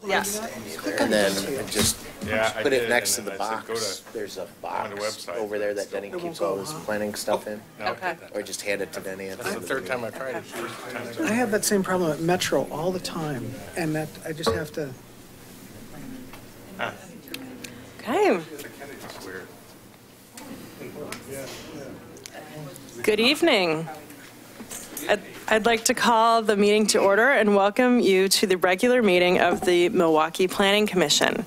Yes. And then just put it next to the said, box. There's a box website. over there that Denny keeps all his planning stuff in. Okay. Or just hand it to Denny. That's the third time I tried it. I have that same problem at Metro all the time, and that I just have to. Okay. Good evening. I'd like to call the meeting to order and welcome you to the regular meeting of the Milwaukee Planning Commission.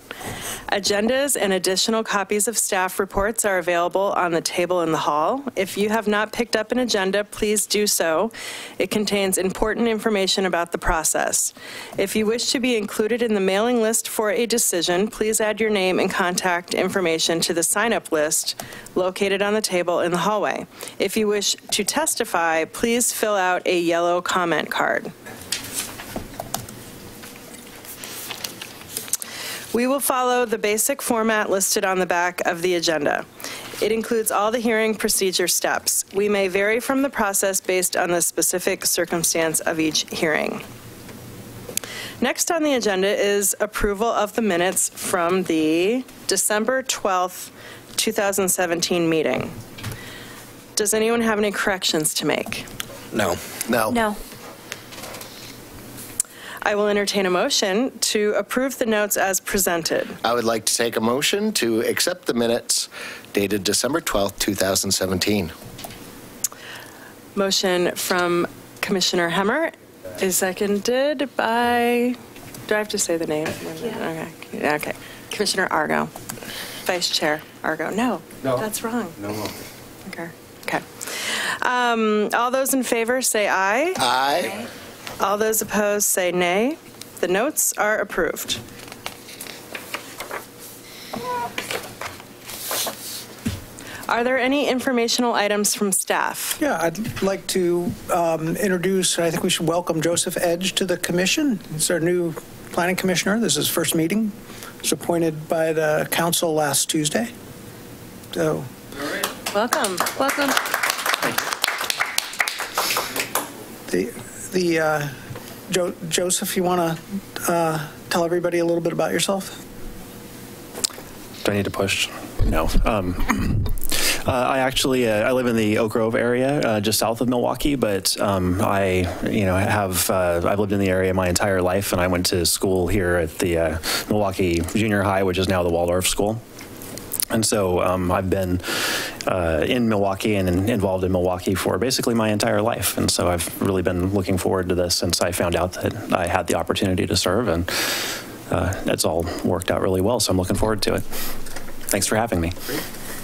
Agendas and additional copies of staff reports are available on the table in the hall. If you have not picked up an agenda, please do so. It contains important information about the process. If you wish to be included in the mailing list for a decision, please add your name and contact information to the sign-up list located on the table in the hallway. If you wish to testify, please fill out a yellow comment card. We will follow the basic format listed on the back of the agenda. It includes all the hearing procedure steps. We may vary from the process based on the specific circumstance of each hearing. Next on the agenda is approval of the minutes from the December 12th, 2017 meeting. Does anyone have any corrections to make? No. No. No. I will entertain a motion to approve the notes as presented. I would like to take a motion to accept the minutes dated December 12th, 2017. Motion from Commissioner Hemmer is seconded by, do I have to say the name? Yeah. Okay. Commissioner Argo. Vice Chair Argo. No, that's wrong. No more. Okay. All those in favor say aye. Aye. All those opposed say nay. The notes are approved. Are there any informational items from staff? Yeah, I'd like to introduce, I think we should welcome Joseph Edge to the commission. He's our new planning commissioner. This is his first meeting. He was appointed by the council last Tuesday. So, Welcome. Welcome. Joseph, you want to tell everybody a little bit about yourself? Do I need to push? No. I actually I live in the Oak Grove area, just south of Milwaukee, but I've lived in the area my entire life, and I went to school here at the Milwaukee Junior High, which is now the Waldorf School. And so I've been in Milwaukee and involved in Milwaukee for basically my entire life. And so I've really been looking forward to this since I found out that I had the opportunity to serve, and it's all worked out really well. So I'm looking forward to it. Thanks for having me. Yeah,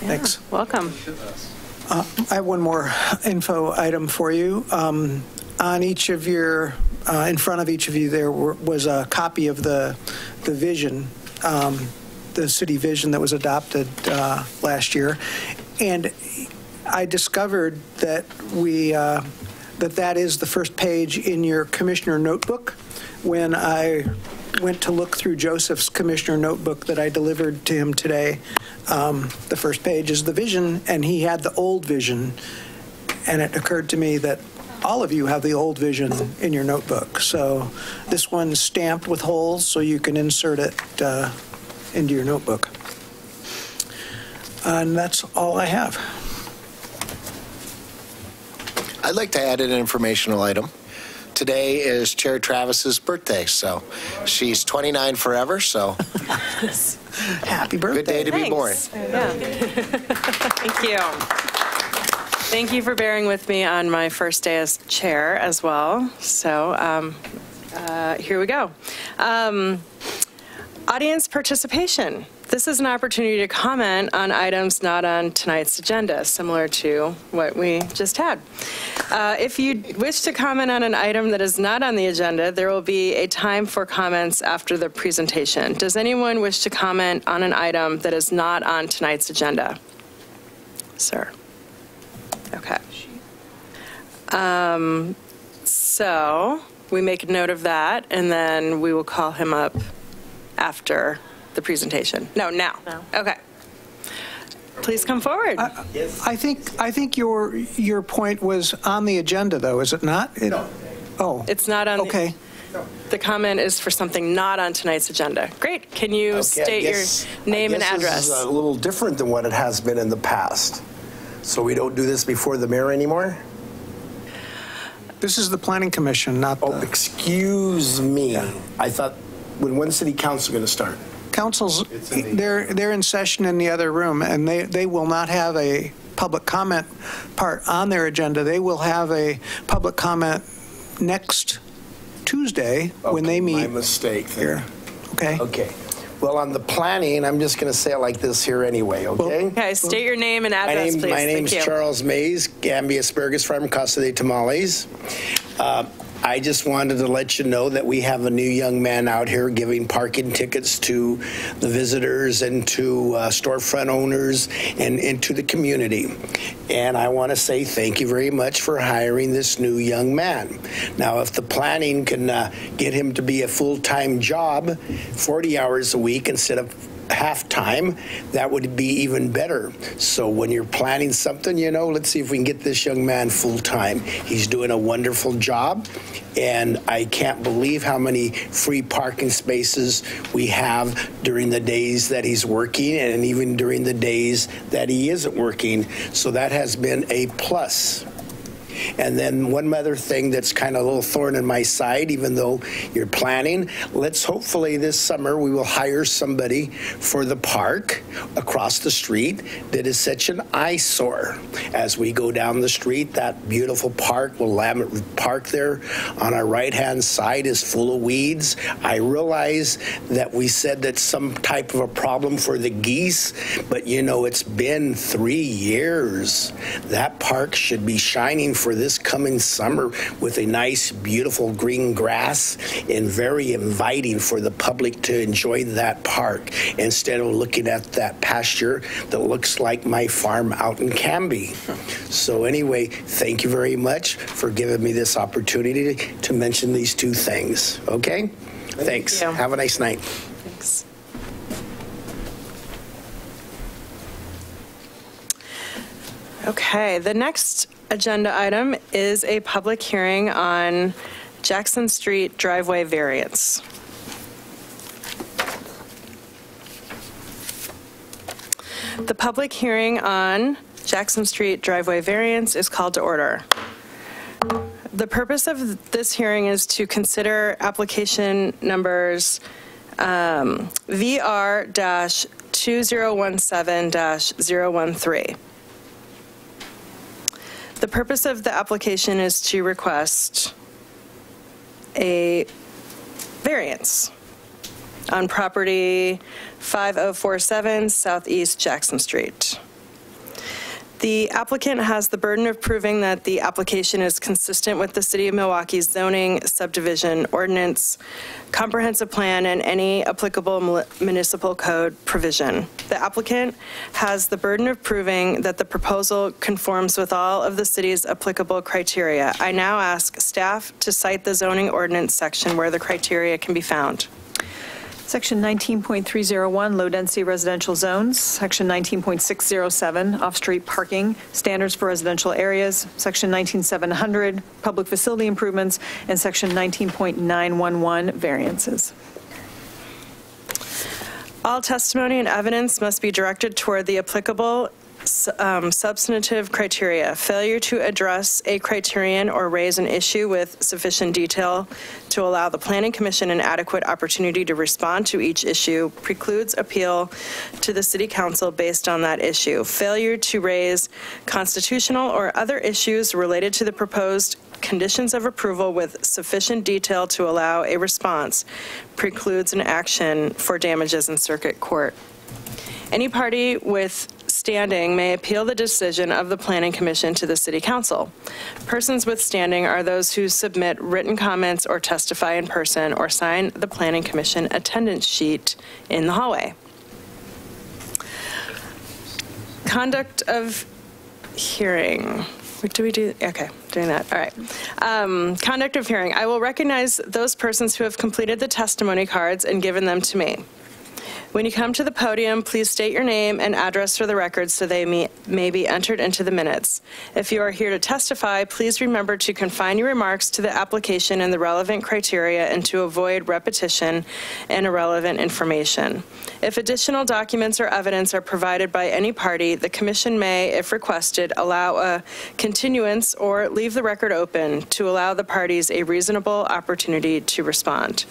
thanks. Welcome. I have one more info item for you. On each of your, in front of each of you, there was a copy of the vision, the city vision that was adopted last year, and I discovered that that is the first page in your commissioner notebook. When I went to look through Joseph's commissioner notebook that I delivered to him today, the first page is the vision, and he had the old vision, and it occurred to me that all of you have the old vision in your notebook. So this one's stamped with holes, so you can insert it into your notebook. And that's all I have. I'd like to add an informational item. Today is Chair Travis's birthday, so she's 29 forever, so Happy birthday. good day to be born. Yeah. Thank you. Thank you for bearing with me on my first day as chair as well. So here we go. Audience participation. This is an opportunity to comment on items not on tonight's agenda, similar to what we just had. If you wish to comment on an item that is not on the agenda, there will be a time for comments after the presentation. Does anyone wish to comment on an item that is not on tonight's agenda? Sir. Okay. So we make a note of that, and then we will call him up after the presentation. No, now. No. Okay. Please come forward. I think your point was on the agenda, though, is it not? No. Oh. It's not on okay. The comment is for something not on tonight's agenda. Great. Can you state your name and address? This is a little different than what it has been in the past. So we don't do this before the mayor anymore? This is the Planning Commission, not Oh, the... excuse me. I thought, when's city council going to start? Council's, they're in session in the other room, and they will not have a public comment part on their agenda. They will have a public comment next Tuesday when they meet. My mistake there. Here. Okay? Okay. Well, on the planning, I'm just going to say it like this here anyway, okay? Okay, state your name and address, please. My name's Thank you. Charles Mays, Gambia Asparagus Farm, Casa de Tamales. I just wanted to let you know that we have a new young man out here giving parking tickets to the visitors and to storefront owners and to the community. And I want to say thank you very much for hiring this new young man. Now, if the planning can get him to be a full-time job, 40 hours a week instead of half-time, that would be even better. So when you're planning something, you know, let's see if we can get this young man full-time. He's doing a wonderful job, and I can't believe how many free parking spaces we have during the days that he's working and even during the days that he isn't working. So that has been a plus. And then one other thing that's kind of a little thorn in my side, even though you're planning, let's hopefully this summer we will hire somebody for the park across the street that is such an eyesore. As we go down the street, that beautiful park, Willamette Park there on our right-hand side is full of weeds. I realize that we said that's some type of a problem for the geese, but you know, it's been 3 years. That park should be shining for this coming summer with a nice, beautiful green grass and very inviting for the public to enjoy that park instead of looking at that pasture that looks like my farm out in Canby. So anyway, thank you very much for giving me this opportunity to mention these two things. Okay? Thanks. Have a nice night. Thanks. Okay, the next agenda item is a public hearing on Jackson Street driveway variance. The public hearing on Jackson Street driveway variance is called to order. The purpose of this hearing is to consider application numbers VR-2017-013. The purpose of the application is to request a variance on property 5047 Southeast Jackson Street. The applicant has the burden of proving that the application is consistent with the City of Milwaukee's zoning, subdivision, ordinance, comprehensive plan, and any applicable municipal code provision. The applicant has the burden of proving that the proposal conforms with all of the city's applicable criteria. I now ask staff to cite the zoning ordinance section where the criteria can be found. Section 19.301, low-density residential zones. Section 19.607, off-street parking, standards for residential areas. Section 19.700, public facility improvements. And Section 19.911, variances. All testimony and evidence must be directed toward the applicable substantive criteria. Failure to address a criterion or raise an issue with sufficient detail to allow the Planning Commission an adequate opportunity to respond to each issue precludes appeal to the City Council based on that issue. Failure to raise constitutional or other issues related to the proposed conditions of approval with sufficient detail to allow a response precludes an action for damages in circuit court. Any party with standing may appeal the decision of the Planning Commission to the City Council. Persons with standing are those who submit written comments or testify in person or sign the Planning Commission attendance sheet in the hallway. Conduct of hearing. What do we do? Okay, doing that. All right. Conduct of hearing. I will recognize those persons who have completed the testimony cards and given them to me. When you come to the podium, please state your name and address for the record so they may be entered into the minutes. If you are here to testify, please remember to confine your remarks to the application and the relevant criteria and to avoid repetition and irrelevant information. If additional documents or evidence are provided by any party, the Commission may, if requested, allow a continuance or leave the record open to allow the parties a reasonable opportunity to respond.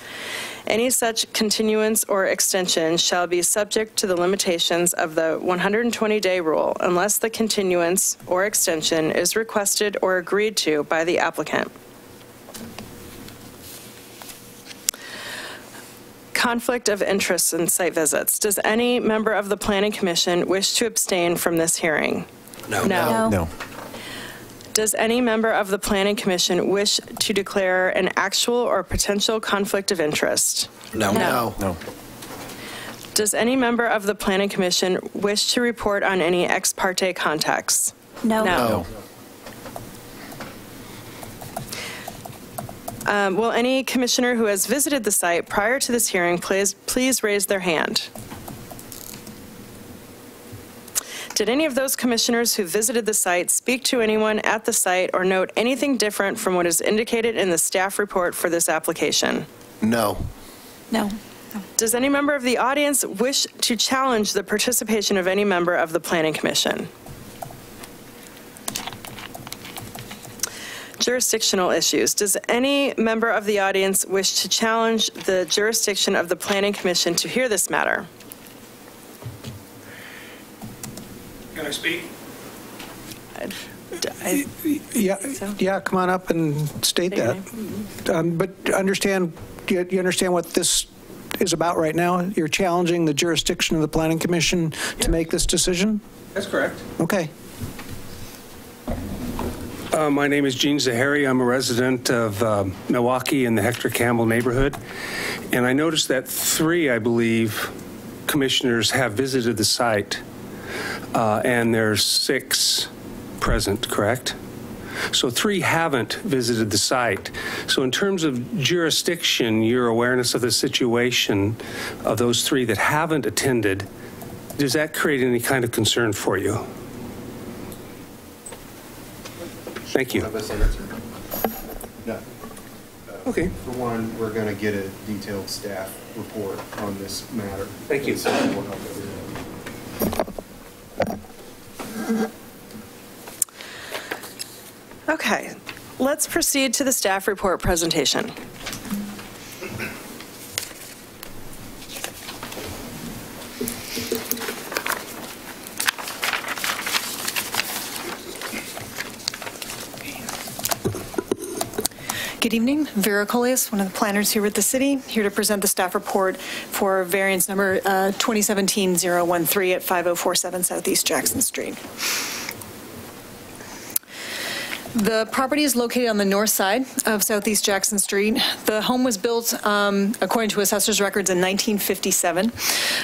Any such continuance or extension shall be subject to the limitations of the 120-day rule unless the continuance or extension is requested or agreed to by the applicant. Conflict of interest in site visits. Does any member of the Planning Commission wish to abstain from this hearing? No. Does any member of the Planning Commission wish to declare an actual or potential conflict of interest? No. Does any member of the Planning Commission wish to report on any ex parte contacts? No. Will any commissioner who has visited the site prior to this hearing please raise their hand? Did any of those commissioners who visited the site speak to anyone at the site or note anything different from what is indicated in the staff report for this application? No. Does any member of the audience wish to challenge the participation of any member of the Planning Commission? Jurisdictional issues. Does any member of the audience wish to challenge the jurisdiction of the Planning Commission to hear this matter? Can I speak? Yeah, come on up and state that. But you understand what this is about right now? You're challenging the jurisdiction of the Planning Commission to make this decision? That's correct. Okay. My name is Gene Zahari. I'm a resident of Milwaukee in the Hector Campbell neighborhood. And I noticed that 3, I believe, commissioners have visited the site. And there's 6 present, correct? So 3 haven't visited the site. So in terms of jurisdiction, your awareness of the situation of those 3 that haven't attended, does that create any kind of concern for you? Thank you. No. Okay. For one, we're going to get a detailed staff report on this matter. Thank you. Okay, let's proceed to the staff report presentation. Good evening, Vera Coleus, one of the planners here with the city, here to present the staff report for variance number 2017-013 at 5047 Southeast Jackson Street. The property is located on the north side of Southeast Jackson Street. The home was built, according to assessor's records, in 1957,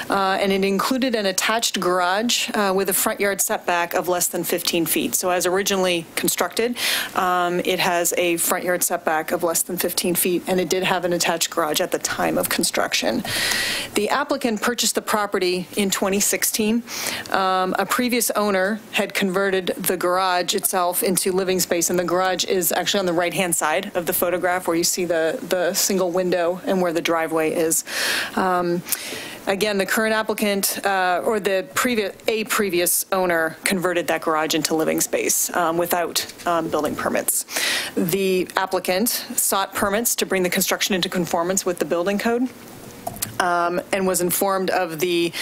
and it included an attached garage with a front yard setback of less than 15 feet. So as originally constructed, it has a front yard setback of less than 15 feet, and it did have an attached garage at the time of construction. The applicant purchased the property in 2016. A previous owner had converted the garage itself into living space, and the garage is actually on the right-hand side of the photograph where you see the single window and where the driveway is. Again, the current applicant or the previous owner converted that garage into living space without building permits. The applicant sought permits to bring the construction into conformance with the building code. And was informed of the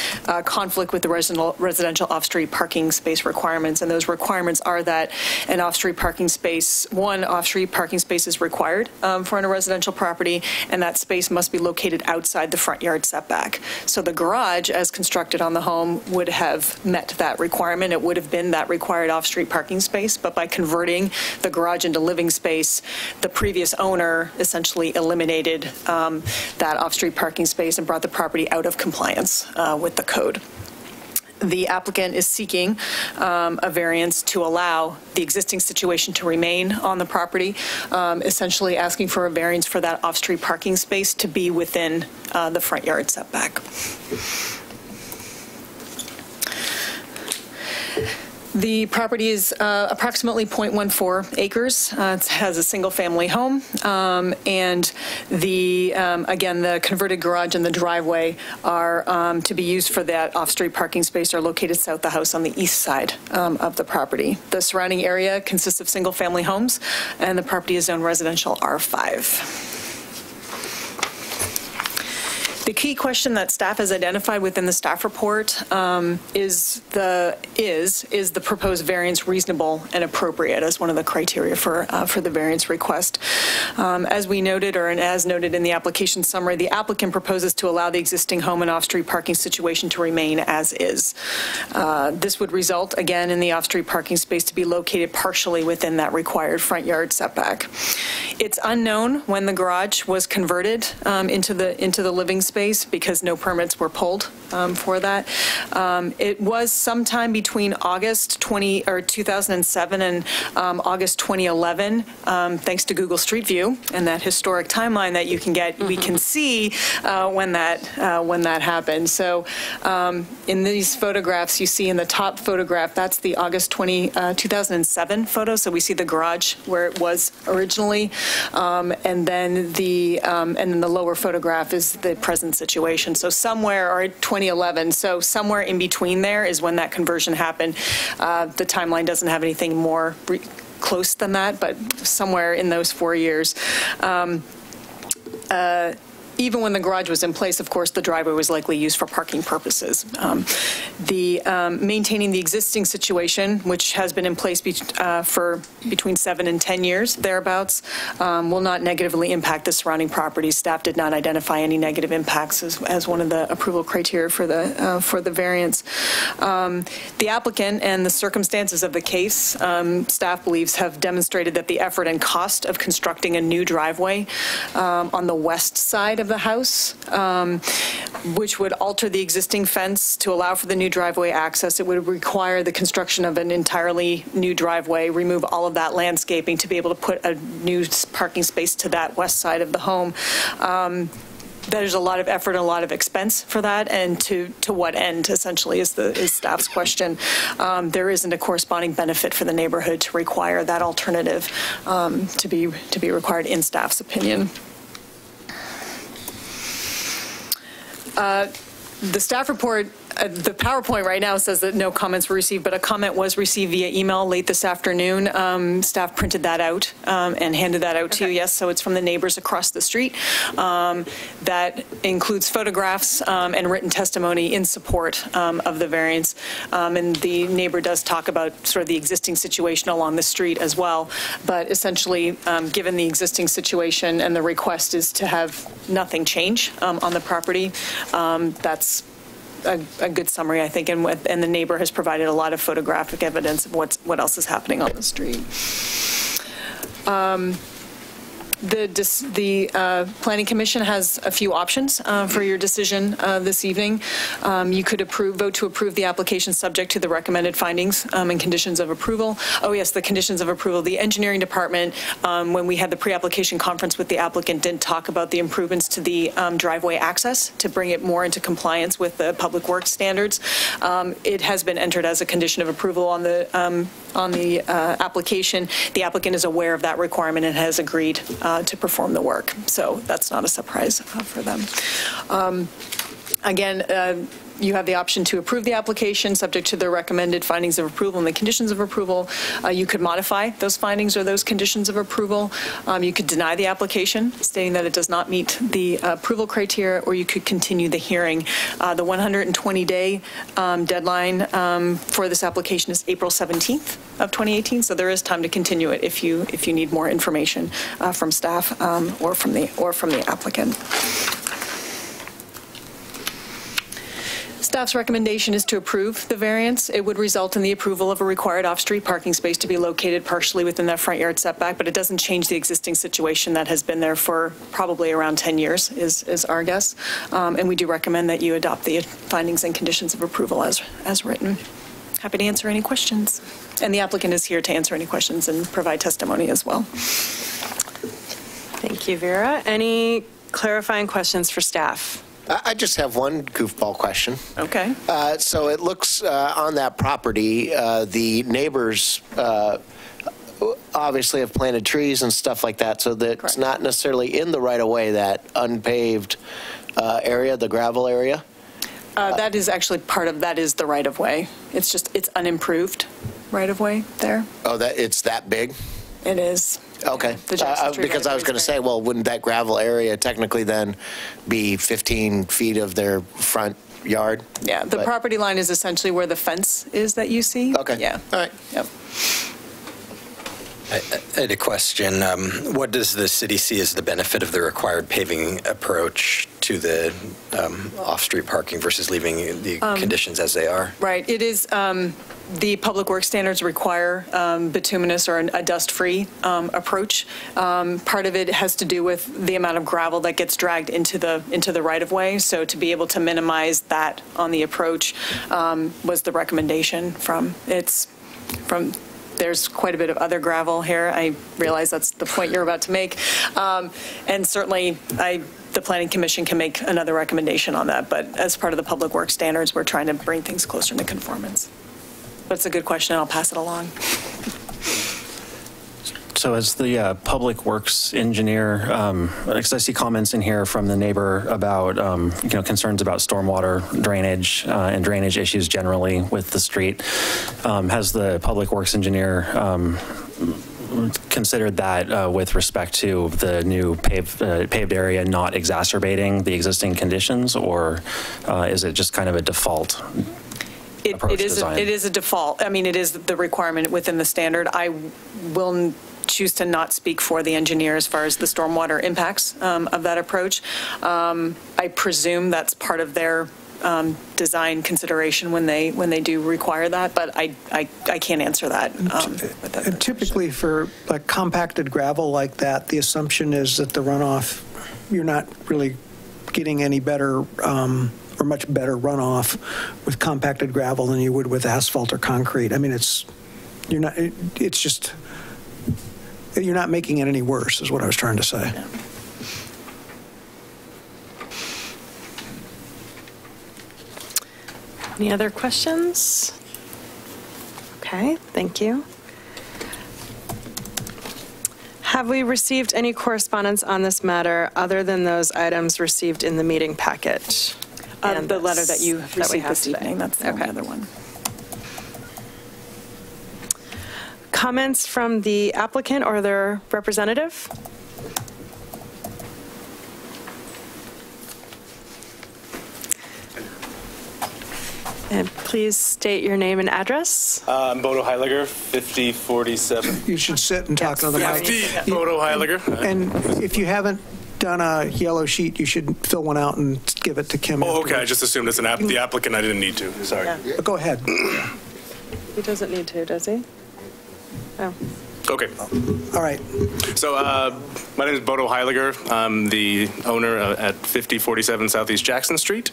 conflict with the residential off-street parking space requirements. And those requirements are that an off-street parking space, one off-street parking space is required for a residential property, and that space must be located outside the front yard setback. So the garage, as constructed on the home, would have met that requirement. It would have been that required off-street parking space, but by converting the garage into living space, the previous owner essentially eliminated that off-street parking space and brought the property out of compliance with the code. The applicant is seeking a variance to allow the existing situation to remain on the property, essentially asking for a variance for that off-street parking space to be within the front yard setback. The property is approximately 0.14 acres. It has a single-family home, and again, the converted garage and the driveway are to be used for that off-street parking space are located south of the house on the east side of the property. The surrounding area consists of single-family homes, and the property is zoned residential R5. The key question that staff has identified within the staff report is the proposed variance reasonable and appropriate as one of the criteria for the variance request. As we noted, or as noted in the application summary, the applicant proposes to allow the existing home and off-street parking situation to remain as is. This would result, again, in the off-street parking space to be located partially within that required front yard setback. It's unknown when the garage was converted into the living space because no permits were pulled for that. It was sometime between August 2007 and August 2011, thanks to Google Street View and that historic timeline that you can get. We can see when that happened. So in these photographs, you see in the top photograph, that's the August 2007 photo. So we see the garage where it was originally, and then the lower photograph is the present situation. So somewhere, or 2011, so somewhere in between there is when that conversion happened. The timeline doesn't have anything more close than that, but somewhere in those 4 years. Even when the garage was in place, of course, the driveway was likely used for parking purposes. Maintaining the existing situation, which has been in place for between 7 and 10 years, thereabouts, will not negatively impact the surrounding properties. Staff did not identify any negative impacts as one of the approval criteria for the variance. The applicant and the circumstances of the case, staff believes, have demonstrated that the effort and cost of constructing a new driveway on the west side of the house, which would alter the existing fence to allow for the new driveway access. It would require the construction of an entirely new driveway, remove all of that landscaping to be able to put a new parking space to that west side of the home. There's a lot of effort and a lot of expense for that, and to what end, essentially, is staff's question. There isn't a corresponding benefit for the neighborhood to require that alternative to be required in staff's opinion. The staff report, the PowerPoint right now says that no comments were received, but a comment was received via email late this afternoon. Staff printed that out and handed that out to you. Yes, so it's from the neighbors across the street. That includes photographs and written testimony in support of the variance. And the neighbor does talk about sort of the existing situation along the street as well. But essentially, given the existing situation and the request is to have nothing change on the property, that's a good summary, I think, and the neighbor has provided a lot of photographic evidence of what else is happening on the street. The Planning Commission has a few options for your decision this evening. You could vote to approve the application subject to the recommended findings and conditions of approval. Oh yes, the conditions of approval. The engineering department, when we had the pre-application conference with the applicant, didn't talk about the improvements to the driveway access to bring it more into compliance with the public works standards. It has been entered as a condition of approval on the application. The applicant is aware of that requirement and has agreed to perform the work. So that's not a surprise for them. Again, you have the option to approve the application subject to the recommended findings of approval and the conditions of approval. You could modify those findings or those conditions of approval. You could deny the application, stating that it does not meet the approval criteria, or you could continue the hearing. The 120-day deadline for this application is April 17th of 2018, so there is time to continue it if you need more information from staff or from the applicant. Staff's recommendation is to approve the variance. It would result in the approval of a required off-street parking space to be located partially within that front yard setback, but it doesn't change the existing situation that has been there for probably around 10 years, is our guess. And we do recommend that you adopt the findings and conditions of approval as written. Happy to answer any questions. And the applicant is here to answer any questions and provide testimony as well. Thank you, Vera. Any clarifying questions for staff? I just have one goofball question. Okay. So it looks on that property, the neighbors obviously have planted trees and stuff like that, so that it's not necessarily in the right-of-way, that unpaved area, the gravel area? That is actually part of, that is the right-of-way. It's just, it's unimproved right-of-way there. Oh, it's that big? It is. Okay. The Jackson Street Because I was going to say, well, wouldn't that gravel area technically then be 15 feet of their front yard? Yeah, the property line is essentially where the fence is that you see. Okay. Yeah. All right. Yep. I had a question. What does the city see as the benefit of the required paving approach to the off-street parking versus leaving the conditions as they are? Right. It is, the public works standards require bituminous or a dust-free approach. Part of it has to do with the amount of gravel that gets dragged into the right-of-way. So to be able to minimize that on the approach was the recommendation there's quite a bit of other gravel here. I realize that's the point you're about to make. And certainly, the Planning Commission can make another recommendation on that. But as part of the public works standards, we're trying to bring things closer to conformance. But it's a good question, and I'll pass it along. So as the public works engineer, because I see comments in here from the neighbor about, concerns about stormwater drainage and drainage issues generally with the street. Has the public works engineer considered that with respect to the new paved area not exacerbating the existing conditions, or is it just kind of a default? It is a default. I mean, it is the requirement within the standard. I will choose to not speak for the engineer as far as the stormwater impacts of that approach. I presume that's part of their design consideration when they do require that, but I can't answer that. And typically for like compacted gravel like that, the assumption is that the runoff, you're not really getting any better or much better runoff with compacted gravel than you would with asphalt or concrete. I mean, you're not making it any worse, is what I was trying to say. Yeah. Any other questions? Okay, thank you. Have we received any correspondence on this matter other than those items received in the meeting packet? And the letter that you received this today. evening, that's the only other one. Comments from the applicant or their representative? And please state your name and address. I'm Bodo Heiliger, 5047. You should sit and talk to the mic. Bodo Heiliger. And if you haven't done a yellow sheet, you should fill one out and give it to Kim. Oh, okay. I just assumed it's the applicant. I didn't need to. Sorry. Yeah. Go ahead. He doesn't need to, does he? Oh. Okay. All right. So my name is Bodo Heiliger. I'm the owner at 5047 Southeast Jackson Street.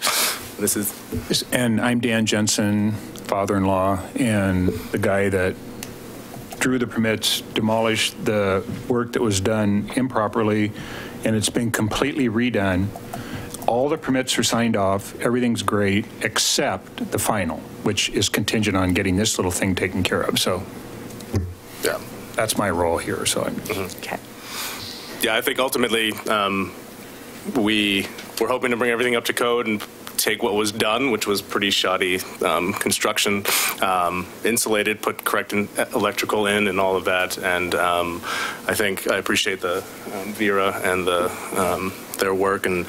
And I'm Dan Jensen, father-in-law, and the guy that drew the permits, demolished the work that was done improperly, and it's been completely redone. All the permits are signed off, everything's great, except the final, which is contingent on getting this little thing taken care of. So, yeah, that's my role here. So, Okay. Yeah, I think ultimately we're hoping to bring everything up to code and take what was done, which was pretty shoddy construction, insulated, put correct electrical in and all of that. And I think I appreciate the Vera and their work and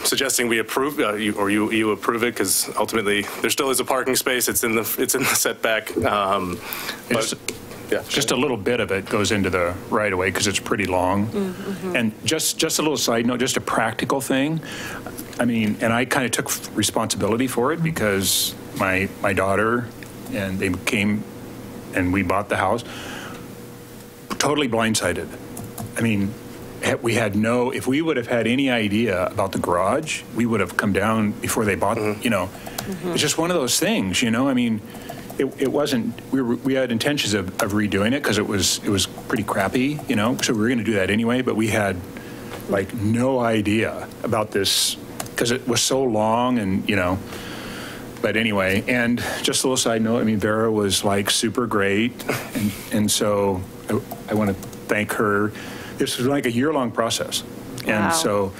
suggesting we approve you approve it, because ultimately there still is a parking space. It's in the setback. Yeah. Just a little bit of it goes into the right of way because it's pretty long. Mm-hmm. And just a little side note, just a practical thing. I mean, and I kind of took responsibility for it because my daughter and they came and we bought the house. Totally blindsided. I mean, we had if we would have had any idea about the garage, we would have come down before they bought, It's just one of those things, I mean, it wasn't, we had intentions of redoing it because it was pretty crappy, so we were going to do that anyway, but we had like no idea about this because it was so long and, you know, but anyway, and just a little side note, I mean, Vera was like super great. And so I want to thank her. This was like a year-long process. And Wow. so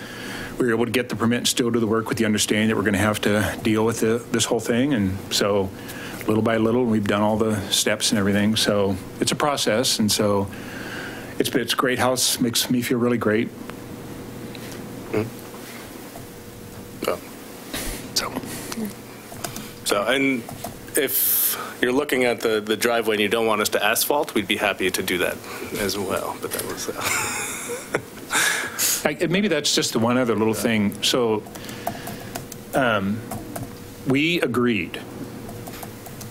we were able to get the permit and still do the work with the understanding that we're going to have to deal with this whole thing. And so little by little, we've done all the steps and everything. So it's a process. And so it's a great house, makes me feel really great. So, and if you're looking at the driveway and you don't want us to asphalt, we'd be happy to do that as well. But that was. Maybe that's just the one other little thing. So we agreed,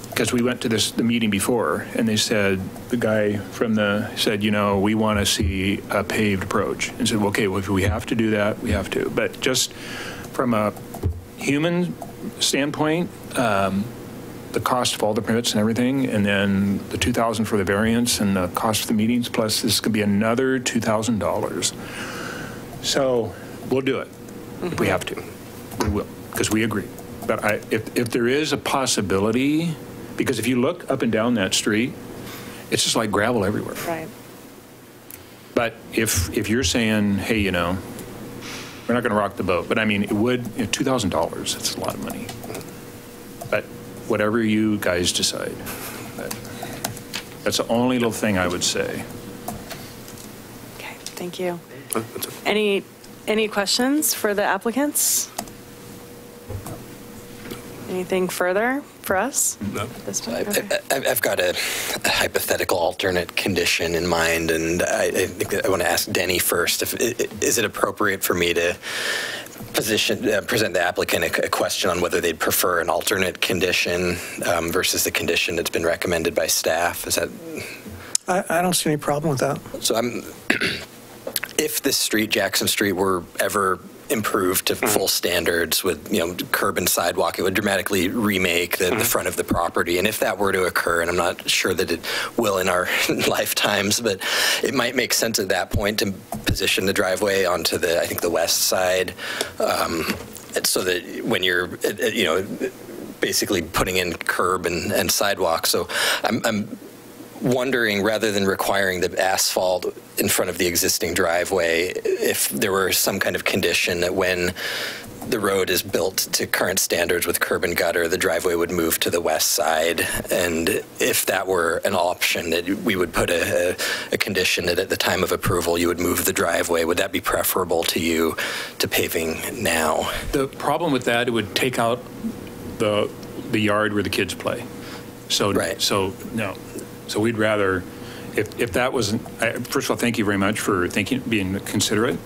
because we went to the meeting before, and they said, the guy said, you know, we want to see a paved approach. And said, well, okay, well, if we have to do that, we have to. But just from a human standpoint, the cost of all the permits and everything, and then the $2,000 for the variance and the cost of the meetings, plus this could be another $2,000. So we'll do it if we have to. We will, because we agree. But if there is a possibility, because if you look up and down that street, it's just like gravel everywhere. Right. But if you're saying, hey, you know, we're not going to rock the boat, but I mean, it would, you know, $2,000, it's a lot of money. But whatever you guys decide, that's the only little thing I would say. Okay, thank you. Any questions for the applicants? Anything further for us? No. This point? Okay. I've got a hypothetical alternate condition in mind, and I think that I want to ask Denny first. Is it appropriate for me to present the applicant a question on whether they'd prefer an alternate condition versus the condition that's been recommended by staff? Is that? I don't see any problem with that. So if this street, Jackson Street, were ever improved to full standards with, you know, curb and sidewalk, it would dramatically remake the front of the property. And if that were to occur, and I'm not sure that it will in our lifetimes, but it might make sense at that point to position the driveway onto I think the west side, so that when you're, you know, basically putting in curb and sidewalk. So I'm wondering, rather than requiring the asphalt in front of the existing driveway, if there were some kind of condition that when the road is built to current standards with curb and gutter, the driveway would move to the west side. And if that were an option, that we would put a condition that at the time of approval you would move the driveway. Would that be preferable to you to paving now? The problem with that, it would take out the yard where the kids play. So, right. So no. So we'd rather, if that wasn't, first of all, thank you very much for being considerate.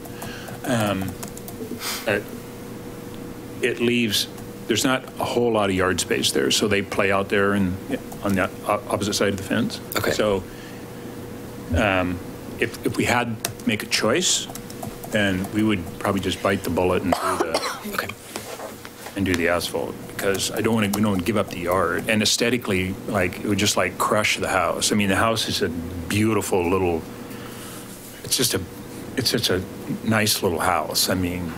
It leaves, there's not a whole lot of yard space there, so they play out there and on the opposite side of the fence. Okay. So if we had to make a choice, then we would probably just bite the bullet and do the asphalt, because we don't want to give up the yard. And aesthetically, like, it would just like crush the house. I mean, the house is a beautiful little, it's such a nice little house. I mean,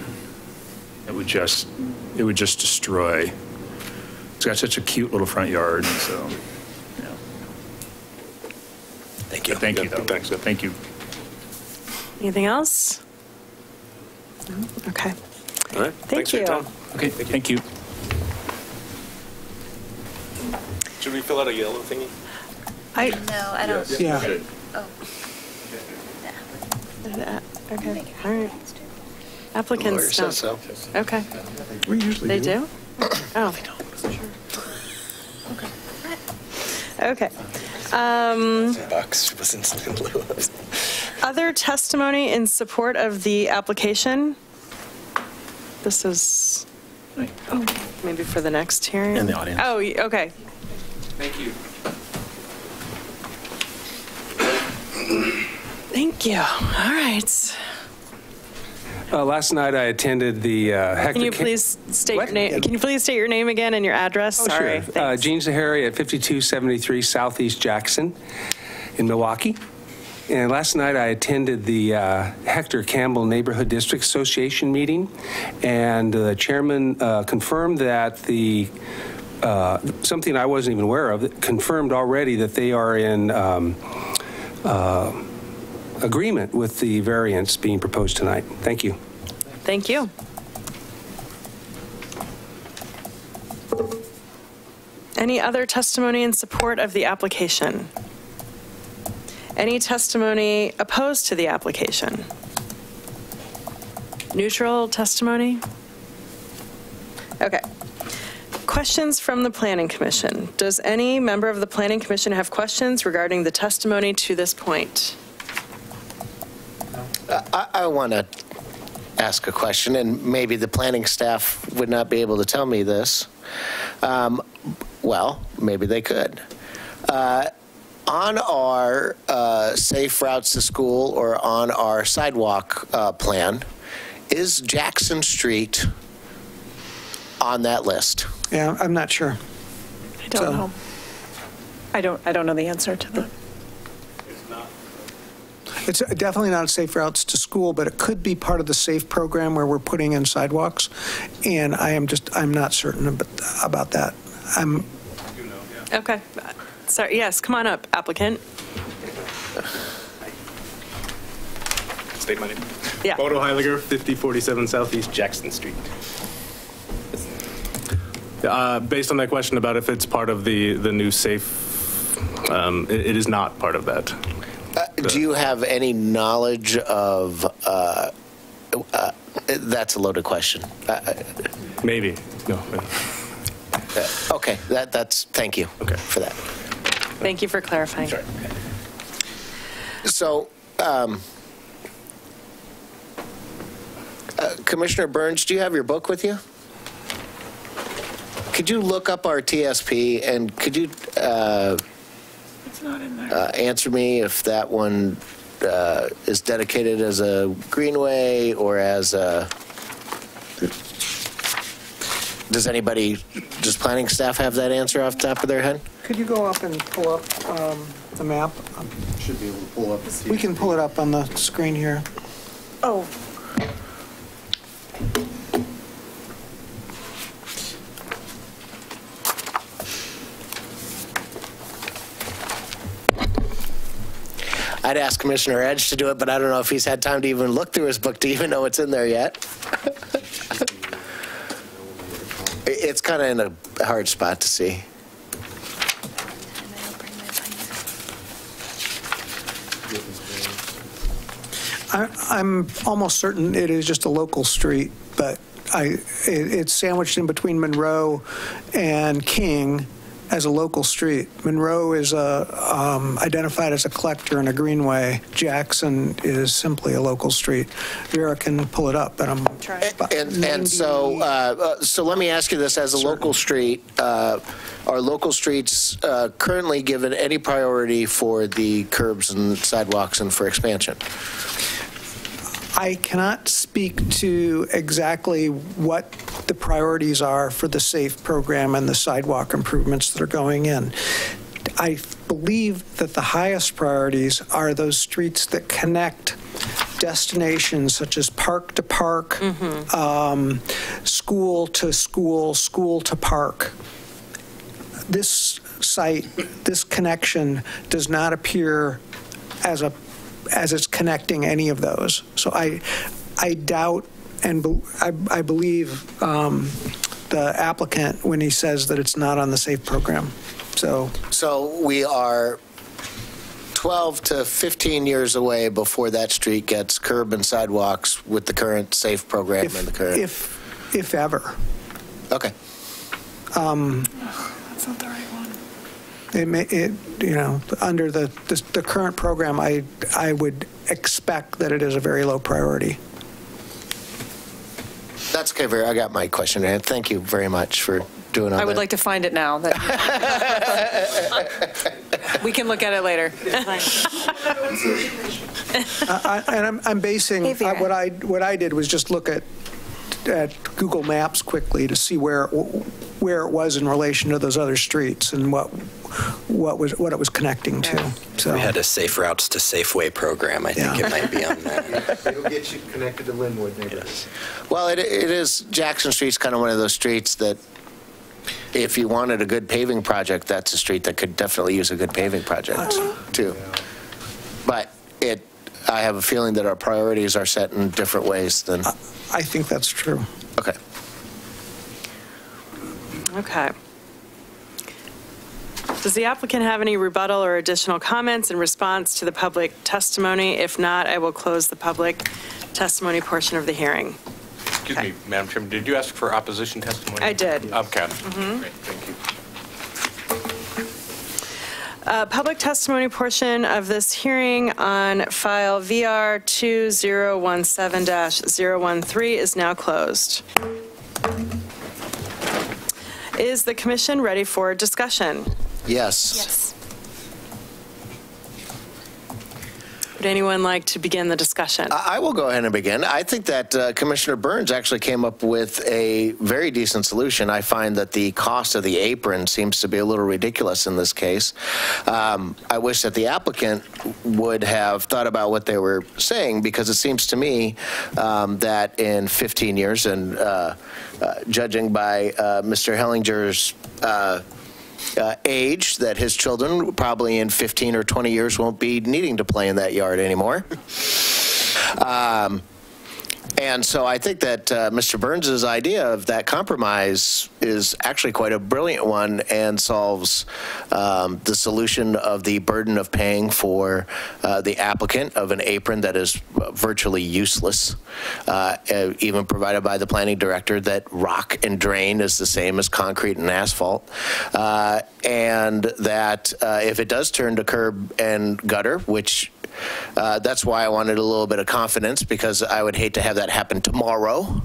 it would just destroy. It's got such a cute little front yard, and so, yeah. Thank you. Thank you, though. Thanks. Thank you. Anything else? No? Okay. All right. Thank you. For your time. Okay, thank you. Should we fill out a yellow thingy? No, I don't. Yeah. Oh. Okay, all right. Applicants, Lawyer no. says so. Okay. We usually They do? Oh. Okay. Bucks was in lieu of. Other testimony in support of the application? This is, maybe for the next hearing? In the audience. Oh, okay. Thank you. Thank you. All right. Last night I attended the Hector. Can you please state What? your name? Can you please state your name again and your address? Oh, Sorry. sure. Thanks. Gene Zahari at 5273 Southeast Jackson in Milwaukee. And last night I attended the Hector Campbell Neighborhood District Association meeting, and the chairman confirmed that the something I wasn't even aware of, confirmed already that they are in agreement with the variance being proposed tonight. Thank you. Thank you. Any other testimony in support of the application? Any testimony opposed to the application? Neutral testimony? Okay. Questions from the Planning Commission. Does any member of the Planning Commission have questions regarding the testimony to this point? I want to ask a question, and maybe the planning staff would not be able to tell me this. Well, maybe they could. On our safe routes to school or on our sidewalk plan, is Jackson Street on that list? Yeah, I'm not sure. I don't know. I don't know the answer to that. It's definitely not safe routes to school, but it could be part of the SAFE program where we're putting in sidewalks. And I'm not certain about that. Okay. Sorry, yes, come on up, applicant. State my name. Yeah. Bodo Heiliger, 5047 Southeast Jackson Street. Based on that question about if it's part of the new SAFE, it is not part of that. Do you have any knowledge of, that's a loaded question. Maybe, no. Okay, thank you for that. Thank you for clarifying. Sorry. So, Commissioner Burns, do you have your book with you? Could you look up our TSP and could you It's not in there. Answer me if that one is dedicated as a greenway or as a... Does planning staff have that answer off the top of their head? Could you go up and pull up the map? Should be able to pull up the CSP. We can pull it up on the screen here. Oh. I'd ask Commissioner Edge to do it, but I don't know if he's had time to even look through his book to even know what's in there yet. It's kind of in a hard spot to see. I'm almost certain it is just a local street, but it's sandwiched in between Monroe and King as a local street. Monroe is identified as a collector and a greenway. Jackson is simply a local street. Vera can pull it up, but I'm trying. And so let me ask you this: as a local street, are local streets currently given any priority for the curbs and sidewalks and for expansion? I cannot speak to exactly what the priorities are for the SAFE program and the sidewalk improvements that are going in. I believe that the highest priorities are those streets that connect destinations such as park to park, school to school, school to park. This site, this connection does not appear as it's connecting any of those. So I doubt and I believe the applicant when he says that it's not on the SAFE program. So we are 12 to 15 years away before that street gets curb and sidewalks with the current SAFE program and the current... If ever. Okay. That's not the right one. Under the current program, I would expect that it is a very low priority. That's okay, Vera. I got my question, and thank you very much for doing all that. I would like to find it now. We can look at it later. And I'm basing what I did was just look at Google Maps quickly to see where where it was in relation to those other streets and what it was connecting to. So we had a Safe Routes to Safeway program. I think it might be on that. It'll get you connected to Linwood neighborhood. Well, it is, Jackson Street's kind of one of those streets that if you wanted a good paving project, that's a street that could definitely use a good paving project too. But I have a feeling that our priorities are set in different ways than. I think that's true. Okay. Okay. Does the applicant have any rebuttal or additional comments in response to the public testimony? If not, I will close the public testimony portion of the hearing. Excuse me, Madam Chairman, did you ask for opposition testimony? I did. Okay. Great, thank you. Public testimony portion of this hearing on file VR 2017-013 is now closed. Is the commission ready for discussion? Yes. Yes. Would anyone like to begin the discussion? I will go ahead and begin. I think that Commissioner Burns actually came up with a very decent solution. I find that the cost of the apron seems to be a little ridiculous in this case. I wish that the applicant would have thought about what they were saying, because it seems to me that in 15 years, and judging by Mr. Hellinger's age, that his children probably in 15 or 20 years won't be needing to play in that yard anymore. And so I think that Mr. Burns's idea of that compromise is actually quite a brilliant one and solves the solution of the burden of paying for the applicant of an apron that is virtually useless, even provided by the planning director that rock and drain is the same as concrete and asphalt, and that if it does turn to curb and gutter, which that's why I wanted a little bit of confidence, because I would hate to have that happen tomorrow.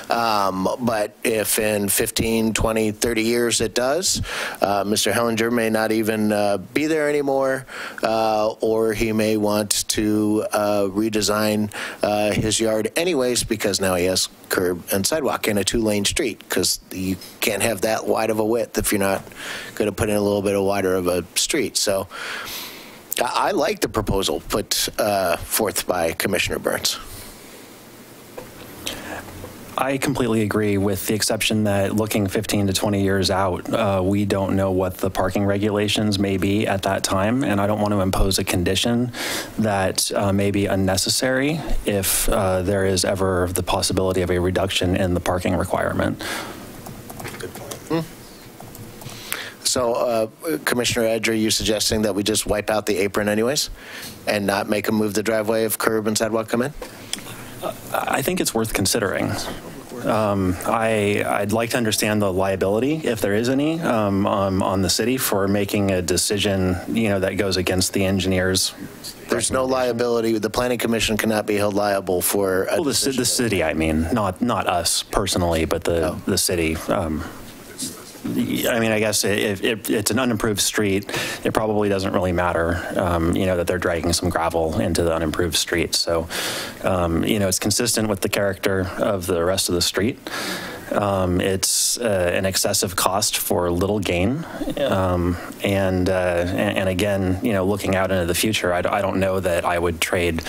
But if in 15, 20, 30 years it does, Mr. Hellinger may not even be there anymore, or he may want to redesign his yard anyways, because now he has curb and sidewalk in a 2-lane street, because you can't have that wide of a width if you're not going to put in a little bit wider of a street. So I like the proposal put forth by Commissioner Burns. I completely agree, with the exception that looking 15 to 20 years out, we don't know what the parking regulations may be at that time, and I don't want to impose a condition that may be unnecessary if there is ever the possibility of a reduction in the parking requirement. Good point. So, Commissioner Edge, are you suggesting that we just wipe out the apron anyways and not make them move the driveway if curb and sidewalk come in? I think it's worth considering. I'd like to understand the liability, if there is any, on the city for making a decision, that goes against the engineers. There's no liability. The Planning Commission cannot be held liable for a decision. The city, I mean, not us personally, but the city. I mean, I guess if it's an unimproved street, it probably doesn't really matter, that they're dragging some gravel into the unimproved street. So, it's consistent with the character of the rest of the street. It's an excessive cost for little gain. And again, looking out into the future, I don't know that I would trade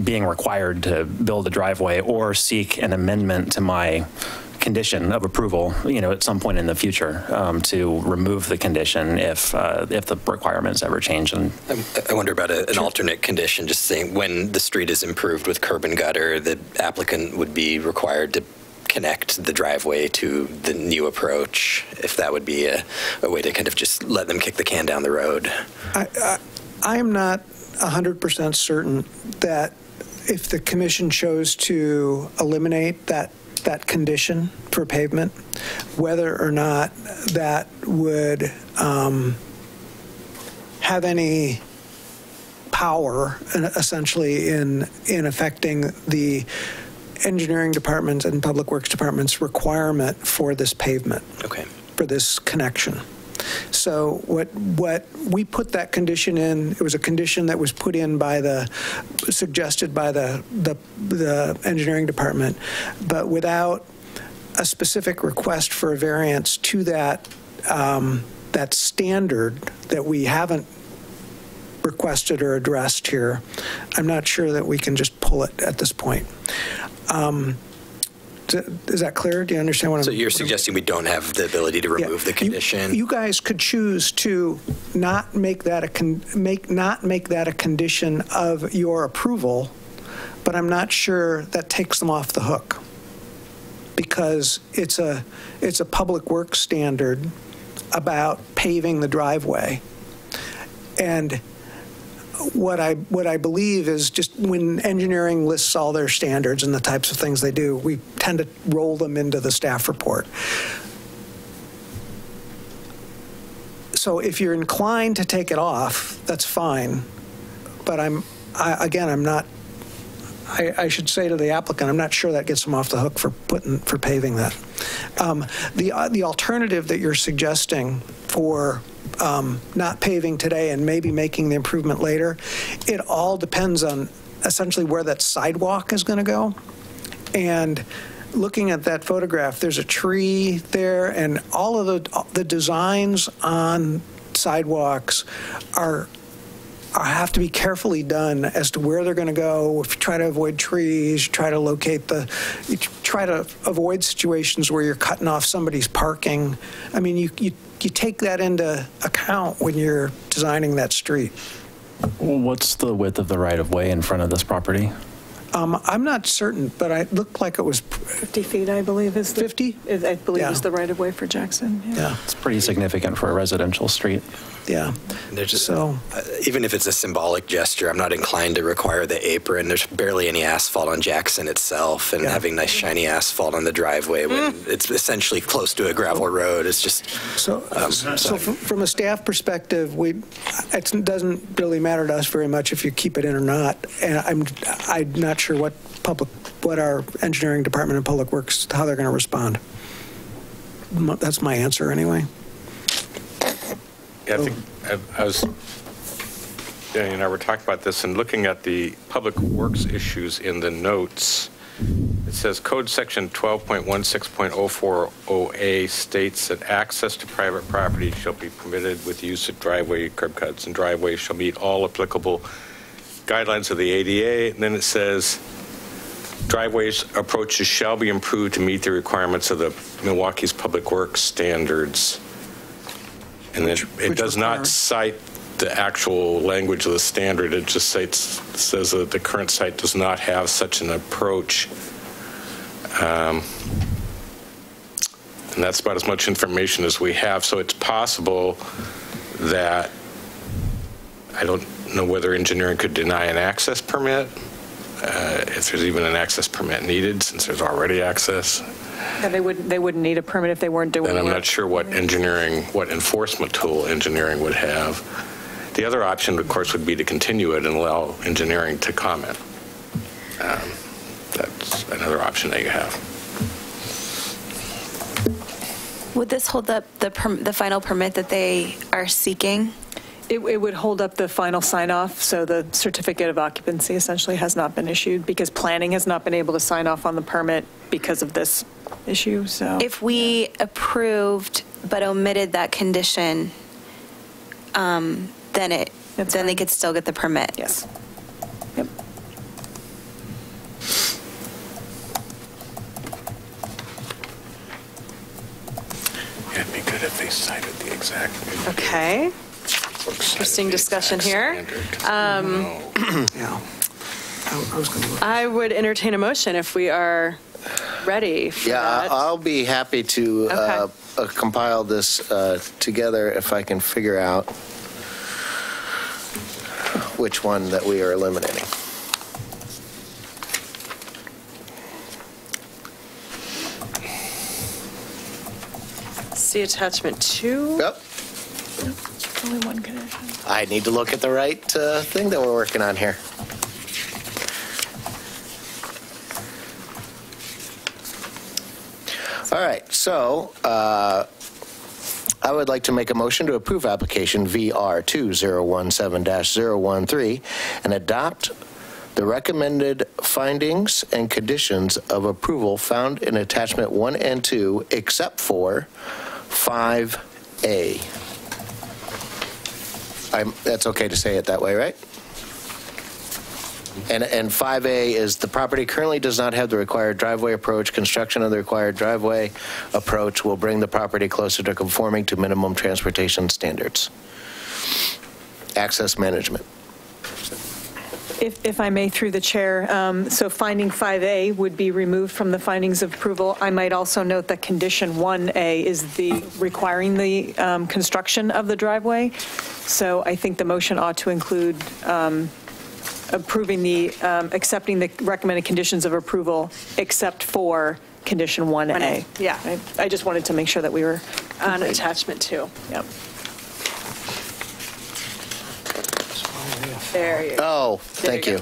being required to build a driveway or seek an amendment to my condition of approval, at some point in the future, to remove the condition if the requirements ever change. And I wonder about an alternate condition, just saying when the street is improved with curb and gutter, the applicant would be required to connect the driveway to the new approach, if that would be a way to kind of just let them kick the can down the road. I am not 100% certain that if the commission chose to eliminate that condition for pavement, whether or not that would have any power, essentially, in affecting the engineering department and public works department's requirement for this pavement, for this connection. So what we put that condition in, it was a condition that was put in suggested by the engineering department, but without a specific request for a variance to that, that standard that we haven't requested or addressed here, I'm not sure that we can just pull it at this point. Is that clear? Do you understand what I'm saying? So you're suggesting we don't have the ability to remove the condition? You guys could choose to not make that a condition of your approval, but I'm not sure that takes them off the hook, because it's a public works standard about paving the driveway. And what I believe is, just when engineering lists all their standards and the types of things they do, we tend to roll them into the staff report. So if you're inclined to take it off, that's fine. But I should say to the applicant, I'm not sure that gets them off the hook for paving that. The alternative that you're suggesting for not paving today and maybe making the improvement later, it all depends on essentially where that sidewalk is going to go. And looking at that photograph, there's a tree there, and all of the designs on sidewalks have to be carefully done as to where they're going to go. If you try to avoid trees, you try to avoid situations where you're cutting off somebody's parking. I mean, you take that into account when you're designing that street. What's the width of the right-of-way in front of this property? I'm not certain, but it looked like it was 50 feet, I believe, is 50? I believe is the right-of-way for Jackson. Yeah. It's pretty significant for a residential street. Yeah. Even if it's a symbolic gesture, I'm not inclined to require the apron. There's barely any asphalt on Jackson itself, and having nice shiny asphalt on the really when it's essentially close to a gravel road, it's just... So from a staff perspective, it doesn't really matter to us very much if you keep it in or not. And I'm not sure what our engineering department and public works, how they're going to respond. That's my answer anyway. Yeah, I think Danny and I were talking about this, and looking at the public works issues in the notes. It says Code Section 12.16.040A states that access to private property shall be permitted with use of driveway, curb cuts, and driveways shall meet all applicable guidelines of the ADA. And then it says driveways approaches shall be improved to meet the requirements of the Milwaukee's Public Works standards. And it does not cite the actual language of the standard. It just says that the current site does not have such an approach. And that's about as much information as we have. So it's possible that, I don't know whether engineering could deny an access permit, if there's even an access permit needed, since there's already access. Yeah, they wouldn't need a permit if they weren't doing it. And I'm not sure what enforcement tool engineering would have. The other option, of course, would be to continue it and allow engineering to comment. That's another option that you have. Would this hold up the final permit that they are seeking? It would hold up the final sign-off, so the certificate of occupancy essentially has not been issued because planning has not been able to sign off on the permit because of this issue. So if we approved but omitted that condition, then they could still get the permit. Yes. Yep. Yeah, it'd be good if they cited the exact. Okay. Interesting discussion here. I would entertain a motion if we are ready for that. I'll be happy to compile this together if I can figure out which one that we are eliminating. See attachment 2. Yep. Only one condition. I need to look at the right thing that we're working on here. All right, so I would like to make a motion to approve application VR 2017-013 and adopt the recommended findings and conditions of approval found in attachment 1 and 2, except for 5A. That's okay to say it that way, right? And 5A is the property currently does not have the required driveway approach. Construction of the required driveway approach will bring the property closer to conforming to minimum transportation standards. Access management. If I may, through the chair, so finding 5A would be removed from the findings of approval. I might also note that condition 1A is the requiring the construction of the driveway. So I think the motion ought to include approving the, accepting the recommended conditions of approval, except for condition 1A. Yeah. I just wanted to make sure that we were on attachment 2. Yep. There you go. Oh, thank you.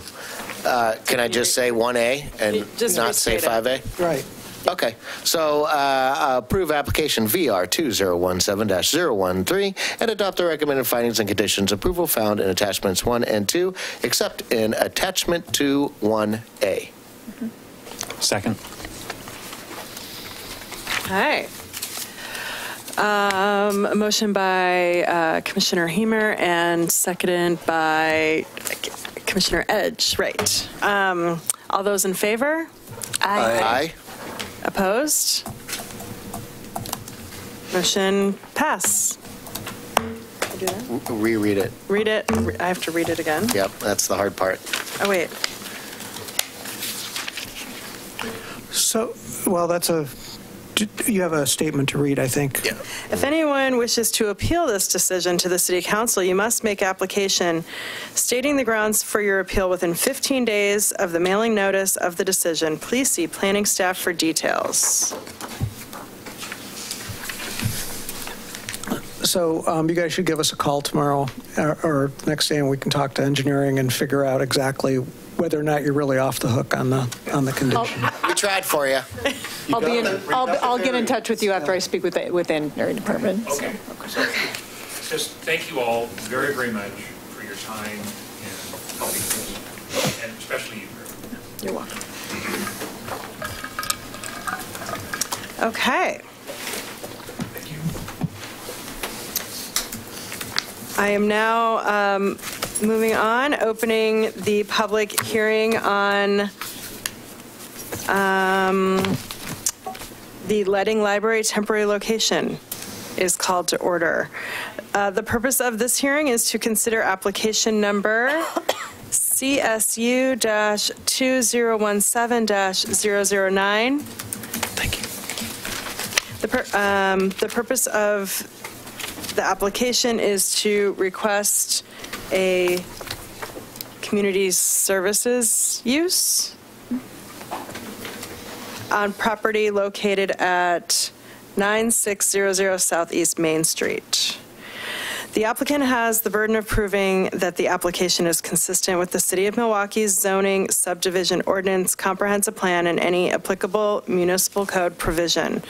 Can I just say 1A and Just not say restate 5A? Right. Okay, so approve application VR 2017-013 and adopt the recommended findings and conditions approval found in attachments 1 and 2, except in attachment 2 1A. Second. All right. A motion by Commissioner Hemer and seconded by Commissioner Edge. Right. All those in favor? Aye. Opposed? Motion pass. Reread it. Read it. I have to read it again. Yep, that's the hard part. Oh, wait. So, well, you have a statement to read, I think. Yeah. If anyone wishes to appeal this decision to the City Council, you must make application stating the grounds for your appeal within 15 days of the mailing notice of the decision. Please see planning staff for details. So you guys should give us a call tomorrow or next day, and we can talk to engineering and figure out exactly whether or not you're really off the hook on the condition. We tried for you. I'll get in touch with you after I speak with the engineering department. Okay. So, just thank you all very, very much for your time and especially you. You're welcome. Okay. Thank you. I am now moving on, opening the public hearing on the Leading Library temporary location is called to order. The purpose of this hearing is to consider application number CSU-2017-009. Thank you. The purpose of the application is to request a community services use on property located at 9600 Southeast Main Street. The applicant has the burden of proving that the application is consistent with the City of Milwaukee's zoning subdivision ordinance, comprehensive plan, and any applicable municipal code provision.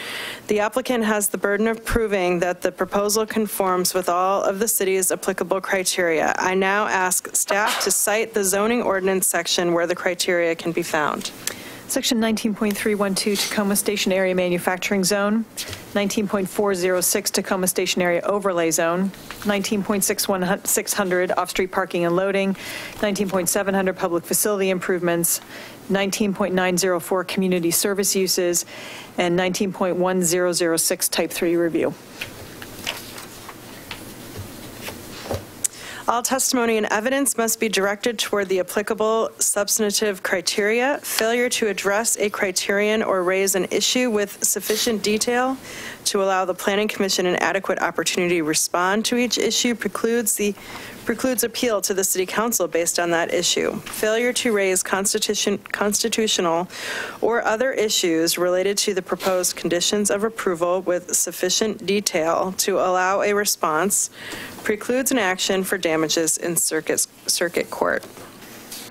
The applicant has the burden of proving that the proposal conforms with all of the city's applicable criteria. I now ask staff to cite the zoning ordinance section where the criteria can be found. Section 19.312 Tacoma Station Area Manufacturing Zone, 19.406 Tacoma Station Area Overlay Zone, 19.600 Off-Street Parking and Loading, 19.700 Public Facility Improvements, 19.904 Community Service Uses, and 19.1006 Type 3 Review. All testimony and evidence must be directed toward the applicable substantive criteria. Failure to address a criterion or raise an issue with sufficient detail to allow the Planning Commission an adequate opportunity to respond to each issue precludes appeal to the City Council based on that issue. Failure to raise constitutional or other issues related to the proposed conditions of approval with sufficient detail to allow a response precludes an action for damages in circuit court.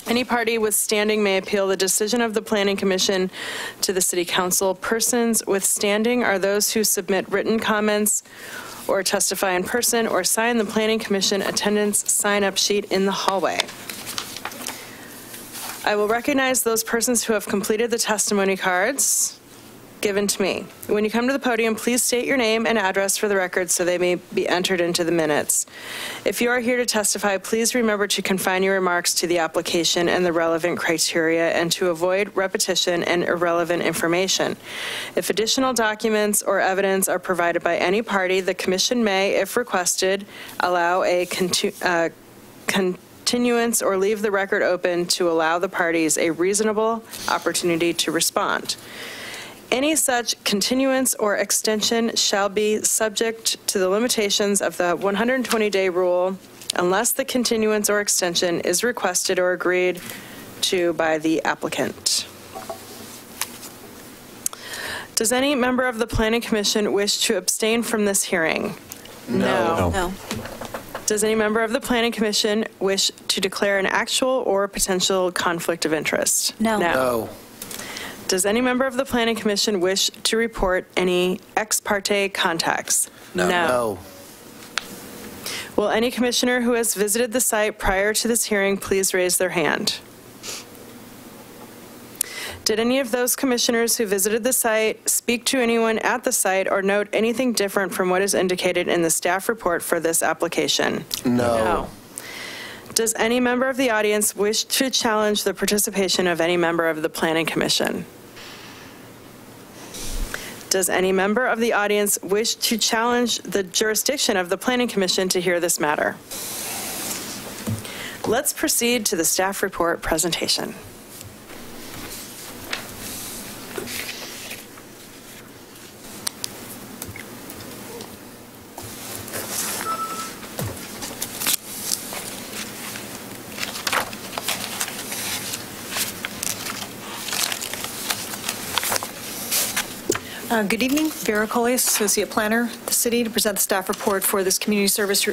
Any party with standing may appeal the decision of the Planning Commission to the City Council. Persons with standing are those who submit written comments or testify in person or sign the Planning Commission attendance sign-up sheet in the hallway. I will recognize those persons who have completed the testimony cards given to me. When you come to the podium, please state your name and address for the record so they may be entered into the minutes. If you are here to testify, please remember to confine your remarks to the application and the relevant criteria and to avoid repetition and irrelevant information. If additional documents or evidence are provided by any party, the commission may, if requested, allow a continuance or leave the record open to allow the parties a reasonable opportunity to respond. Any such continuance or extension shall be subject to the limitations of the 120-day rule unless the continuance or extension is requested or agreed to by the applicant. Does any member of the Planning Commission wish to abstain from this hearing? No. No. Does any member of the Planning Commission wish to declare an actual or potential conflict of interest? No. No. Does any member of the Planning Commission wish to report any ex parte contacts? No. Will any commissioner who has visited the site prior to this hearing please raise their hand? Did any of those commissioners who visited the site speak to anyone at the site or note anything different from what is indicated in the staff report for this application? No. Does any member of the audience wish to challenge the participation of any member of the Planning Commission? Does any member of the audience wish to challenge the jurisdiction of the Planning Commission to hear this matter? Let's proceed to the staff report presentation. Good evening, Vera Collias, Associate Planner, the City, to present the staff report for this community service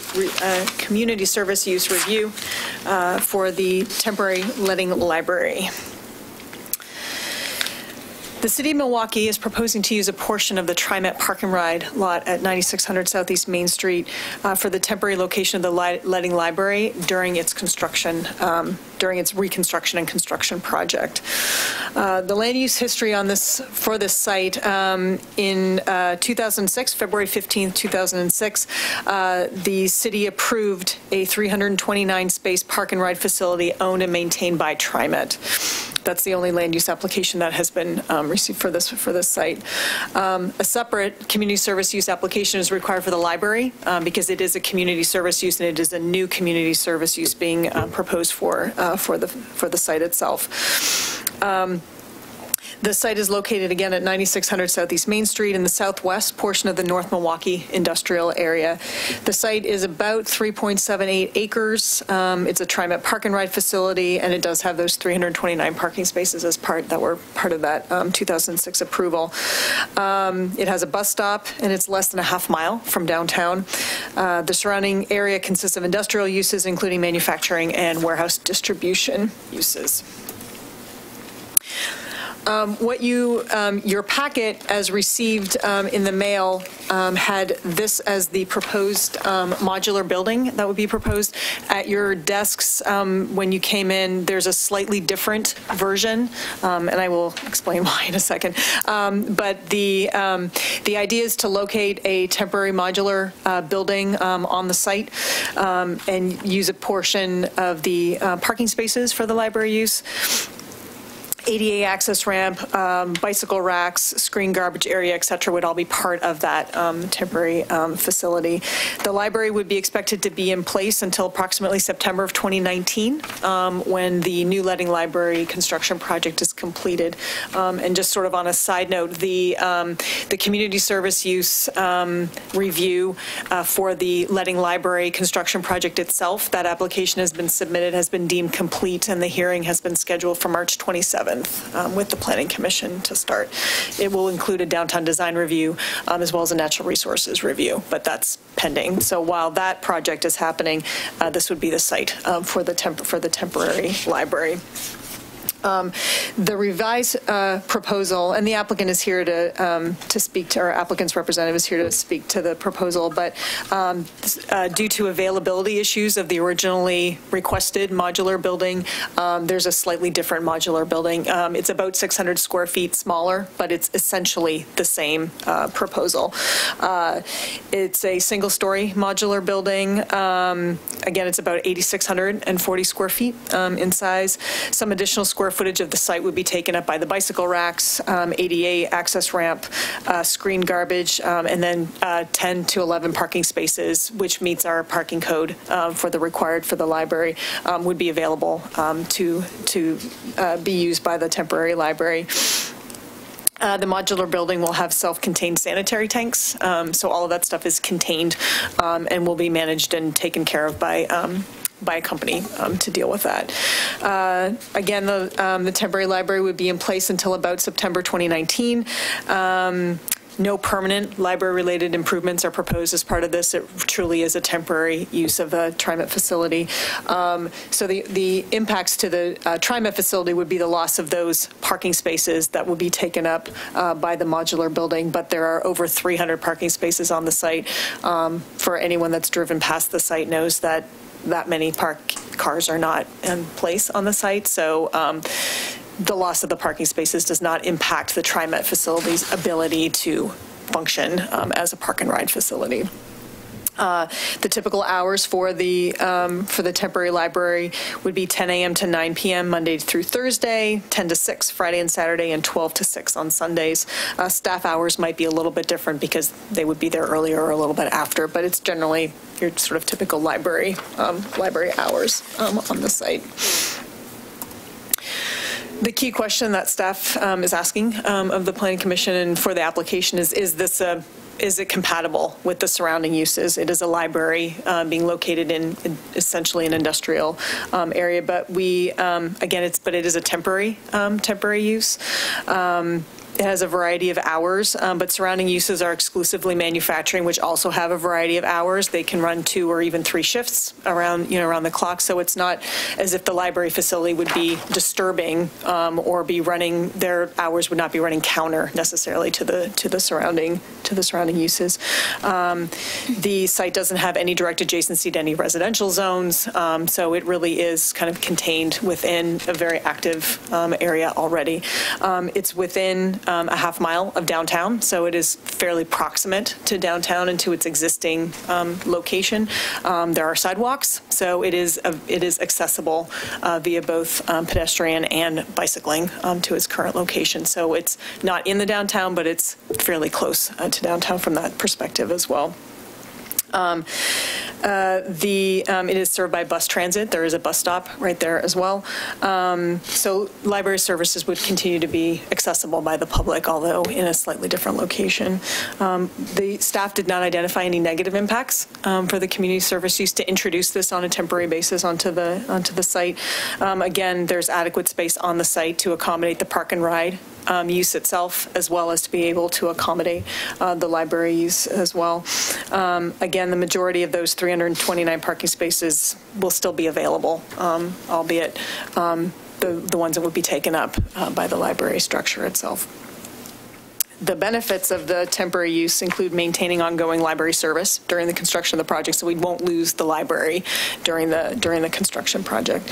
use review for the temporary letting library. The City of Milwaukee is proposing to use a portion of the TriMet Park and Ride lot at 9600 Southeast Main Street for the temporary location of the letting library during its construction, during its reconstruction and construction project. The land use history on this for this site in 2006, February 15th, 2006, the city approved a 329-space park and ride facility owned and maintained by TriMet. That's the only land use application that has been received for this site. A separate community service use application is required for the library because it is a community service use and it is a new community service use being proposed for the site itself. The site is located again at 9600 Southeast Main Street in the southwest portion of the North Milwaukee industrial area. The site is about 3.78 acres. It's a TriMet Park and Ride facility, and it does have those 329 parking spaces as that were part of that 2006 approval. It has a bus stop, and it's less than a half mile from downtown. The surrounding area consists of industrial uses, including manufacturing and warehouse distribution uses. Your packet, as received in the mail, had this as the proposed modular building that would be proposed. At your desks, when you came in, there's a slightly different version, and I will explain why in a second. But the idea is to locate a temporary modular building on the site and use a portion of the parking spaces for the library use. ADA access ramp, bicycle racks, screen garbage area, et cetera, would all be part of that temporary facility. The library would be expected to be in place until approximately September of 2019 when the new letting library construction project is completed. And just sort of on a side note, the community service use review for the letting library construction project itself, that application has been submitted, has been deemed complete, and the hearing has been scheduled for March 27th. With the Planning Commission to start. It will include a downtown design review as well as a natural resources review, but that's pending. So while that project is happening, this would be the site for the temporary library. The revised proposal, and the applicant is here to speak to, or applicant's representative is here to speak to the proposal, but due to availability issues of the originally requested modular building, there's a slightly different modular building. It's about 600 square feet smaller, but it's essentially the same proposal. It's a single-story modular building. Again, it's about 8,640 square feet in size. Some additional square footage of the site would be taken up by the bicycle racks, ADA access ramp, screen garbage, and then 10 to 11 parking spaces, which meets our parking code for the required for the library, would be available to be used by the temporary library. The modular building will have self-contained sanitary tanks, so all of that stuff is contained and will be managed and taken care of by a company to deal with that. Again, the temporary library would be in place until about September 2019. No permanent library-related improvements are proposed as part of this. It truly is a temporary use of the TriMet facility. So the impacts to the TriMet facility would be the loss of those parking spaces that will be taken up by the modular building, but there are over 300 parking spaces on the site. For anyone that's driven past the site knows that many cars are not in place on the site. So the loss of the parking spaces does not impact the TriMet facility's ability to function as a park and ride facility. The typical hours for the temporary library would be 10 a.m. to 9 p.m. Monday through Thursday, 10 to 6 Friday and Saturday, and 12 to 6 on Sundays. Staff hours might be a little bit different because they would be there earlier or a little bit after, but it's generally your sort of typical library hours on the site. The key question that staff is asking of the Planning Commission and for the application is it compatible with the surrounding uses? It is a library being located in essentially an industrial area, but it is a temporary use. It has a variety of hours, but surrounding uses are exclusively manufacturing, which also have a variety of hours. They can run 2 or even 3 shifts around the clock. So it's not as if the library facility would be disturbing or be running. Their hours would not be running counter necessarily to the surrounding uses. The site doesn't have any direct adjacency to any residential zones, so it really is kind of contained within a very active area already. It's within a half mile of downtown, so it is fairly proximate to downtown and to its existing location. There are sidewalks, so it is accessible via both pedestrian and bicycling to its current location. So it's not in the downtown, but it's fairly close to downtown from that perspective as well. It is served by bus transit. There is a bus stop right there as well. So library services would continue to be accessible by the public, although in a slightly different location. The staff did not identify any negative impacts for the community service use to introduce this on a temporary basis onto the site. Again, there's adequate space on the site to accommodate the park and ride use itself, as well as to be able to accommodate the library use as well. Again, the majority of those 329 parking spaces will still be available, albeit the ones that would be taken up by the library structure itself. The benefits of the temporary use include maintaining ongoing library service during the construction of the project, so we won't lose the library during the construction project.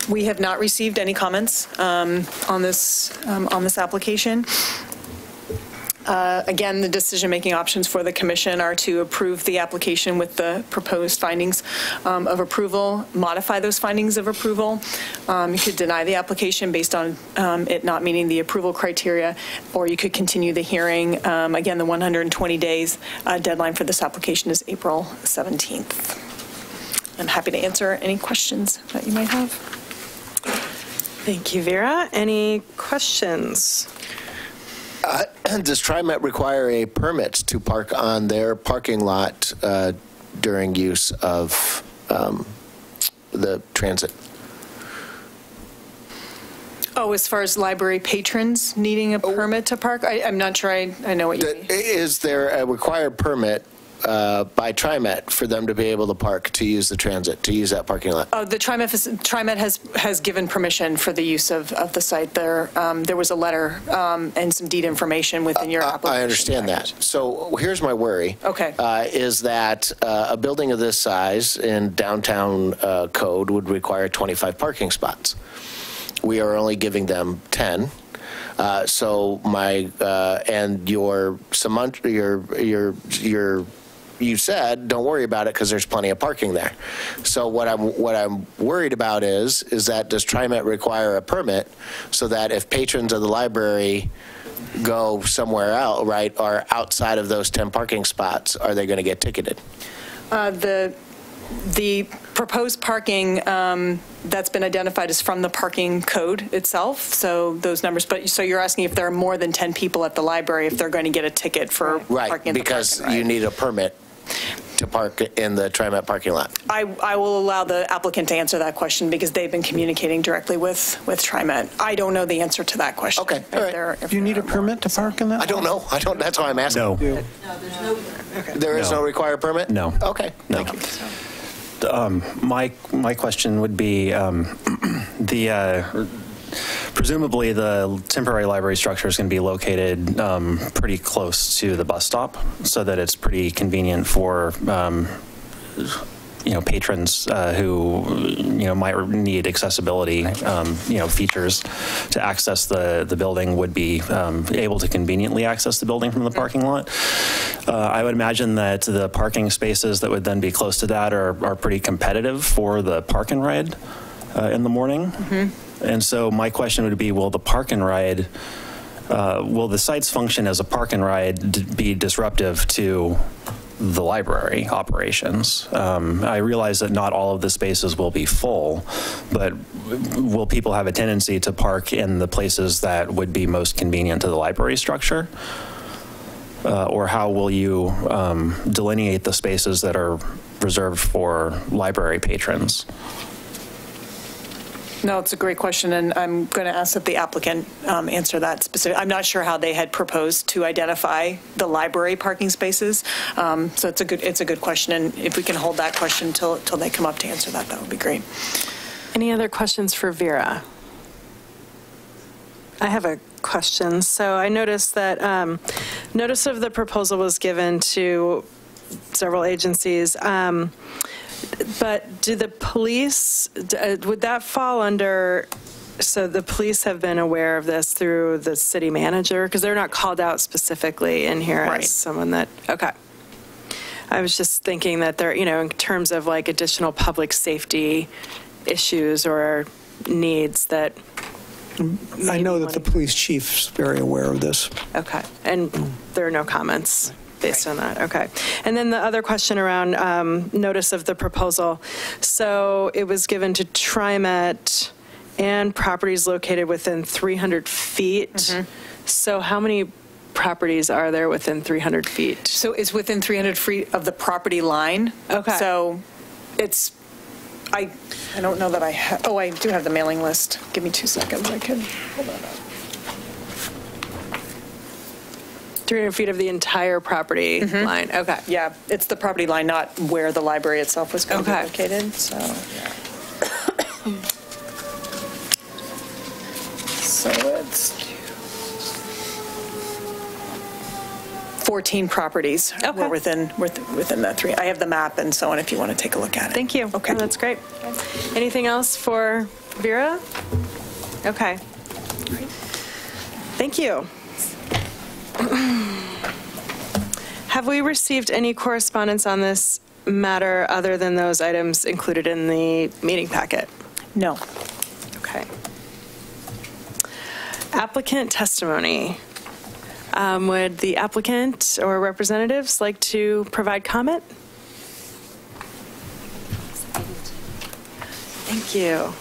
We have not received any comments on this application. Again, the decision-making options for the commission are to approve the application with the proposed findings of approval, modify those findings of approval. You could deny the application based on it not meeting the approval criteria, or you could continue the hearing. Again, the 120 days deadline for this application is April 17th. I'm happy to answer any questions that you might have. Thank you, Vera. Any questions? Does TriMet require a permit to park on their parking lot during use of the transit? Oh, as far as library patrons needing a permit to park? I'm not sure I know what you mean. Is there a required permit by TriMet for them to be able to park, to use the transit, to use that parking lot? The TriMet has given permission for the use of the site. There was a letter and some deed information within your application. I understand that. So here's my worry. Okay. Is that a building of this size in downtown code would require 25 parking spots. We are only giving them 10. So my and you said don't worry about it because there's plenty of parking there. So what I'm worried about is that does TriMet require a permit so that if patrons of the library go somewhere else, right, or outside of those 10 parking spots, are they going to get ticketed? The proposed parking that's been identified is from the parking code itself, so those numbers, but so you're asking if there are more than 10 people at the library, if they're going to get a ticket for parking in the because parking, right? You need a permit to park in the TriMet parking lot. I will allow the applicant to answer that question because they've been communicating directly with TriMet. I don't know the answer to that question. Okay, all right. Do you need a permit to park in that? I don't know. That's why I'm asking. No. There is no required permit? No. Okay, No. thank you. My question would be presumably the temporary library structure is going to be located pretty close to the bus stop so that it's pretty convenient for patrons who might need accessibility features to access the building would be able to conveniently access the building from the parking lot. I would imagine that the parking spaces that would then be close to that are pretty competitive for the park and ride in the morning. Mm-hmm. And so my question would be, will the park and ride, will the sites function as a park and ride be disruptive to the library operations? I realize that not all of the spaces will be full, but will people have a tendency to park in the places that would be most convenient to the library structure? Or how will you delineate the spaces that are reserved for library patrons? No, it's a great question, and I'm going to ask that the applicant answer that specific. I'm not sure how they had proposed to identify the library parking spaces, so it's a good question, and if we can hold that question till they come up to answer that, that would be great. Any other questions for Vera? I have a question. So I noticed that notice of the proposal was given to several agencies. But do the police, would that fall under, so the police have been aware of this through the city manager? Because they're not called out specifically in here as someone that, okay. I was just thinking that they're, in terms of like additional public safety issues or needs that. I know that the police chief's very aware of this. Okay, and there are no comments based on that, okay. And then the other question around notice of the proposal. So it was given to TriMet and properties located within 300 feet. Mm-hmm. So how many properties are there within 300 feet? So it's within 300 feet of the property line. Okay. So it's, I don't know that I have, I do have the mailing list. Give me 2 seconds, I can hold that up. 300 feet of the entire property line, okay. Yeah, it's the property line, not where the library itself was going to be located, so, yeah. So it's 14 properties were within that three. I have the map and so on if you want to take a look at it. Thank you. Okay. Oh, that's great. Anything else for Vera? Okay. Thank you. Have we received any correspondence on this matter other than those items included in the meeting packet? No. Okay. Applicant testimony. Would the applicant or representatives like to provide comment? Thank you.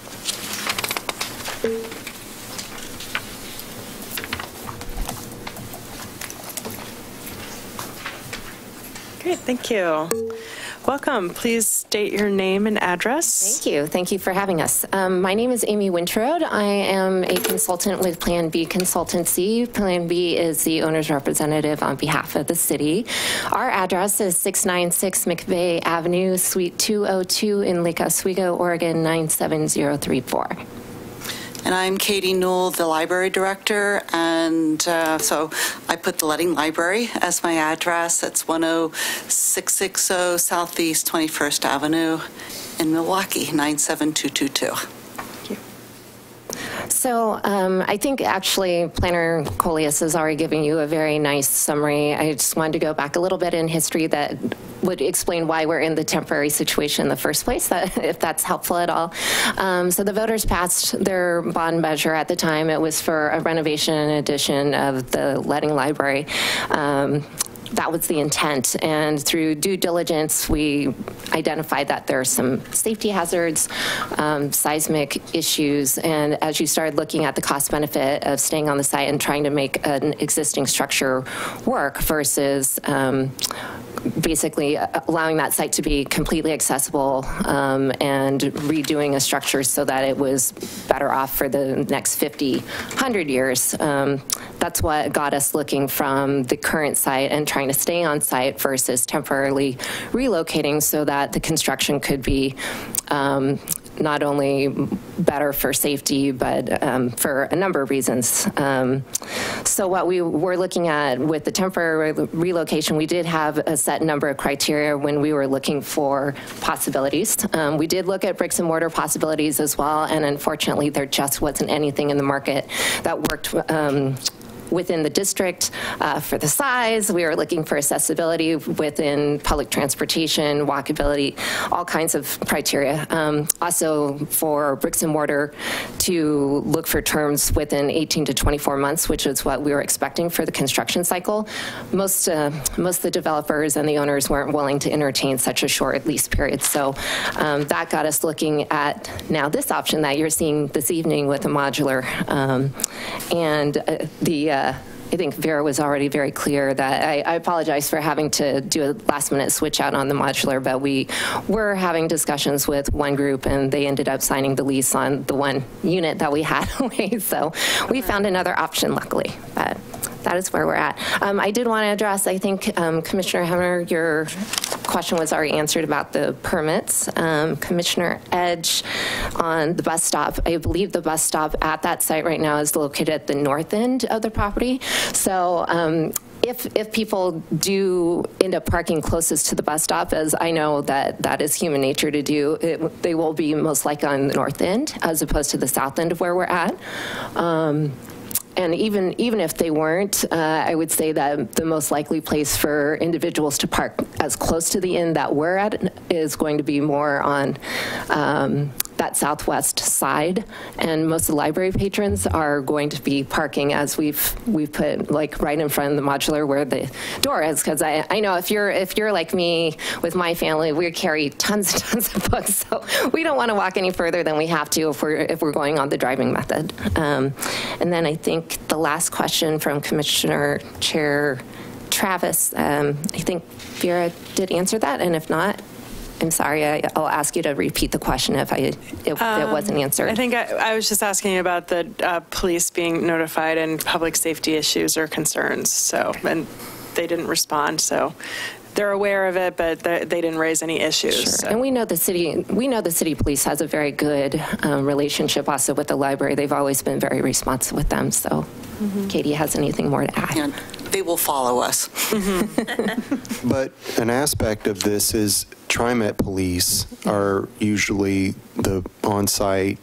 Great, thank you. Welcome. Please state your name and address. Thank you. Thank you for having us. My name is Amy Winterode. I am a consultant with Plan B Consultancy. Plan B is the owner's representative on behalf of the city. Our address is 696 McVeigh Avenue, Suite 202 in Lake Oswego, Oregon, 97034. And I'm Katie Newell, the library director, and so I put the Leading Library as my address. It's 10660 Southeast 21st Avenue in Milwaukee, 97222. So I think actually Planner Coleus has already given you a very nice summary. I just wanted to go back a little bit in history that would explain why we're in the temporary situation in the first place, if that's helpful at all. So the voters passed their bond measure at the time. It was for a renovation and addition of the Leading Library. That was the intent, and through due diligence, we identified that there are some safety hazards, seismic issues, and as you started looking at the cost benefit of staying on the site and trying to make an existing structure work versus basically allowing that site to be completely accessible and redoing a structure so that it was better off for the next 50, 100 years. That's what got us looking from the current site and trying to stay on site versus temporarily relocating so that the construction could be not only better for safety, but for a number of reasons. So what we were looking at with the temporary relocation, we did have a set number of criteria when we were looking for possibilities. We did look at bricks and mortar possibilities as well, and unfortunately there just wasn't anything in the market that worked within the district for the size. We were looking for accessibility within public transportation, walkability, all kinds of criteria. Also for bricks and mortar to look for terms within 18 to 24 months, which is what we were expecting for the construction cycle. Most of the developers and the owners weren't willing to entertain such a short lease period. So that got us looking at now this option that you're seeing this evening with a modular. I think Vera was already very clear that I apologize for having to do a last minute switch out on the modular, but we were having discussions with one group and they ended up signing the lease on the one unit that we had away. So we found another option, luckily. But that is where we're at. I did want to address, I think, Commissioner Hemmer, your question was already answered about the permits. Commissioner Edge on the bus stop, I believe the bus stop at that site right now is located at the north end of the property. So if people do end up parking closest to the bus stop, as I know that is human nature to do, they will be most likely on the north end as opposed to the south end of where we're at. And even if they weren't, I would say that the most likely place for individuals to park as close to the end that we're at is going to be more on that southwest side, and most of the library patrons are going to be parking as we've put like right in front of the modular where the door is, because I know if you're like me with my family, we carry tons and tons of books, so we don't want to walk any further than we have to if we're going on the driving method. And then I think the last question from Commissioner Chair Travis, I think Vera did answer that, and if not, I'm sorry, I'll ask you to repeat the question if it wasn't answered. I think I was just asking about the police being notified and public safety issues or concerns. So, and they didn't respond. So they're aware of it, but they didn't raise any issues. Sure. So. And we know the city police has a very good relationship also with the library. They've always been very responsive with them. So Katie has anything more to add? And they will follow us. But an aspect of this is TriMet police are usually the on-site,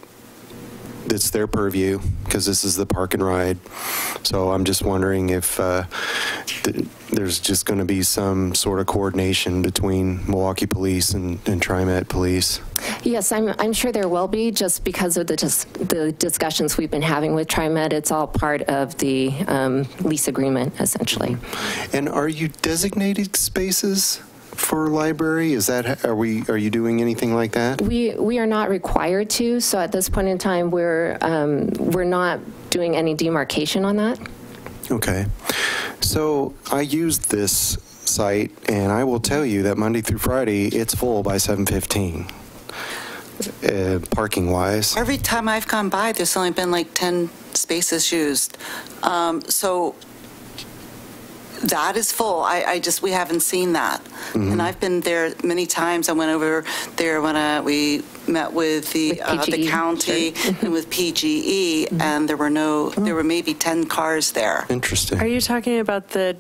it's their purview because this is the park and ride. So I'm just wondering if there's just going to be some sort of coordination between Milwaukee Police and TriMet Police. Yes, I'm sure there will be, just because of the discussions we've been having with TriMet. It's all part of the lease agreement, essentially. And are you designated spaces for library? Is that, are you doing anything like that? We are not required to, so at this point in time we're not doing any demarcation on that. Okay. So I used this site, and I will tell you that Monday through Friday, it's full by 7:15, parking-wise. Every time I've gone by, there's only been like 10 spaces used. So that is full. We haven't seen that. Mm-hmm. And I've been there many times. I went over there when we met with the county and with PGE, and there were maybe 10 cars there. Interesting. Are you talking about the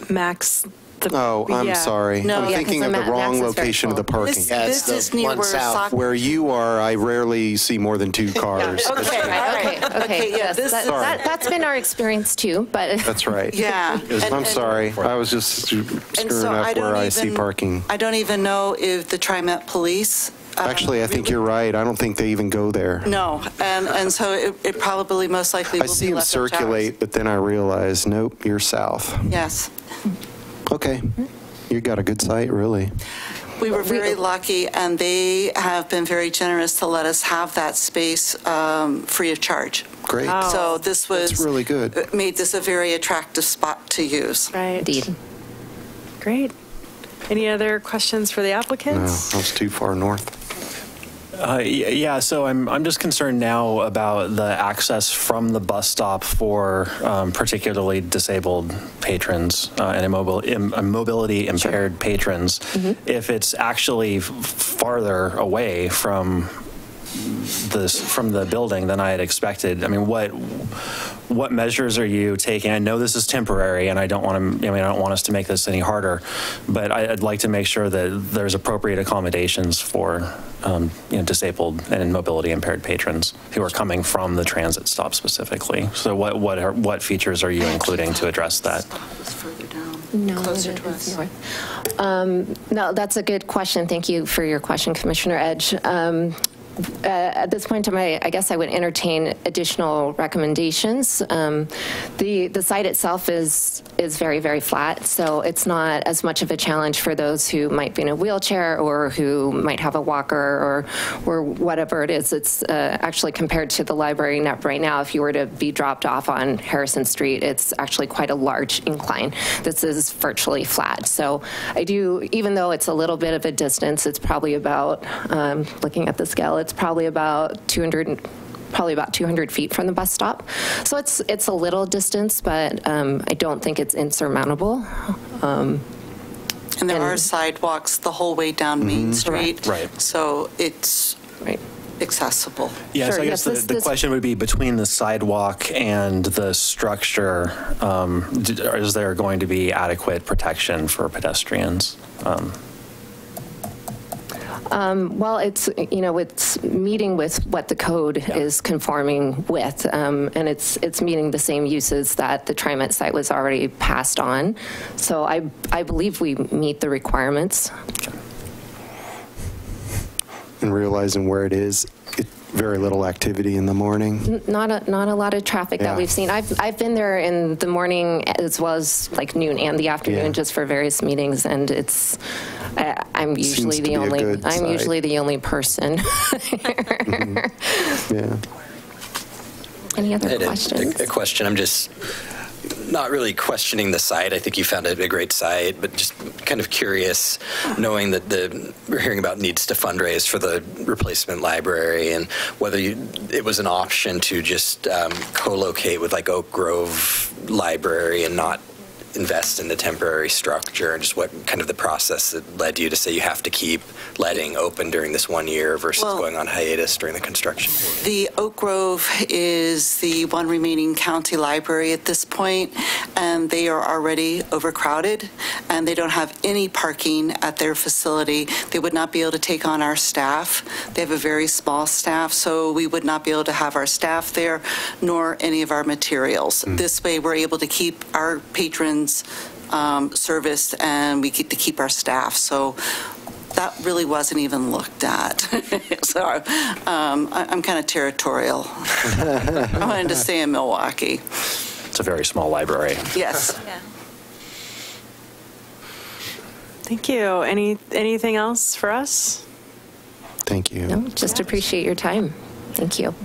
max? I'm sorry. No, I'm thinking of the wrong location of the parking. This is near where soccer. Where you are, I rarely see more than 2 cars. Okay. Yeah, That's been our experience too, but. That's right. Yeah. I'm sorry. I was just screwing up where I see parking. I don't even know if the TriMet police. Actually, I think you're right. I don't think they even go there. No, and so it probably most likely will be I see them circulate, but then I realize, nope, you're south. Yes. Okay. You got a good site, really. We were very lucky, and they have been very generous to let us have that space free of charge. Great. Wow. So this was That's really good. Made this a very attractive spot to use. Right. Indeed. Great. Any other questions for the No, applicants? I was too far north. Yeah, so I'm just concerned now about the access from the bus stop for particularly disabled patrons and mobility impaired patrons. If it's actually farther away from the building than I had expected. I mean, what measures are you taking? I know this is temporary, and I don't want us to make this any harder, but I'd like to make sure that there's appropriate accommodations for disabled and mobility impaired patrons who are coming from the transit stop specifically. So what features are you including to address that? Further down, No, closer to us. No, that's a good question. Thank you for your question, Commissioner Edge. At this point in time, I guess I would entertain additional recommendations. The site itself is very, very flat, so it's not as much of a challenge for those who might be in a wheelchair or who might have a walker or whatever it is. It's actually compared to the library right now, if you were to be dropped off on Harrison Street, it's actually quite a large incline. This is virtually flat. So I do, even though it's a little bit of a distance, it's probably about, looking at the scale, it's probably about 200 feet from the bus stop. So it's a little distance, but I don't think it's insurmountable. And there are sidewalks the whole way down Main Street. Right. So it's accessible. Yeah, Sure, so I guess yes, the question would be between the sidewalk and the structure, is there going to be adequate protection for pedestrians? Well, it's meeting with what the code is conforming with, and it's meeting the same uses that the TriMet site was already passed on. So I believe we meet the requirements. Okay. And realizing where it is, very little activity in the morning. Not a lot of traffic that we've seen. I've been there in the morning as well as like noon and the afternoon just for various meetings, and it's. I'm usually the only person. Yeah. Any other questions? A question. I'm just not really questioning the site. I think you found a great site, but just kind of curious, knowing that we're hearing about needs to fundraise for the replacement library, and whether it was an option to just co-locate with like Oak Grove Library and not invest in the temporary structure, and just what kind of the process that led you to say you have to keep letting open during this 1 year versus going on hiatus during the construction. The Oak Grove is the one remaining county library at this point, and they are already overcrowded, and they don't have any parking at their facility. They would not be able to take on our staff. They have a very small staff, so we would not be able to have our staff there, nor any of our materials. This way, we're able to keep our patrons serviced, and we get to keep our staff. So that really wasn't even looked at. So I'm kind of territorial. I wanted to stay in Milwaukee. It's a very small library. Yes. Yeah. Thank you. Anything else for us? Thank you. No, just appreciate your time. Thank you.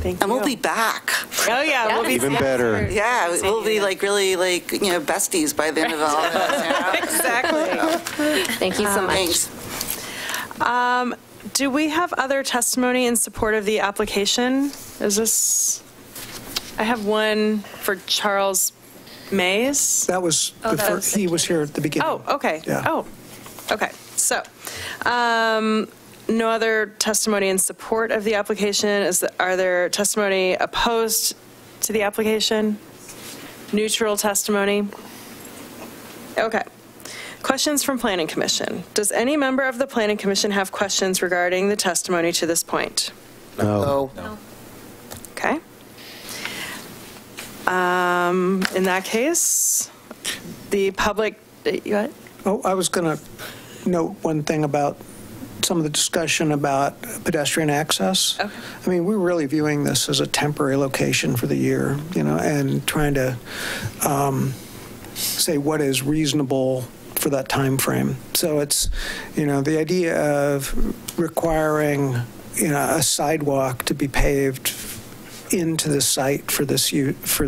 Thank And you. we'll be back. Oh, yeah. We'll be Even better. Yeah, we'll be like really like, besties by the end of all of this. Exactly. Thank you so much. Thanks. Do we have other testimony in support of the application? Is this, I have one for Charles Mays. That was, he was here at the beginning. Oh, okay. Yeah. Oh, okay. So, no other testimony in support of the application. Are there testimony opposed to the application? Neutral testimony? Okay. Questions from Planning Commission. Does any member of the Planning Commission have questions regarding the testimony to this point? No. Okay. In that case, the public, you what? Oh, I was going to note one thing about some of the discussion about pedestrian access. Okay. I mean, we're really viewing this as a temporary location for the year, and trying to say what is reasonable for that time frame. So it's, the idea of requiring, a sidewalk to be paved into the site for this for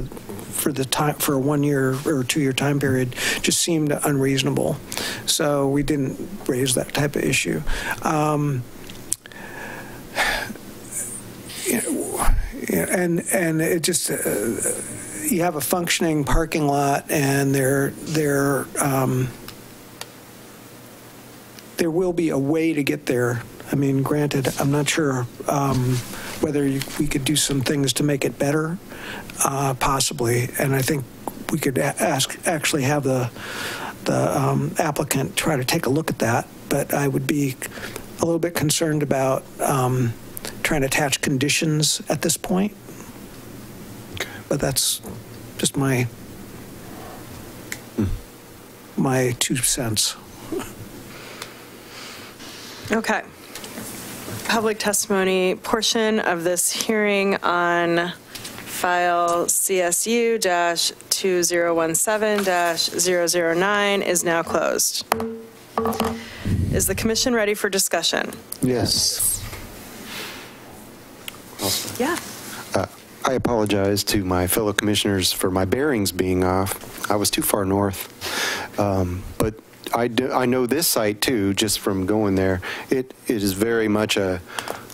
the time, for a 1 year or 2 year time period, just seemed unreasonable. So we didn't raise that type of issue. And it just, you have a functioning parking lot, and there will be a way to get there. I mean, granted, I'm not sure whether we could do some things to make it better, possibly. And I think we could actually have the applicant try to take a look at that. But I would be a little bit concerned about trying to attach conditions at this point. Okay. But that's just my 2 cents. Okay. Public testimony portion of this hearing on file CSU-2017-009 is now closed. Is the commission ready for discussion? Yes. Yeah. I apologize to my fellow commissioners for my bearings being off. I was too far north. But I know this site too, just from going there. It is very much a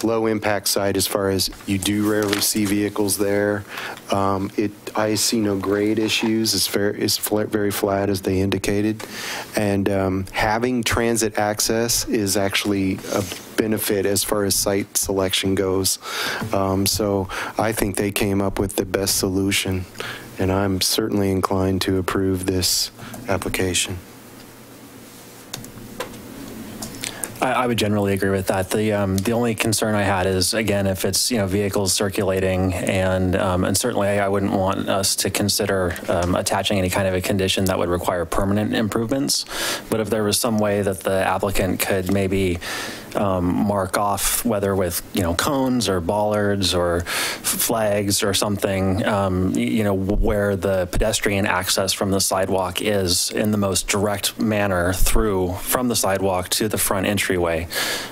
low impact site as far as you do rarely see vehicles there. I see no grade issues. It's very flat, as they indicated. And having transit access is actually a benefit as far as site selection goes. So I think they came up with the best solution, and I'm certainly inclined to approve this application. I would generally agree with that. The only concern I had is, again, if it's vehicles circulating, and certainly I wouldn't want us to consider attaching any kind of a condition that would require permanent improvements. But if there was some way that the applicant could maybe mark off, whether with cones or bollards or flags or something, where the pedestrian access from the sidewalk is in the most direct manner from the sidewalk to the front entryway.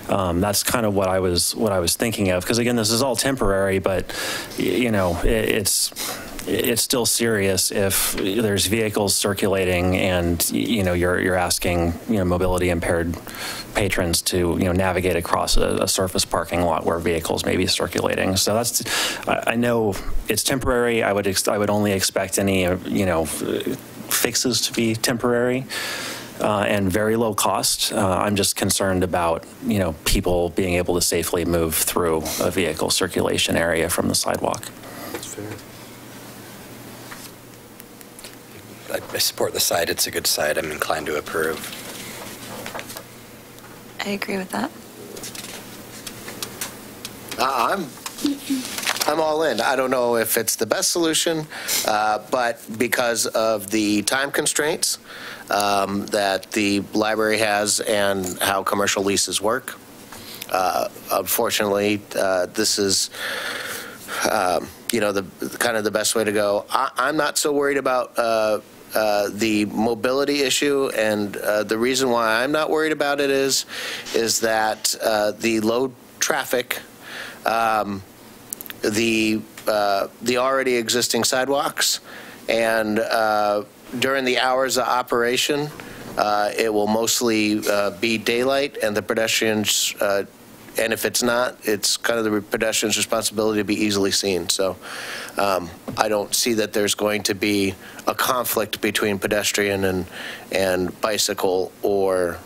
That's kind of what I was thinking of, because again, this is all temporary, but it's still serious if there's vehicles circulating and you're asking mobility impaired patrons to navigate across a surface parking lot where vehicles may be circulating. So I know it's temporary. I would only expect any fixes to be temporary. And very low cost. I'm just concerned about, people being able to safely move through a vehicle circulation area from the sidewalk. That's fair. I support the site. It's a good site. I'm inclined to approve. I agree with that. I'm all in. I don't know if it's the best solution, but because of the time constraints that the library has and how commercial leases work, unfortunately, this is the best way to go. I'm not so worried about the mobility issue, and the reason why I'm not worried about it is that the low traffic the already existing sidewalks, and during the hours of operation, it will mostly be daylight, and the pedestrians, and if it's not, it's kind of the pedestrian's responsibility to be easily seen. So I don't see that there's going to be a conflict between pedestrian and bicycle or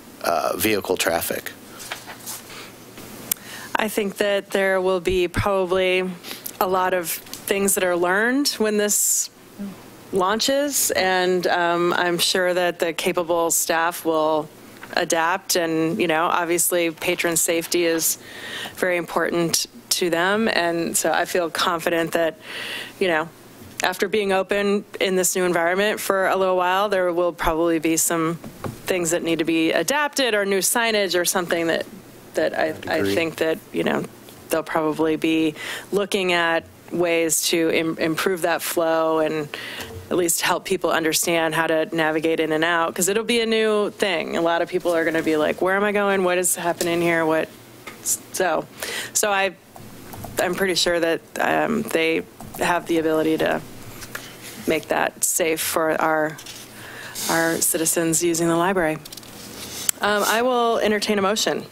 vehicle traffic. I think that there will be probably a lot of things that are learned when this launches, and I'm sure that the capable staff will adapt, and obviously patron safety is very important to them, and so I feel confident that after being open in this new environment for a little while, there will probably be some things that need to be adapted, or new signage or something that I think that they'll probably be looking at ways to improve that flow and at least help people understand how to navigate in and out, because it'll be a new thing. A lot of people are going to be like, where am I going? What is happening here? So I'm pretty sure that they have the ability to make that safe for our citizens using the library. I will entertain a motion.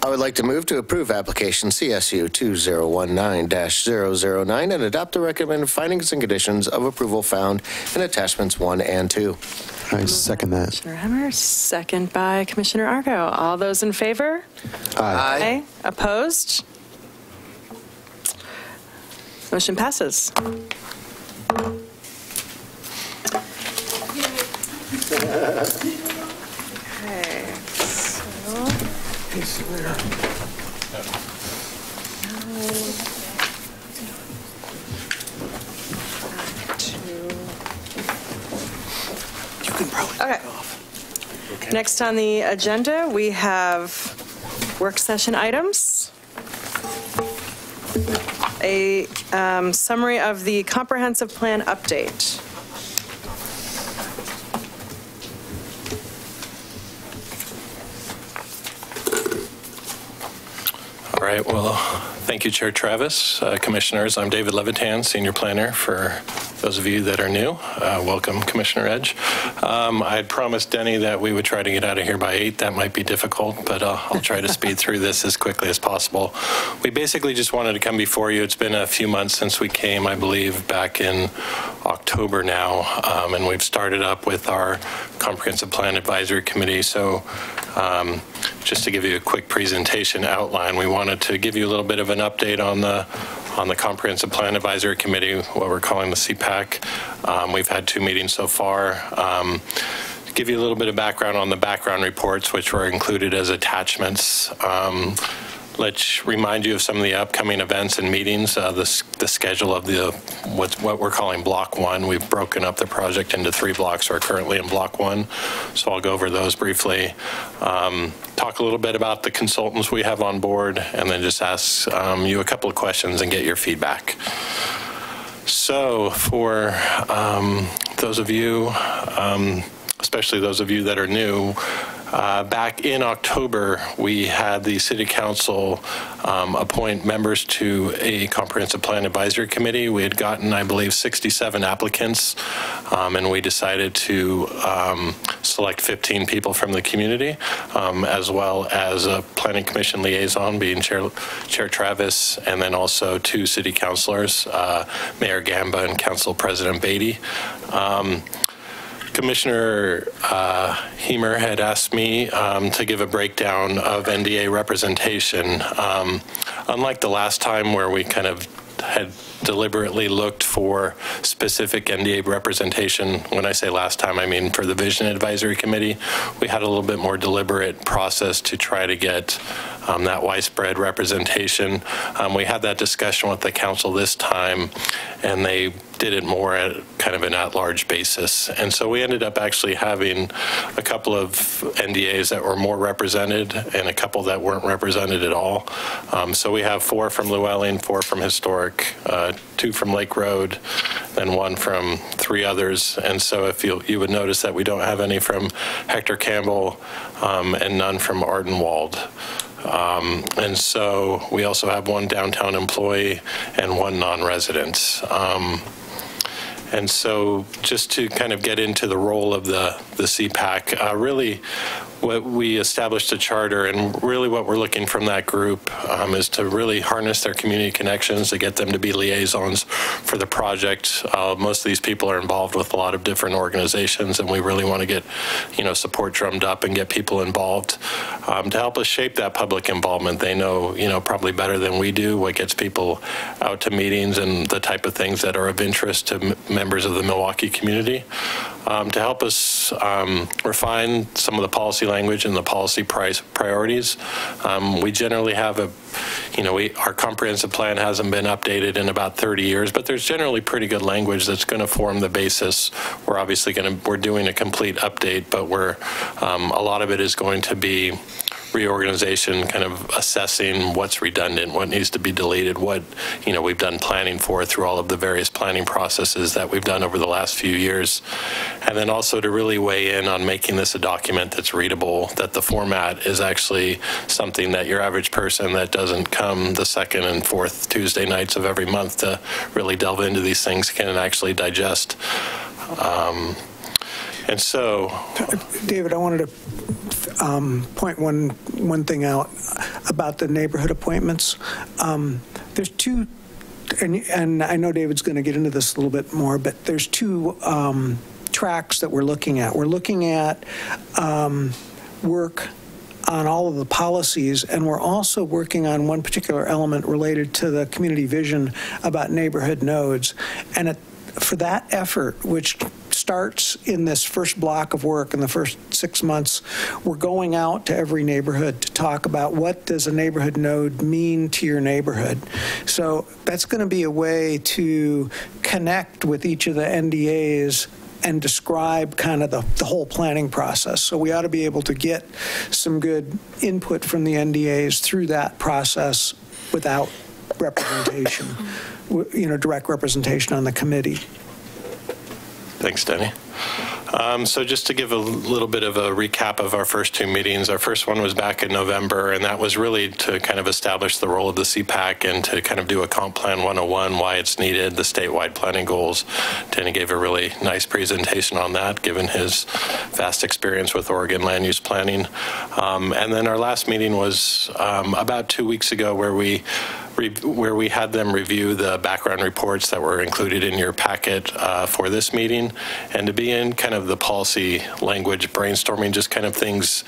I would like to move to approve application CSU 2019-009 and adopt the recommended findings and conditions of approval found in attachments 1 and 2. I second that. Commissioner Hemmer, second by Commissioner Argo. All those in favor? Aye. Opposed? Motion passes. Okay, so... You can probably take off. Okay. Next on the agenda, we have work session items. A summary of the comprehensive plan update. All right, well, thank you, Chair Travis. Commissioners, I'm David Levitan, Senior Planner. For those of you that are new, welcome, Commissioner Edge. I had promised Denny that we would try to get out of here by 8. That might be difficult, but I'll try to speed through this as quickly as possible. We basically just wanted to come before you. It's been a few months since we came, I believe, back in October now, and we've started up with our Comprehensive Plan Advisory Committee. So just to give you a quick presentation outline, we wanted to give you a little bit of an update on the Comprehensive Plan Advisory Committee, what we're calling the CPAC. We've had 2 meetings so far. Give you a little bit of background on the background reports, which were included as attachments. Let's remind you of some of the upcoming events and meetings, the schedule of what we're calling Block 1. We've broken up the project into 3 blocks. We're currently in Block 1, so I'll go over those briefly. Talk a little bit about the consultants we have on board, and then just ask you a couple of questions and get your feedback. So for those of you, especially those of you that are new, back in October, we had the City Council appoint members to a Comprehensive Plan Advisory Committee. We had gotten, I believe, 67 applicants, and we decided to select 15 people from the community, as well as a Planning Commission liaison, being Chair Travis, and then also 2 city councilors, Mayor Gamba and Council President Beatty. Commissioner Hemer had asked me to give a breakdown of NDA representation. Unlike the last time where we kind of had deliberately looked for specific NDA representation, when I say last time, I mean for the Vision Advisory Committee, we had a little bit more deliberate process to try to get that widespread representation. We had that discussion with the council this time, and they did it more at kind of an at-large basis. And so we ended up actually having a couple of NDAs that were more represented and a couple that weren't represented at all. So we have 4 from Llewellyn, 4 from Historic, 2 from Lake Road, and 1 from 3 others. And so if you would notice that we don't have any from Hector Campbell and none from Ardenwald. And so we also have one downtown employee and one non-resident. And so just to kind of get into the role of the CPAC, really what we established a charter, and really what we're looking from that group is to really harness their community connections, to get them to be liaisons for the project. Most of these people are involved with a lot of different organizations, and we really want to get, support drummed up and get people involved to help us shape that public involvement. They know, probably better than we do what gets people out to meetings and the type of things that are of interest to members of the Milwaukee community. To help us refine some of the policy language and the policy priorities. We generally have our comprehensive plan hasn't been updated in about 30 years, but there's generally pretty good language that's going to form the basis. We're obviously we're doing a complete update, but a lot of it is going to be reorganization, kind of assessing what's redundant, what needs to be deleted, what we've done planning for through all of the various planning processes that we've done over the last few years. And then also to really weigh in on making this a document that's readable, that the format is actually something that your average person that doesn't come the second and fourth Tuesday nights of every month to really delve into these things can actually digest. And so, David, I wanted to point one thing out about the neighborhood appointments. There's two, and I know David's going to get into this a little bit more, but there's two tracks that we're looking at. We're looking at work on all of the policies, and we're also working on one particular element related to the community vision about neighborhood nodes. And for that effort, which starts in this first block of work in the first 6 months, we're going out to every neighborhood to talk about what does a neighborhood node mean to your neighborhood. So that's going to be a way to connect with each of the NDAs and describe kind of the whole planning process. So we ought to be able to get some good input from the NDAs through that process without representation, direct representation on the committee. Thanks, Denny. So just to give a little bit of a recap of our first two meetings, our first one was back in November, and that was really to kind of establish the role of the CPAC and to kind of do a Comp Plan 101, why it's needed, the statewide planning goals. Denny gave a really nice presentation on that, given his vast experience with Oregon land use planning. And then our last meeting was about 2 weeks ago, where we had them review the background reports that were included in your packet for this meeting, and to be in kind of the policy language brainstorming, just kind of things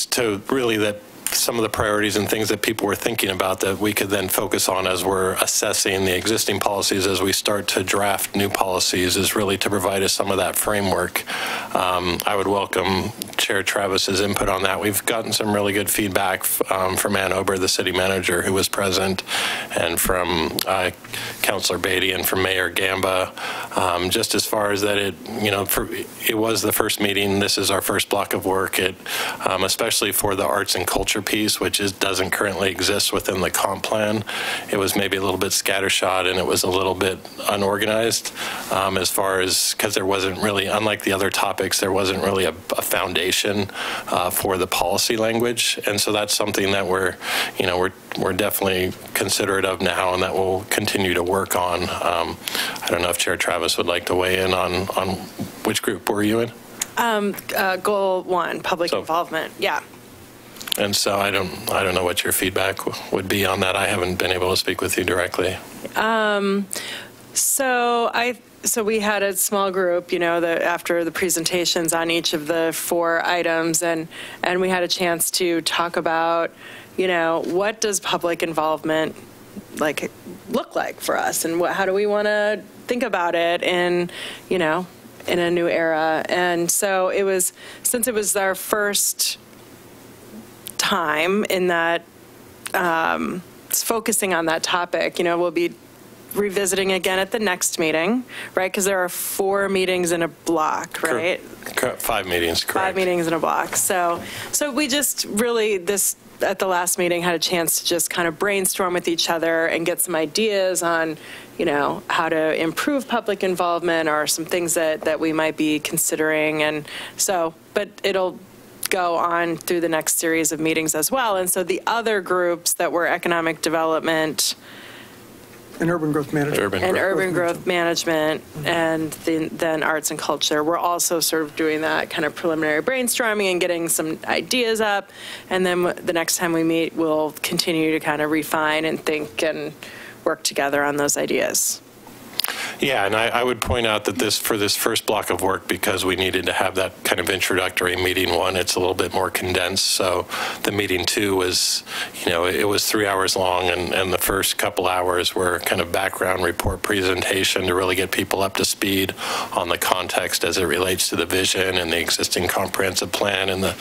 to really that some of the priorities and things that people were thinking about that we could then focus on as we're assessing the existing policies as we start to draft new policies, is really to provide us some of that framework. I would welcome Chair Travis's input on that. We've gotten some really good feedback from Ann Ober, the city manager, who was present, and from Councilor Beatty and from Mayor Gamba, just as far as that it was the first meeting. This is our first block of work, especially for the arts and culture piece, which doesn't currently exist within the comp plan. It was maybe a little bit scattershot, and it was a little bit unorganized as far as, because there wasn't really, unlike the other topics, there wasn't really a foundation for the policy language. And so that's something that we're definitely considerate of now, and that we'll continue to work on. I don't know if Chair Travis would like to weigh in on which group were you in? Goal 1, public involvement. Yeah. And so I don't know what your feedback would be on that. I haven't been able to speak with you directly. So we had a small group, after the presentations on each of the 4 items, and we had a chance to talk about, what does public involvement look like for us, and how do we want to think about it in a new era. And so since it was our first time in that focusing on that topic, we'll be revisiting again at the next meeting, right? Because there are 4 meetings in a block, right? 5 meetings, correct. 5 meetings in a block. So we just really, at the last meeting, had a chance to just kind of brainstorm with each other and get some ideas on, how to improve public involvement or some things that we might be considering. And so, but it'll go on through the next series of meetings as well. And so the other groups that were economic development, and urban growth management. Urban growth management, and then arts and culture. We're also sort of doing that kind of preliminary brainstorming and getting some ideas up. And then the next time we meet, we'll continue to kind of refine and think and work together on those ideas. Yeah, and I would point out that for this first block of work, because we needed to have that kind of introductory meeting one, it's a little bit more condensed. So the meeting two was, it was 3 hours long, and the first couple hours were kind of background report presentation to really get people up to speed on the context as it relates to the vision and the existing comprehensive plan and the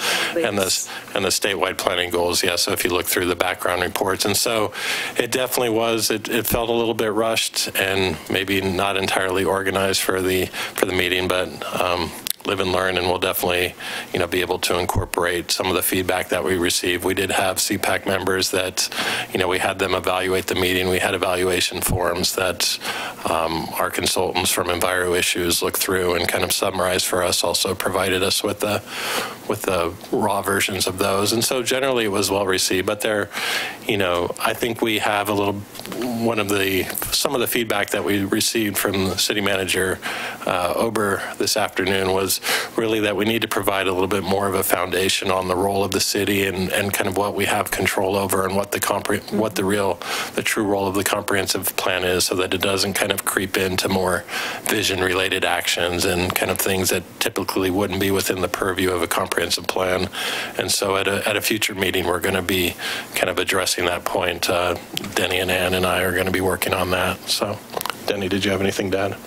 statewide planning goals. Yeah, so if you look through the background reports, and so it definitely was. It felt a little bit rushed and maybe not entirely organized for the meeting, but live and learn, and we'll definitely, be able to incorporate some of the feedback that we received. We did have CPAC members that, we had them evaluate the meeting. We had evaluation forms that our consultants from Enviro Issues looked through and kind of summarized for us, also provided us with the raw versions of those. And so generally it was well received, but there, I think we have some of the feedback that we received from the city manager Ober this afternoon was really that we need to provide a little bit more of a foundation on the role of the city and kind of what we have control over and what the true role of the comprehensive plan is, so that it doesn't kind of creep into more vision related actions and kind of things that typically wouldn't be within the purview of a comprehensive plan. And so at a future meeting, we're going to be kind of addressing that point. Denny and Ann and I are going to be working on that. So Denny, did you have anything to add?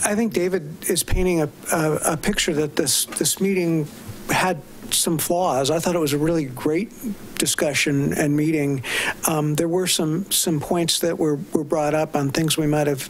I think David is painting a picture that this meeting had some flaws. I thought it was a really great discussion and meeting. There were some points that were brought up on things we might have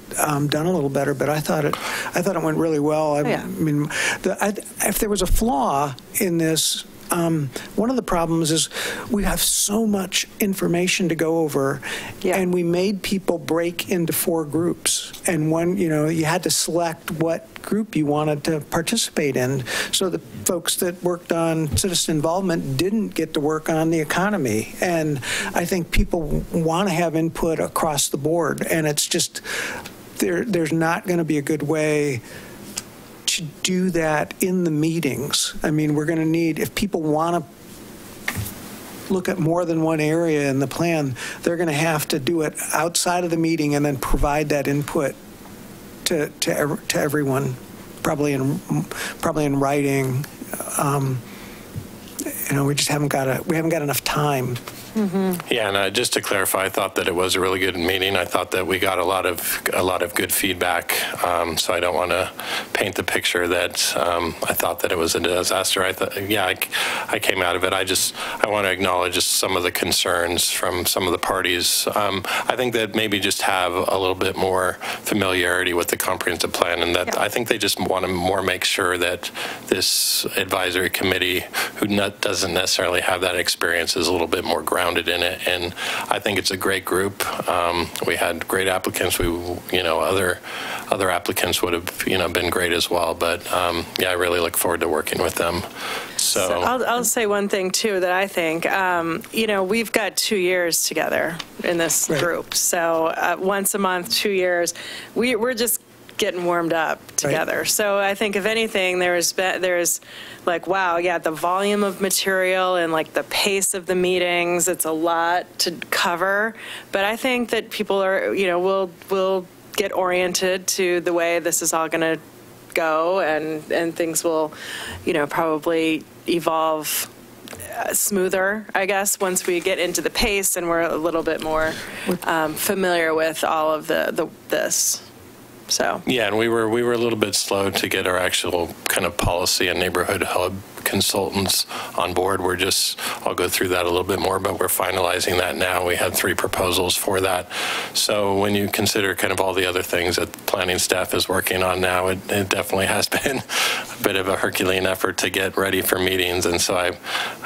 done a little better, but I thought it went really well. I mean, if there was a flaw in this, one of the problems is we have so much information to go over, and we made people break into 4 groups. And one, you had to select what group you wanted to participate in. So the folks that worked on citizen involvement didn't get to work on the economy. And I think people want to have input across the board, and it's just, there's not going to be a good way to do that in the meetings. I mean, we're going to need, if people want to look at more than one area in the plan, they're going to have to do it outside of the meeting and then provide that input to everyone, probably in writing. We just haven't got enough time. Mm-hmm. Yeah, and just to clarify, I thought that it was a really good meeting. I thought that we got a lot of good feedback. So I don't want to paint the picture that I thought that it was a disaster. I thought, I came out of it. I want to acknowledge just some of the concerns from some of the parties. I think that maybe just have a little bit more familiarity with the comprehensive plan, and that I think they just want to more make sure that this advisory committee, who doesn't necessarily have that experience, is a little bit more grounded in it. And I think it's a great group. We had great applicants. Other applicants would have been great as well. But I really look forward to working with them. So I'll say one thing too that I think we've got 2 years together in this group. So once a month, 2 years, we're just getting warmed up together. Right. So I think if anything, there's like, wow, the volume of material and like the pace of the meetings, it's a lot to cover. But I think that people are, will get oriented to the way this is all going to go, and things will, probably evolve smoother, I guess, once we get into the pace and we're a little bit more familiar with all of this. So and we were a little bit slow to get our actual kind of policy and neighborhood hub consultants on board. I'll go through that a little bit more, but we're finalizing that now. We had 3 proposals for that. So when you consider kind of all the other things that the planning staff is working on now, it definitely has been a bit of a Herculean effort to get ready for meetings. And so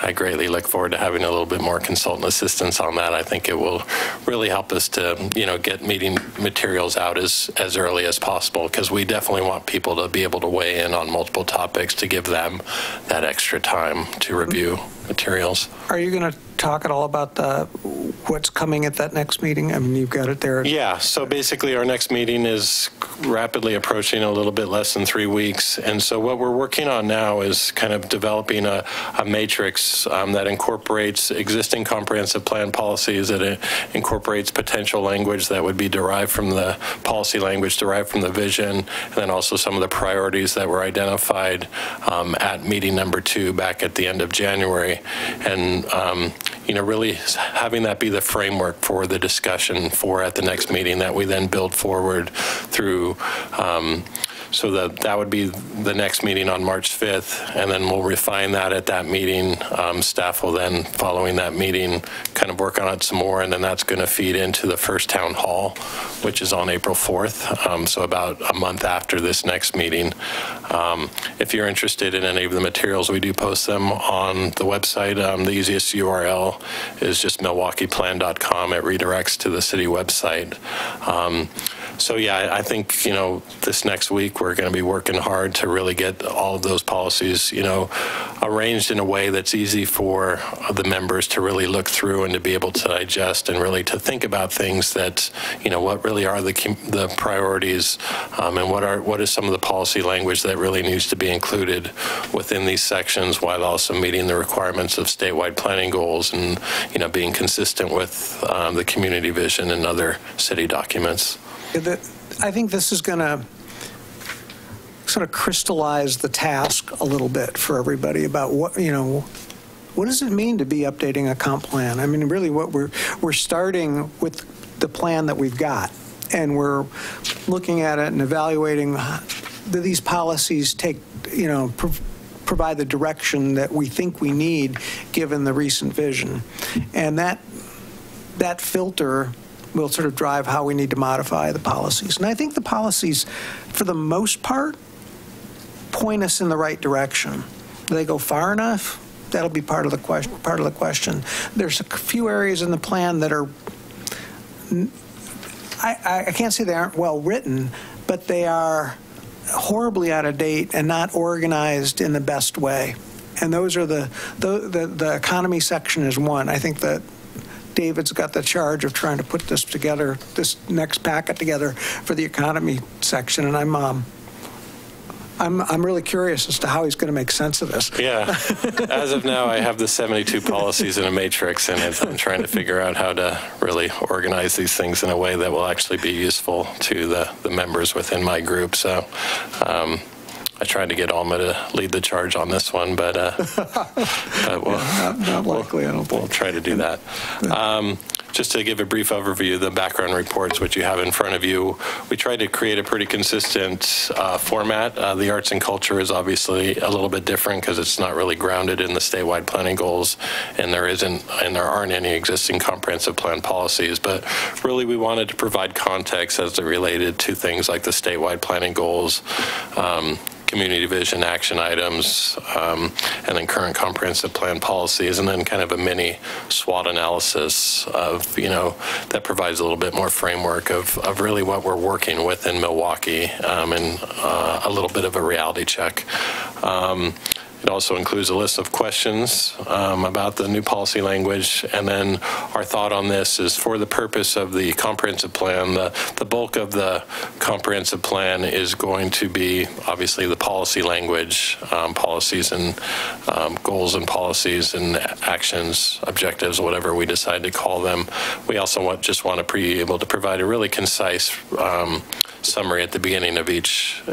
I greatly look forward to having a little bit more consultant assistance on that. I think it will really help us to, get meeting materials out as early as as possible, because we definitely want people to be able to weigh in on multiple topics to give them that extra time to review materials. Are you going to talk at all about what's coming at that next meeting? I mean, you've got it there. Yeah, so basically our next meeting is rapidly approaching, a little bit less than 3 weeks. And so what we're working on now is kind of developing a matrix that incorporates existing comprehensive plan policies, that incorporates potential language that would be derived from the policy language, derived from the vision, and then also some of the priorities that were identified at meeting number 2 back at the end of January. And really having that be the framework for the discussion at the next meeting that we then build forward through. So that would be the next meeting on March 5th, and then we'll refine that at that meeting. Staff will then, following that meeting, kind of work on it some more, and then that's going to feed into the first town hall, which is on April 4th, so about a month after this next meeting. If you're interested in any of the materials, we do post them on the website. The easiest URL is just milwaukeeplan.com. It redirects to the city website. So yeah, I think, this next week we're going to be working hard to really get all of those policies, arranged in a way that's easy for the members to really look through and to be able to digest and really to think about things that, what really are the priorities, and what is some of the policy language that really needs to be included within these sections, while also meeting the requirements of statewide planning goals and, being consistent with the community vision and other city documents. I think this is going to sort of crystallize the task a little bit for everybody about what does it mean to be updating a comp plan? I mean, really, what we're starting with the plan that we've got, and we're looking at it and evaluating do these policies take, provide the direction that we think we need given the recent vision, and that filter will sort of drive how we need to modify the policies. And I think the policies, for the most part, point us in the right direction. Do they go far enough? That'll be part of the question. There's a few areas in the plan that are, I can't say they aren't well written, but they are horribly out of date and not organized in the best way. And those are the economy section is one. I think that David's got the charge of trying to put this together, this next packet together for the economy section, and I'm really curious as to how he's going to make sense of this. Yeah, as of now, I have the 72 policies in a matrix, and I'm trying to figure out how to really organize these things in a way that will actually be useful to the members within my group. So I tried to get Alma to lead the charge on this one, but not likely. We'll try to do that. Just to give a brief overview, the background reports, which you have in front of you, we tried to create a pretty consistent format. The arts and culture is obviously a little bit different because it's not really grounded in the statewide planning goals, and there aren't any existing comprehensive plan policies. But really, we wanted to provide context as it related to things like the statewide planning goals, community vision action items, and then current comprehensive plan policies, and then kind of a mini SWOT analysis of, that provides a little bit more framework of really what we're working with in Milwaukee, and a little bit of a reality check. It also includes a list of questions about the new policy language, and then our thought on this is for the purpose of the comprehensive plan, the bulk of the comprehensive plan is going to be obviously the policy language, policies and goals and policies and actions, objectives, whatever we decide to call them. We also just want to be able to provide a really concise summary at the beginning of each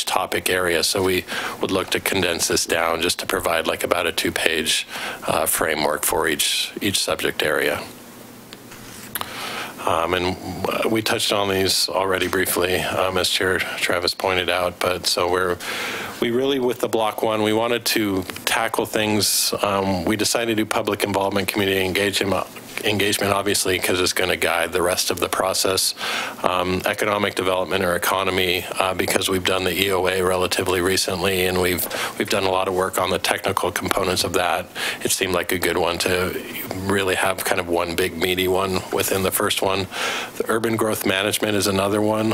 topic area. So we would look to condense this down just to provide like about a 2-page framework for each subject area. And we touched on these already briefly, as Chair Travis pointed out, but so we really, with the block one, we wanted to tackle things. We decided to do public involvement, community engagement, obviously, because it's going to guide the rest of the process. Economic development or economy, because we've done the EOA relatively recently, and we've done a lot of work on the technical components of that. It seemed like a good one to really have kind of one big meaty one within the first one. The urban growth management is another one,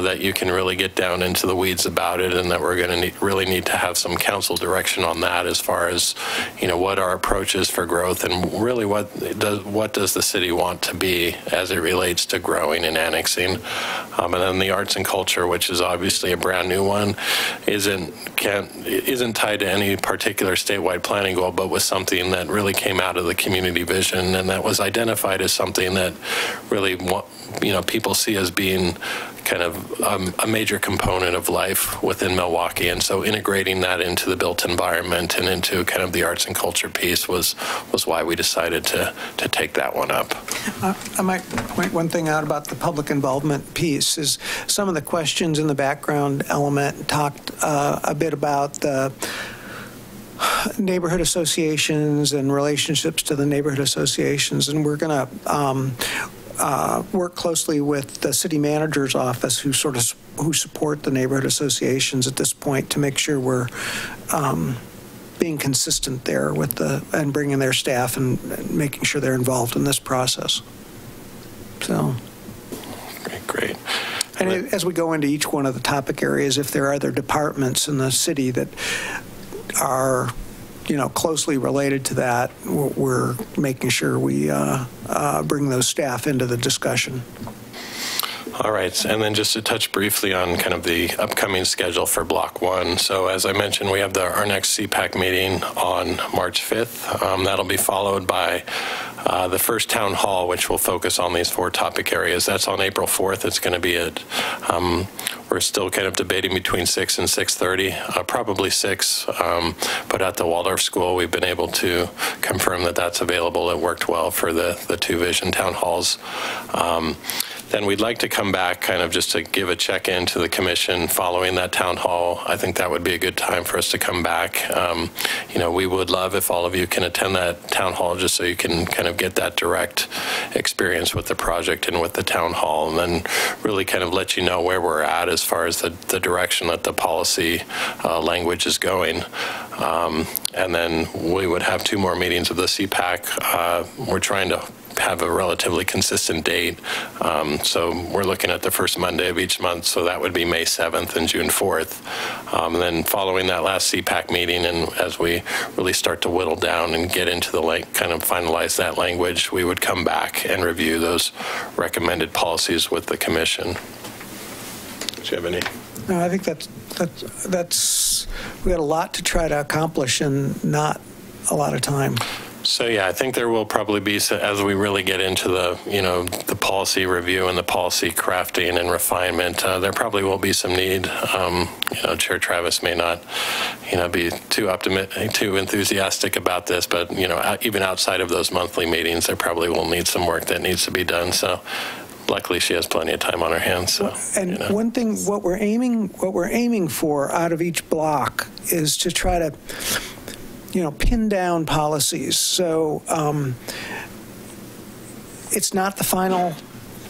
that you can really get down into the weeds about it, and that we're going to really need to have some council direction on that as far as, what our approach is for growth, and really what does the city want to be as it relates to growing and annexing. And then the arts and culture, which is obviously a brand new one, isn't tied to any particular statewide planning goal, but was something that really came out of the community vision, and that was identified as something that really, people see as being kind of a major component of life within Milwaukee. And so integrating that into the built environment and into kind of the arts and culture piece was why we decided to take that one up. I might point one thing out about the public involvement piece is some of the questions in the background element talked a bit about the neighborhood associations and relationships to the neighborhood associations, and we're going to work closely with the city manager's office who support the neighborhood associations at this point to make sure we're being consistent there with and bringing their staff and making sure they're involved in this process. So. Great. And as we go into each one of the topic areas, if there are other departments in the city that are closely related to that, we're making sure we bring those staff into the discussion. All right, and then just to touch briefly on kind of the upcoming schedule for Block 1. So as I mentioned, we have our next CPAC meeting on March 5th. That'll be followed by the first town hall, which will focus on these 4 topic areas. That's on April 4th. It's going to be at, we're still kind of debating between 6 and 6:30, probably 6, but at the Waldorf School, we've been able to confirm that that's available. It worked well for the 2 vision town halls. Then we'd like to come back kind of just to give a check-in to the commission following that town hall. I think that would be a good time for us to come back. We would love if all of you can attend that town hall just so you can kind of get that direct experience with the project and with the town hall, and then really kind of let you know where we're at as far as the direction that the policy language is going. And then we would have 2 more meetings of the CPAC. We're trying to have a relatively consistent date. So we're looking at the first Monday of each month, so that would be May 7th and June 4th. And then following that last CPAC meeting, and as we really start to whittle down and get into the kind of finalize that language, we would come back and review those recommended policies with the commission. Do you have any? No, I think that's we got a lot to try to accomplish and not a lot of time. So yeah, I think there will probably be, as we really get into the policy review and the policy crafting and refinement, there probably will be some need. Chair Travis may not, be too enthusiastic about this, but even outside of those monthly meetings, there probably will need some work that needs to be done. So. Luckily, she has plenty of time on her hands. So, and one thing, what we're aiming for out of each block is to try to, pin down policies. So it's not the final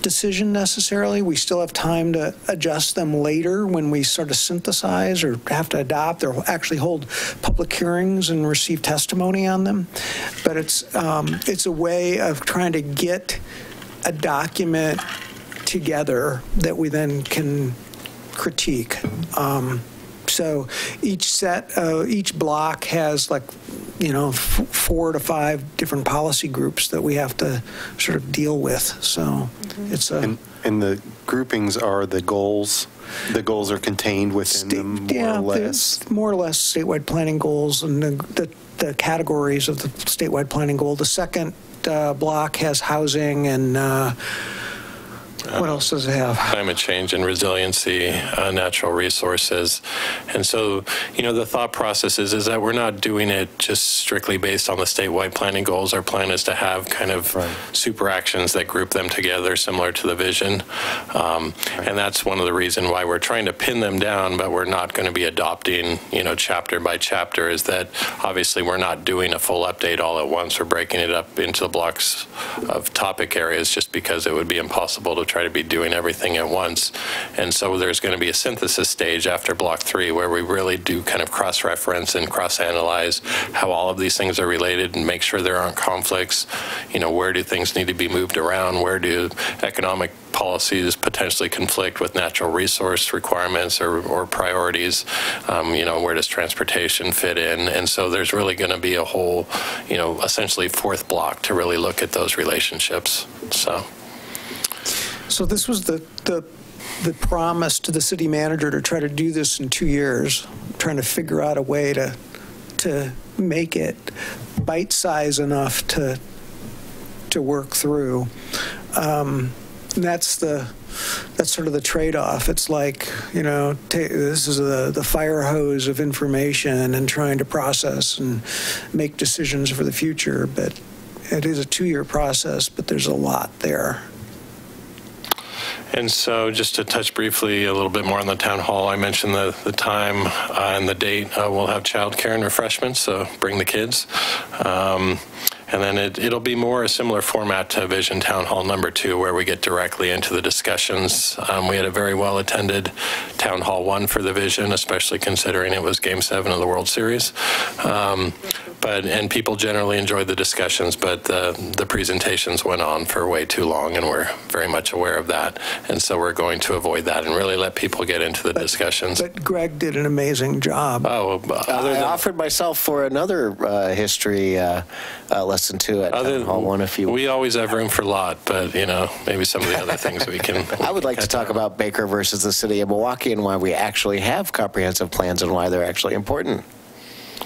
decision necessarily. We still have time to adjust them later when we sort of synthesize or have to adopt or actually hold public hearings and receive testimony on them. But it's a way of trying to get a document together that we then can critique. So each block has 4 to 5 different policy groups that we have to sort of deal with. So it's a... And the groupings are the goals. The goals are contained within them, more or less? More or less statewide planning goals and the categories of the statewide planning goal. The second block has housing and What else does it have? Climate change and resiliency, natural resources. And so, the thought process is that we're not doing it just strictly based on the statewide planning goals. Our plan is to have kind of super actions that group them together, similar to the vision. And that's one of the reasons why we're trying to pin them down, but we're not going to be adopting, chapter by chapter, is that obviously we're not doing a full update all at once. We're breaking it up into the blocks of topic areas just because it would be impossible to try to be doing everything at once. And so there's going to be a synthesis stage after block 3 where we really do kind of cross-reference and cross-analyze how all of these things are related and make sure there aren't conflicts. Where do things need to be moved around? Where do economic policies potentially conflict with natural resource requirements or priorities? Where does transportation fit in? And so there's really going to be a whole, essentially 4th block to really look at those relationships. So this was the promise to the city manager to try to do this in 2 years, trying to figure out a way to make it bite-size enough to work through. That's sort of the trade-off. It's like, this is the fire hose of information and trying to process and make decisions for the future. But it is a 2-year process, but there's a lot there. And so just to touch briefly a little bit more on the town hall, I mentioned the time and the date. We'll have childcare and refreshments, so bring the kids. And then it'll be more a similar format to Vision Town Hall number 2, where we get directly into the discussions. We had a very well-attended Town Hall 1 for the Vision, especially considering it was Game 7 of the World Series. And people generally enjoyed the discussions, but the presentations went on for way too long, and we're very much aware of that. And so we're going to avoid that and really let people get into the discussions. But Greg did an amazing job. I offered myself for another history lesson too at Town Hall 1 if you. We always have room for lot, but maybe some of the other things we can. I would like to talk about Baker versus the city of Milwaukee and why we actually have comprehensive plans and why they're actually important.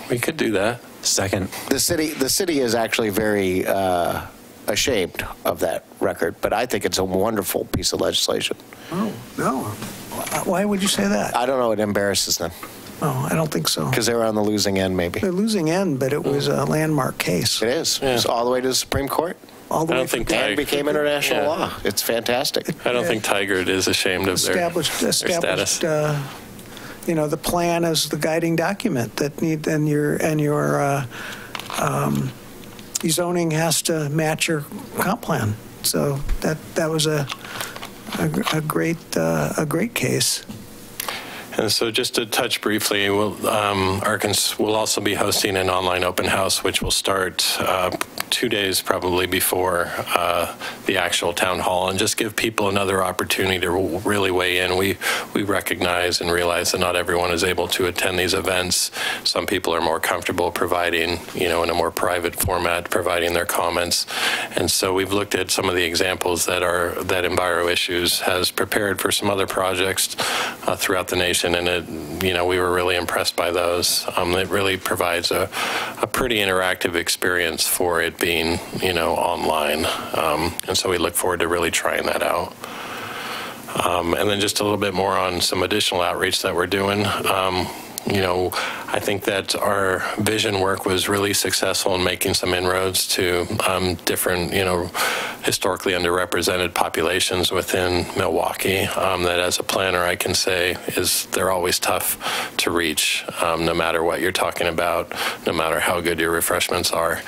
We could do that. Second. The city is actually very ashamed of that record, but I think it's a wonderful piece of legislation. Oh, no. Why would you say that? I don't know. It embarrasses them. Oh, I don't think so. Because they were on the losing end, maybe. The losing end, but it was a landmark case. It is. Yeah. It's all the way to the Supreme Court. All the way and became international law. It's fantastic. I don't think Tigard is ashamed of their status. The plan is the guiding document that your zoning has to match your comp plan. So that was a great case. And so just to touch briefly, we'll also be hosting an online open house, which will start 2 days probably before the actual town hall, and just give people another opportunity to really weigh in. We recognize and realize that not everyone is able to attend these events. Some people are more comfortable providing, in a more private format, providing their comments. And so we've looked at some of the examples that Enviro Issues has prepared for some other projects throughout the nation. And we were really impressed by those. It really provides a pretty interactive experience for it being, online. And so we look forward to really trying that out. And then just a little bit more on some additional outreach that we're doing. I think that our vision work was really successful in making some inroads to different, historically underrepresented populations within Milwaukee. That as a planner, I can say they're always tough to reach, no matter what you're talking about, no matter how good your refreshments are.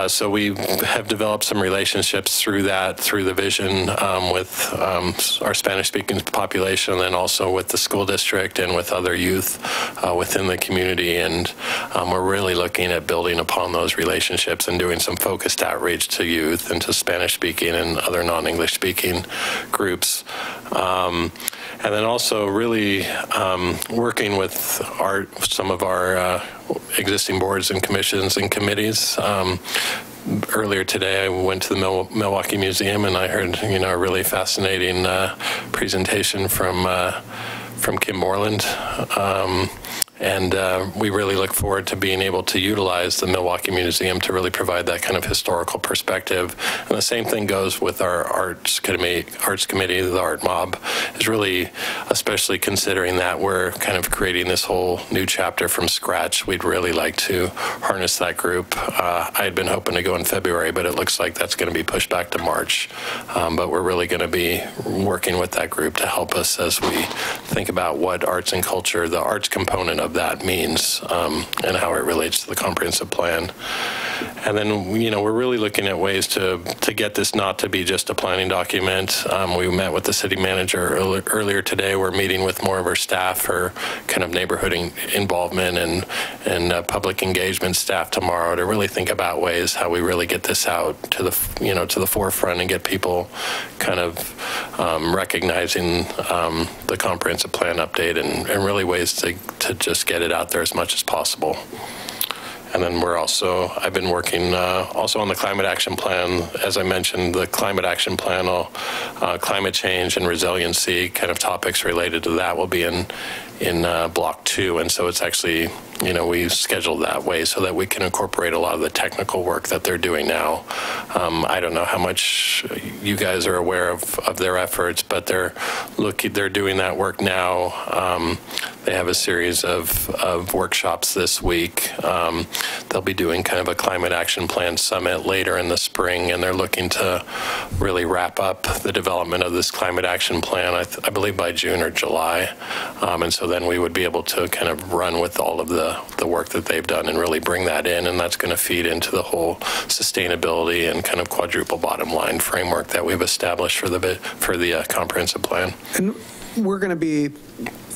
So we have developed some relationships through the vision with our Spanish-speaking population, and then also with the school district and with other youth within the community. And we're really looking at building upon those relationships and doing some focused outreach to youth and to Spanish-speaking and other non-English-speaking groups. And then also really working with some of our existing boards and commissions and committees. Earlier today, I went to the Milwaukee Museum, and I heard a really fascinating presentation from Kim Moreland. And we really look forward to being able to utilize the Milwaukee Museum to really provide that kind of historical perspective. And the same thing goes with our arts committee, the Art Mob, is really, especially considering that we're kind of creating this whole new chapter from scratch. We'd really like to harness that group. I had been hoping to go in February, but it looks like that's going to be pushed back to March. But we're really going to be working with that group to help us as we think about what arts and culture, the arts component of that means, and how it relates to the comprehensive plan. And then, you know, we're really looking at ways to get this not to be just a planning document. We met with the city manager earlier today. We're meeting with more of our staff for kind of neighborhood involvement and public engagement staff tomorrow to really think about ways how we really get this out to the, you know, to the forefront and get people kind of recognizing the comprehensive plan update and really ways to just get it out there as much as possible. And then I've been working also on the climate action plan. As I mentioned, the climate action plan, climate change and resiliency kind of topics related to that will be in block 2. And so it's actually, you know, we scheduled that way so that we can incorporate a lot of the technical work that they're doing now. I don't know how much you guys are aware of their efforts, but they're doing that work now. They have a series of workshops this week. They'll be doing kind of a climate action plan summit later in the spring, and they're looking to really wrap up the development of this climate action plan, I believe by June or July. And so then we would be able to kind of run with all of the work that they've done and really bring that in, and that's going to feed into the whole sustainability and kind of quadruple bottom line framework that we've established for the comprehensive plan. And we're going to be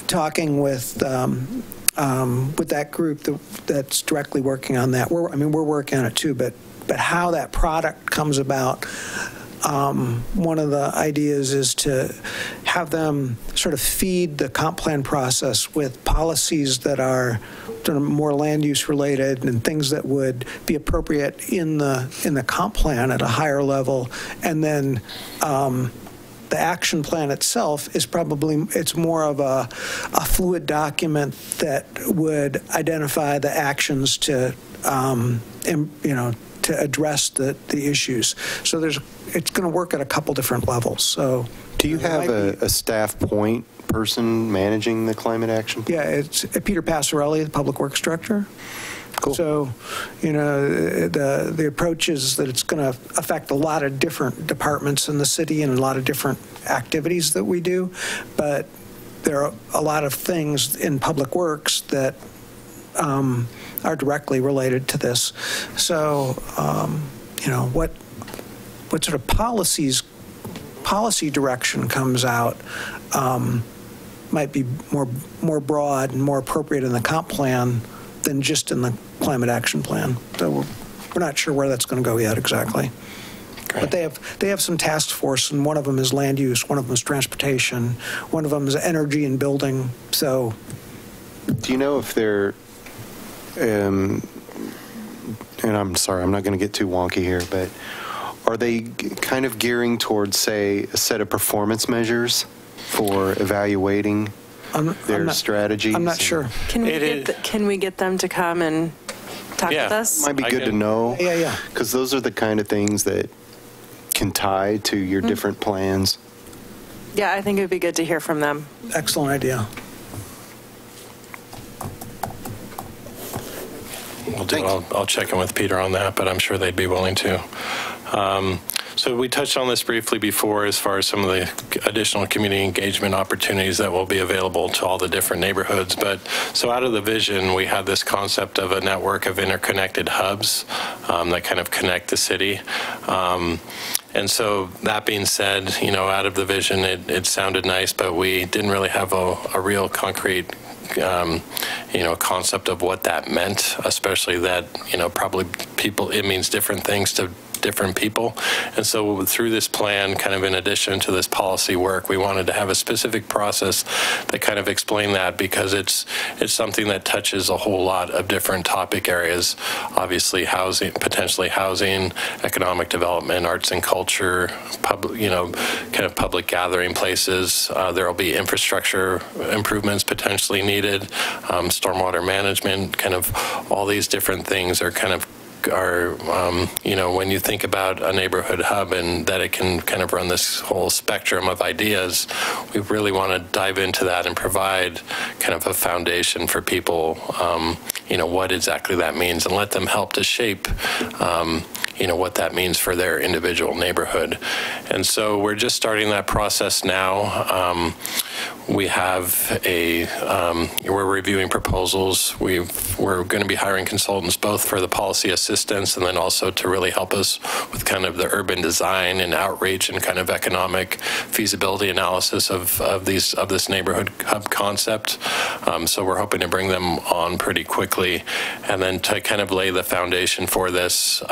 talking with that group that's directly working on that. We're working on it too, but how that product comes about. One of the ideas is to have them sort of feed the comp plan process with policies that are more land use related and things that would be appropriate in the comp plan at a higher level, and then the action plan itself is it's more of a fluid document that would identify the actions to to address the issues. So it's going to work at a couple different levels. So do you have a staff point person managing the climate action plan? Yeah, it's Peter Passarelli, the Public Works Director. Cool. So, you know, the approach is that it's going to affect a lot of different departments in the city and a lot of different activities that we do, but there are a lot of things in Public Works that are directly related to this. So, you know, what sort of policy direction comes out might be more broad and more appropriate in the comp plan than just in the climate action plan. So we're not sure where that's going to go yet exactly. Great. But they have some task force, and one of them is land use, one of them is transportation, one of them is energy and building. So, do you know if they're and I'm sorry, I'm not going to get too wonky here, but are they kind of gearing towards, say, a set of performance measures for evaluating their strategies? I'm not sure. Can we get them to come and talk with us? Might be good to know. Yeah. Because those are the kind of things that can tie to your different plans. Yeah, I think it would be good to hear from them. Excellent idea. I'll check in with Peter on that, but I'm sure they'd be willing to. So we touched on this briefly before as far as some of the additional community engagement opportunities that will be available to all the different neighborhoods. But so out of the vision, we had this concept of a network of interconnected hubs that kind of connect the city. And so that being said, you know, out of the vision, it sounded nice, but we didn't really have a real concrete concept of what that meant, especially that, probably it means different things to different people. And so through this plan, kind of in addition to this policy work, we wanted to have a specific process that kind of explained that, because it's something that touches a whole lot of different topic areas. Obviously, housing, potentially housing, economic development, arts and culture, kind of public gathering places. There will be infrastructure improvements potentially needed, stormwater management, kind of all these different things are kind of when you think about a neighborhood hub and that it can kind of run this whole spectrum of ideas, we really want to dive into that and provide kind of a foundation for people, what exactly that means, and let them help to shape what that means for their individual neighborhood. And so we're just starting that process now. We have we're reviewing proposals. We're going to be hiring consultants both for the policy assistance and then also to really help us with kind of the urban design and outreach and kind of economic feasibility analysis of this neighborhood hub concept. So we're hoping to bring them on pretty quickly, and then to kind of lay the foundation for this.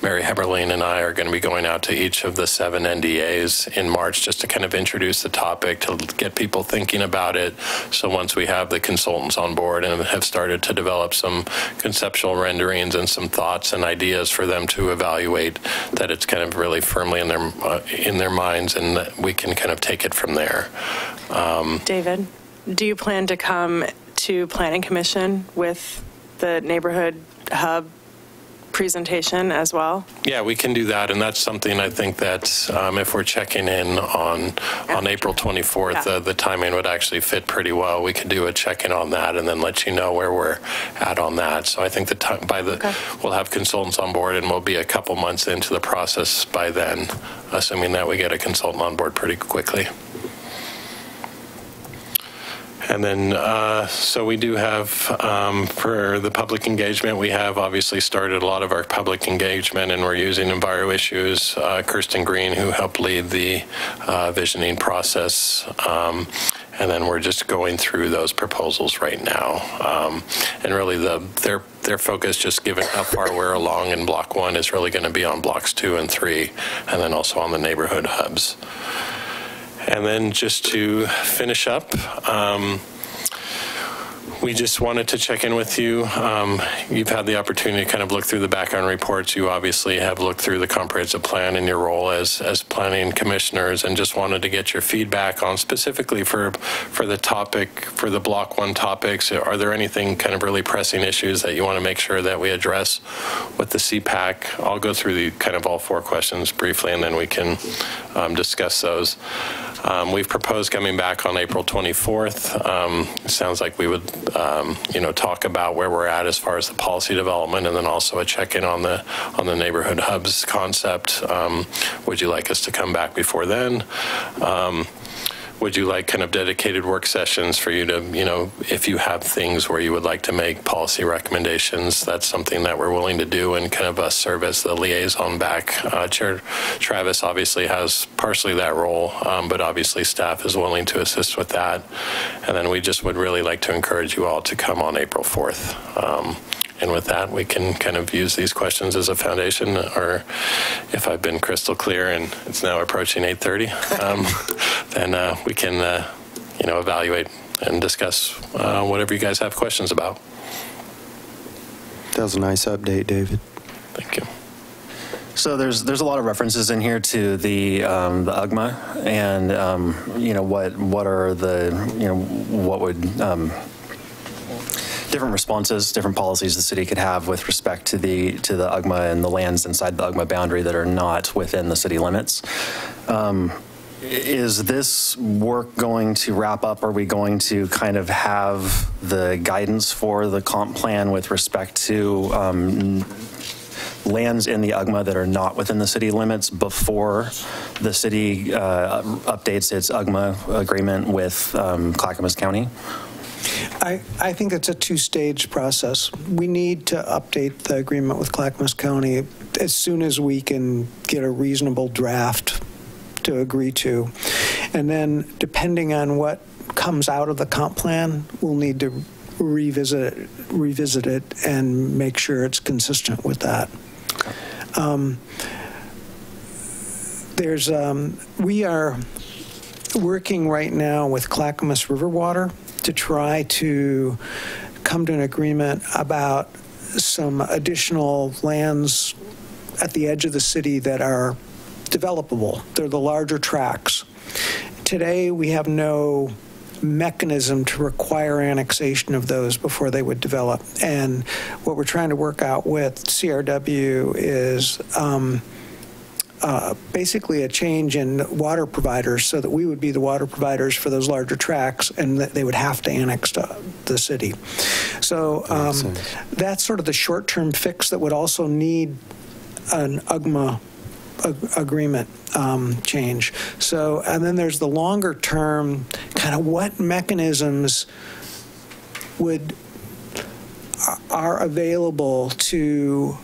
Mary Heberlein and I are going to be going out to each of the 7 NDAs in March just to kind of introduce the topic, to get people thinking about it. So once we have the consultants on board and have started to develop some conceptual renderings and some thoughts and ideas for them to evaluate, that it's kind of really firmly in their minds, and that we can kind of take it from there. David, do you plan to come to Planning Commission with the neighborhood hub presentation as well? Yeah, we can do that, and that's something I think that if we're checking in on April 24th, the timing would actually fit pretty well. We could do a check-in on that and then let you know where we're at on that. So I think we'll have consultants on board, and we'll be a couple months into the process by then, assuming that we get a consultant on board pretty quickly. And then, so we do have, for the public engagement, we have obviously started a lot of our public engagement, and we're using Enviro Issues, Kirsten Green, who helped lead the visioning process. And then we're just going through those proposals right now. And really their focus, just given how far we're along in Block 1, is really going to be on Blocks 2 and 3, and then also on the neighborhood hubs. And then just to finish up, we just wanted to check in with you. You've had the opportunity to kind of look through the background reports. You obviously have looked through the comprehensive plan in your role as planning commissioners, and just wanted to get your feedback on specifically for the topic, for the Block 1 topics. Are there anything kind of really pressing issues that you want to make sure that we address with the CPAC? I'll go through the kind of all 4 questions briefly, and then we can discuss those. We've proposed coming back on April 24th. It sounds like we would, talk about where we're at as far as the policy development, and then also a check-in on the neighborhood hubs concept. Would you like us to come back before then? Would you like kind of dedicated work sessions for you to, if you have things where you would like to make policy recommendations, that's something that we're willing to do, and kind of serve as the liaison back. Chair Travis obviously has partially that role, but obviously staff is willing to assist with that. And then we just would really like to encourage you all to come on April 4th. And with that, we can kind of use these questions as a foundation, or if I've been crystal clear and it's now approaching 8:30, then we can, evaluate and discuss whatever you guys have questions about. That was a nice update, David. Thank you. So there's a lot of references in here to the UGMA, and what are the what would different responses, different policies the city could have with respect to the UGMA and the lands inside the UGMA boundary that are not within the city limits. Is this work going to wrap up? Are we going to kind of have the guidance for the comp plan with respect to lands in the UGMA that are not within the city limits before the city updates its UGMA agreement with Clackamas County? I think it's a 2-stage process. We need to update the agreement with Clackamas County as soon as we can get a reasonable draft to agree to. And then depending on what comes out of the comp plan, we'll need to revisit it and make sure it's consistent with that. We are working right now with Clackamas River Water to try to come to an agreement about some additional lands at the edge of the city that are developable. They're the larger tracts. Today, we have no mechanism to require annexation of those before they would develop. And what we're trying to work out with CRW is basically a change in water providers so that we would be the water providers for those larger tracts and that they would have to annex to the city. So that's sort of the short-term fix that would also need an UGMA agreement change. So, and then there's the longer term, kind of what mechanisms are available to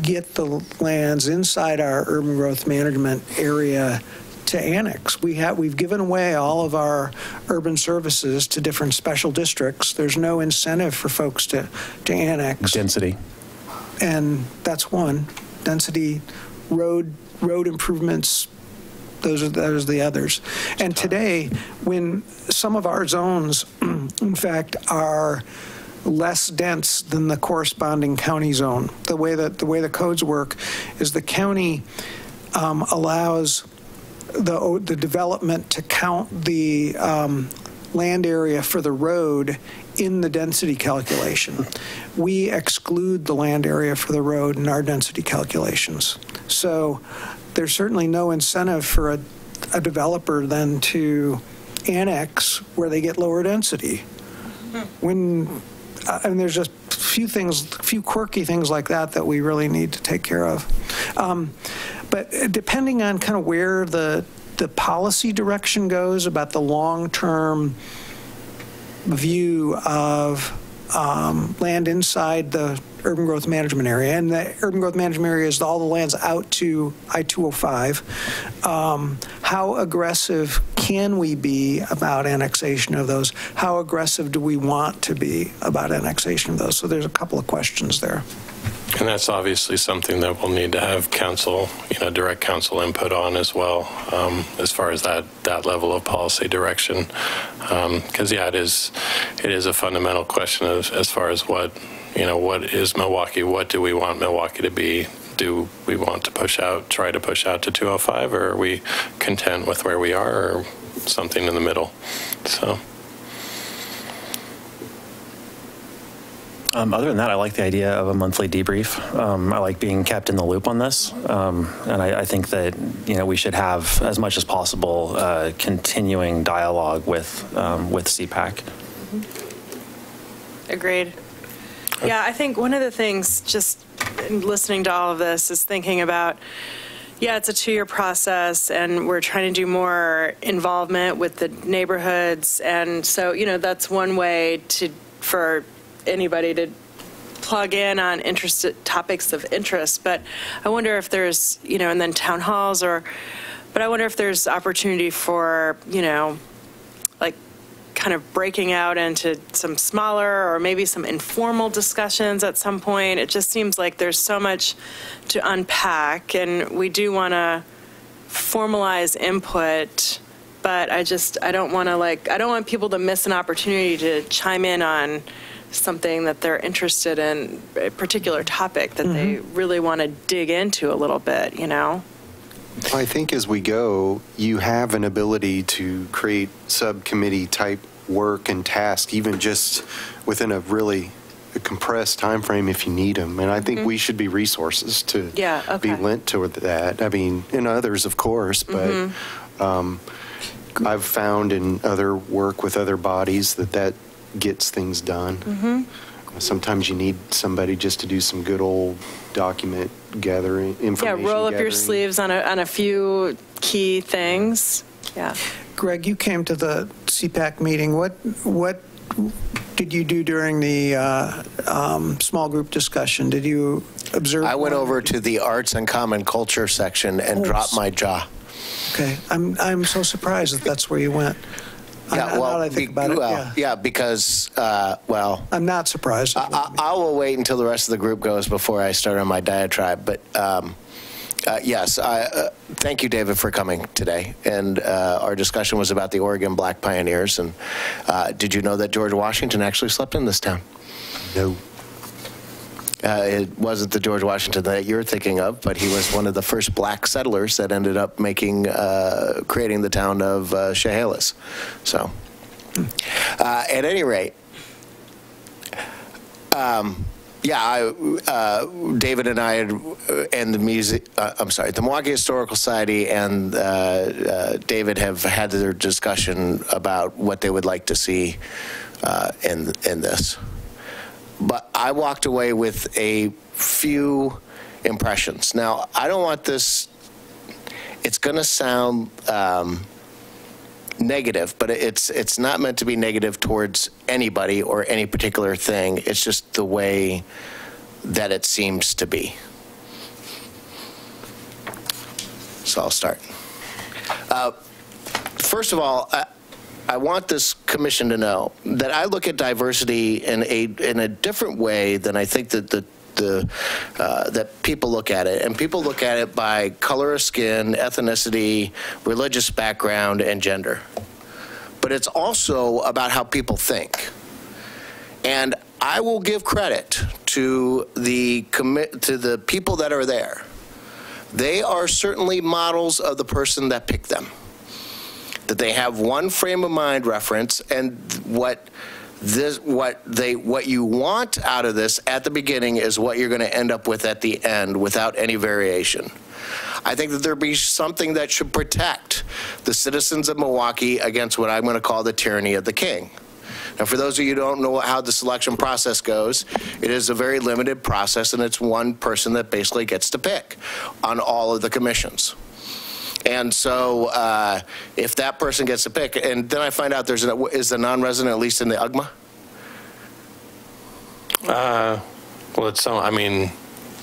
get the lands inside our urban growth management area to annex. We've given away all of our urban services to different special districts. There's no incentive for folks to annex. Density. And that's one. Density, road improvements, those are the others. And today, when some of our zones, in fact, are less dense than the corresponding county zone, the way the codes work is the county allows the development to count the land area for the road in the density calculation. We exclude the land area for the road in our density calculations. So there's certainly no incentive for a developer then to annex where they get lower density. And there's just few quirky things like that we really need to take care of. But depending on kind of where the policy direction goes about the long-term view of land inside the urban growth management area, and the urban growth management area is all the lands out to I-205. How aggressive can we be about annexation of those? How aggressive do we want to be about annexation of those? So there's a couple of questions there. And that's obviously something that we'll need to have council, direct council input on as well, as far as that level of policy direction. Because it is a fundamental question as far as what is Milwaukee? What do we want Milwaukee to be? Do we want to try to push out to 205, or are we content with where we are, or something in the middle? So. Other than that, I like the idea of a monthly debrief. I like being kept in the loop on this, and I think that we should have as much as possible continuing dialogue with CPAC. Agreed. Yeah, I think one of the things, just in listening to all of this, is thinking about, it's a 2-year process, and we're trying to do more involvement with the neighborhoods, and so that's one way for anybody to plug in on topics of interest. But I wonder if there's, and then town halls, but I wonder if there's opportunity for, like kind of breaking out into some smaller or maybe some informal discussions at some point. It just seems like there's so much to unpack, and we do want to formalize input, but I don't want people to miss an opportunity to chime in on something that they're interested in, a particular topic that they really want to dig into a little bit, I think as we go, you have an ability to create subcommittee type work and task, even just within a really compressed time frame if you need them. And I think we should be resources to be lent toward that. I mean, and others, of course, but I've found in other work with other bodies that gets things done. Sometimes you need somebody just to do some good old document gathering, information roll up gathering. your sleeves on a few key things. Greg, you came to the CPAC meeting. What did you do during the small group discussion? Did you observe? I went over to the arts and common culture section and dropped my jaw. Okay, I'm so surprised that's where you went. Yeah, well, I think about it, yeah, because, well, I'm not surprised. I will wait until the rest of the group goes before I start on my diatribe. But yes, thank you, David, for coming today. And our discussion was about the Oregon Black Pioneers. And did you know that George Washington actually slept in this town? No. It wasn't the George Washington that you're thinking of, but he was one of the first black settlers that ended up creating the town of Chehalis. So, at any rate, yeah, David and I and the Milwaukee Historical Society and David have had their discussion about what they would like to see in this. But I walked away with a few impressions. Now, I don't want this, it's going to sound negative, but it's not meant to be negative towards anybody or any particular thing. It's just the way that it seems to be. So I'll start. First of all, I want this commission to know that I look at diversity in a different way than I think that that people look at it. And people look at it by color of skin, ethnicity, religious background, and gender. But it's also about how people think. And I will give credit to the people that are there. They are certainly models of the person that picked them. That they have one frame of mind reference, and what you want out of this at the beginning is what you're going to end up with at the end without any variation. I think that there be something that should protect the citizens of Milwaukee against what I'm going to call the tyranny of the king. Now, for those of you who don't know how the selection process goes, it is a very limited process, and it's one person that basically gets to pick on all of the commissions. And so if that person gets to pick, and then I find out is the non-resident at least in the UGMA? Well, it's I mean,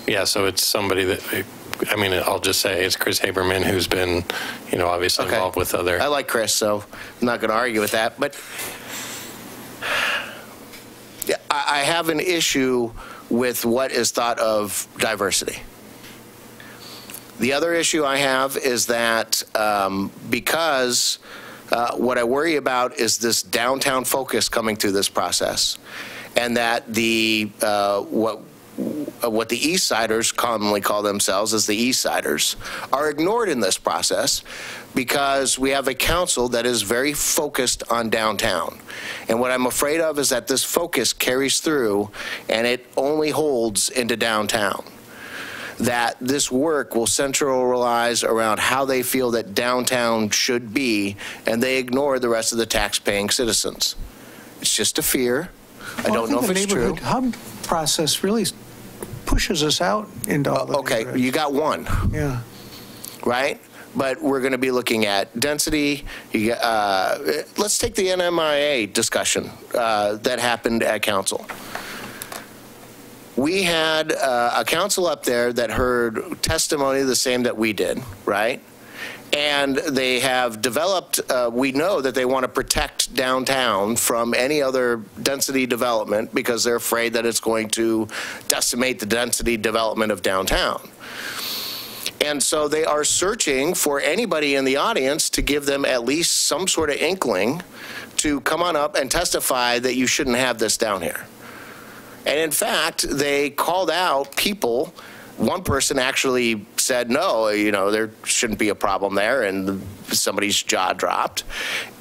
yeah, so it's somebody that, I mean, I'll just say it's Chris Haberman, who's been, you know, obviously involved with other. I like Chris, so I'm not going to argue with that. But I have an issue with what is thought of diversity. The other issue I have is that because what I worry about is this downtown focus coming through this process, and that what the East Siders commonly call themselves as the East Siders are ignored in this process because we have a council that is very focused on downtown. And what I'm afraid of is that this focus carries through and it only holds into downtown. That this work will centralize around how they feel that downtown should be, and they ignore the rest of the tax-paying citizens. It's just a fear. I don't know if it's true. The neighborhood hub process really pushes us out into all the okay, you got one. Yeah. Right? But we're going to be looking at density. Let's take the NMIA discussion that happened at council. We had a council up there that heard testimony the same that we did, right? And they have developed, we know that they want to protect downtown from any other density development because they're afraid that it's going to decimate the density development of downtown. And so they are searching for anybody in the audience to give them at least some sort of inkling to come on up and testify that you shouldn't have this down here. And in fact, they called out people. One person actually said, no, you know, there shouldn't be a problem there, and somebody's jaw dropped.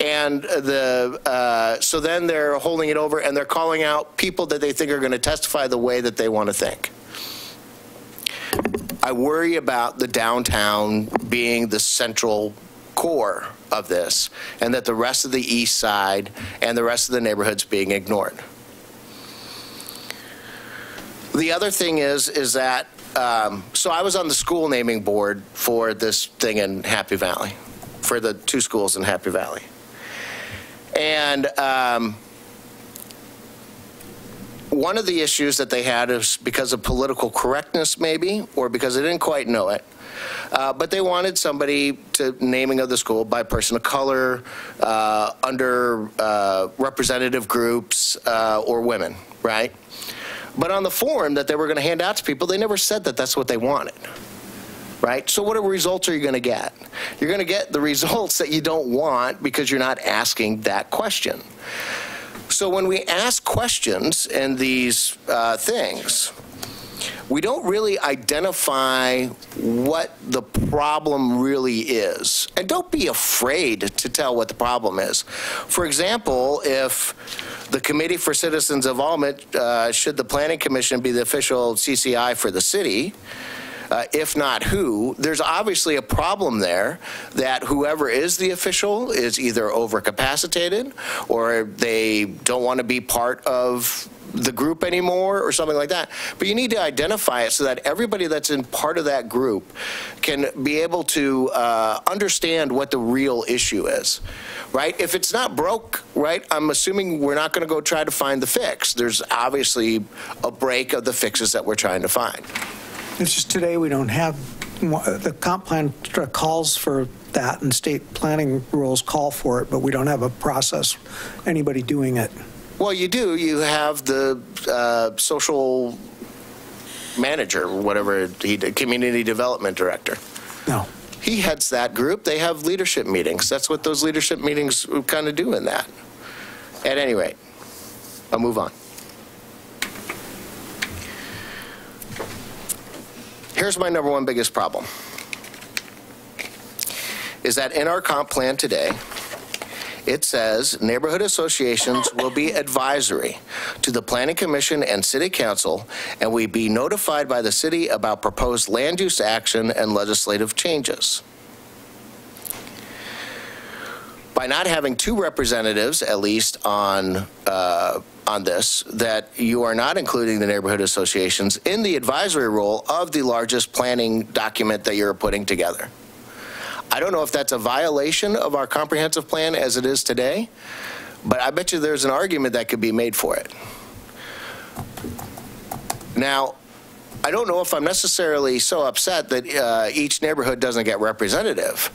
And so then they're holding it over, and they're calling out people that they think are going to testify the way that they want to think. I worry about the downtown being the central core of this, and that the rest of the east side and the rest of the neighborhoods being ignored. The other thing is that, so I was on the school naming board for this thing in Happy Valley, for the 2 schools in Happy Valley. And one of the issues that they had is because of political correctness maybe, or because they didn't quite know it, but they wanted somebody to naming of the school by person of color, under representative groups, or women, right? But on the form that they were going to hand out to people, they never said that that's what they wanted, right? So what results are you going to get? You're going to get the results that you don't want because you're not asking that question. So when we ask questions in these things, we don't really identify what the problem really is. And don't be afraid to tell what the problem is. For example, if the Committee for Citizens Involvement, should the Planning Commission be the official CCI for the city, if not who, there's obviously a problem there that whoever is the official is either overcapacitated or they don't want to be part of the group anymore or something like that. But you need to identify it so that everybody that's in part of that group can be able to understand what the real issue is, right? If it's not broke, right, I'm assuming we're not going to go try to find the fix. There's obviously a break of the fixes that we're trying to find. It's just today we don't have, the comp plan calls for that and state planning rules call for it, but we don't have a process, anybody doing it. Well, you do. You have the social manager, whatever he did, community development director. No. He heads that group. They have leadership meetings. That's what those leadership meetings kind of do in that. At any rate, I'll move on. Here's my number one biggest problem, is that in our comp plan today, it says neighborhood associations will be advisory to the Planning Commission and City Council, and we be notified by the city about proposed land use action and legislative changes. By not having two representatives, at least on this, that you are not including the neighborhood associations in the advisory role of the largest planning document that you're putting together. I don't know if that's a violation of our comprehensive plan as it is today, but I bet you there's an argument that could be made for it. Now, I don't know if I'm necessarily so upset that each neighborhood doesn't get representative.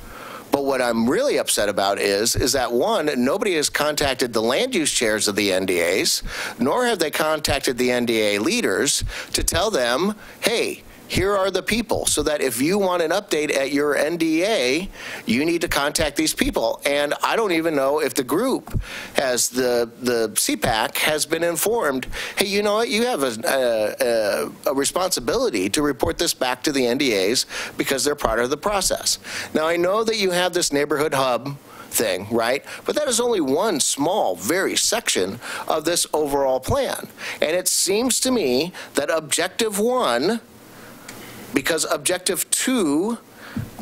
But what I'm really upset about is that, one, nobody has contacted the land use chairs of the NDAs, nor have they contacted the NDA leaders to tell them, hey, here are the people, so that if you want an update at your NDA, you need to contact these people. And I don't even know if the group has, the CPAC has been informed, hey, you know what, you have a responsibility to report this back to the NDAs because they're part of the process. Now, I know that you have this neighborhood hub thing, right? But that is only one small, very section of this overall plan. And it seems to me that objective one, because objective two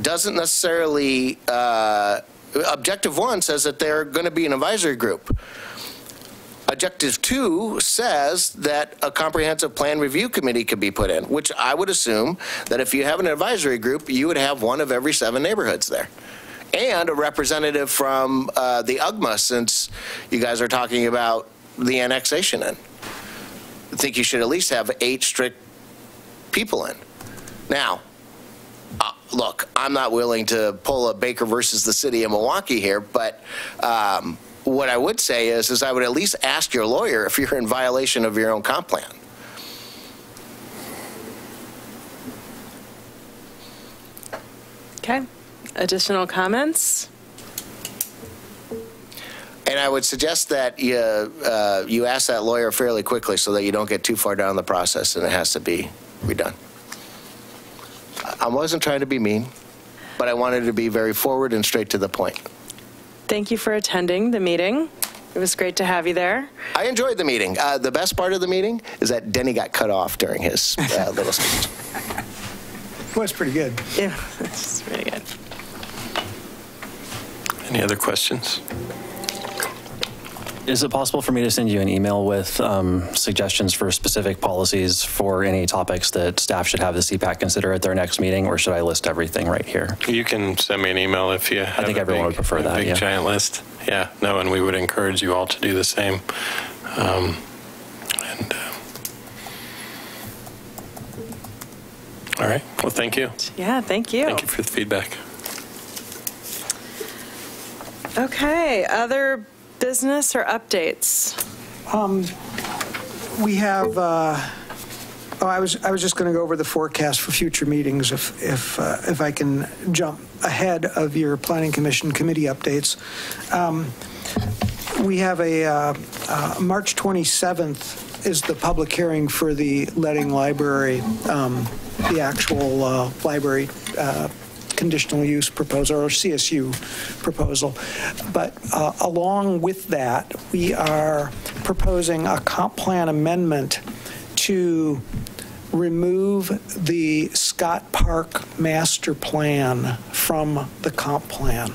doesn't necessarily, objective one says that they're going to be an advisory group. Objective two says that a comprehensive plan review committee could be put in, which I would assume that if you have an advisory group, you would have one of every 7 neighborhoods there. And a representative from the UGMA, since you guys are talking about the annexation in. I think you should at least have 8 strict people in. Now, look, I'm not willing to pull a Baker versus the city of Milwaukee here, but what I would say is I would at least ask your lawyer if you're in violation of your own comp plan. Okay. Additional comments? And I would suggest that you ask that lawyer fairly quickly so that you don't get too far down the process and it has to be redone. I wasn't trying to be mean, but I wanted to be very forward and straight to the point. Thank you for attending the meeting. It was great to have you there. I enjoyed the meeting. The best part of the meeting is that Denny got cut off during his little speech. Well, it's pretty good. Yeah, it's really good. Any other questions? Is it possible for me to send you an email with suggestions for specific policies for any topics that staff should have the CPAC consider at their next meeting, or should I list everything right here? You can send me an email if you have I think everyone would prefer that, big yeah. giant list. Yeah, no, and we would encourage you all to do the same. All All right. Well, thank you. Yeah, thank you. Thank you for the feedback. Okay, other business or updates? We have, I was just going to go over the forecast for future meetings if I can jump ahead of your Planning Commission committee updates. We have a March 27th is the public hearing for the Leading Library, the actual library conditional use proposal, or CSU proposal. But along with that, we are proposing a comp plan amendment to remove the Scott Park master plan from the comp plan.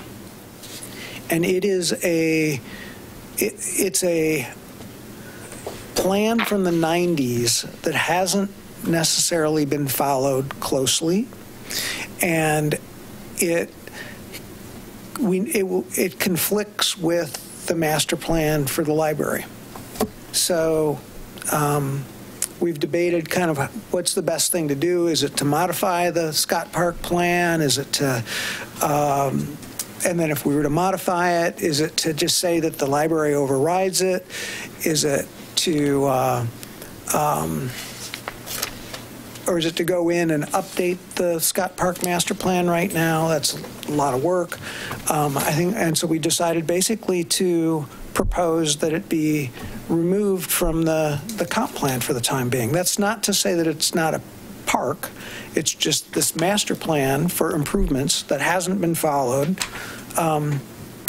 And it's a plan from the 90s that hasn't necessarily been followed closely, and it conflicts with the master plan for the library. So we've debated kind of what's the best thing to do. Is it to modify the Scott Park plan? Is it to, and then if we were to modify it, is it to just say that the library overrides it? Is it to, or is it to go in and update the Scott Park master plan right now? That's a lot of work. I think, and so we decided basically to propose that it be removed from the comp plan for the time being. That's not to say that it's not a park. It's just this master plan for improvements that hasn't been followed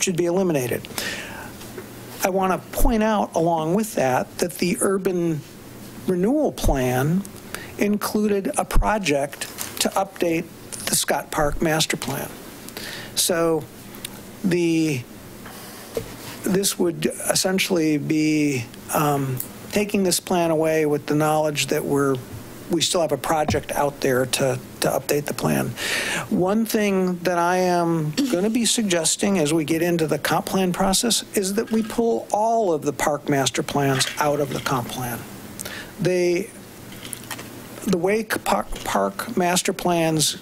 should be eliminated. I want to point out along with that the urban renewal plan included a project to update the Scott Park master plan. So this would essentially be taking this plan away with the knowledge that we still have a project out there to update the plan. One thing that I am going to be suggesting as we get into the comp plan process is that we pull all of the park master plans out of the comp plan. The way park master plans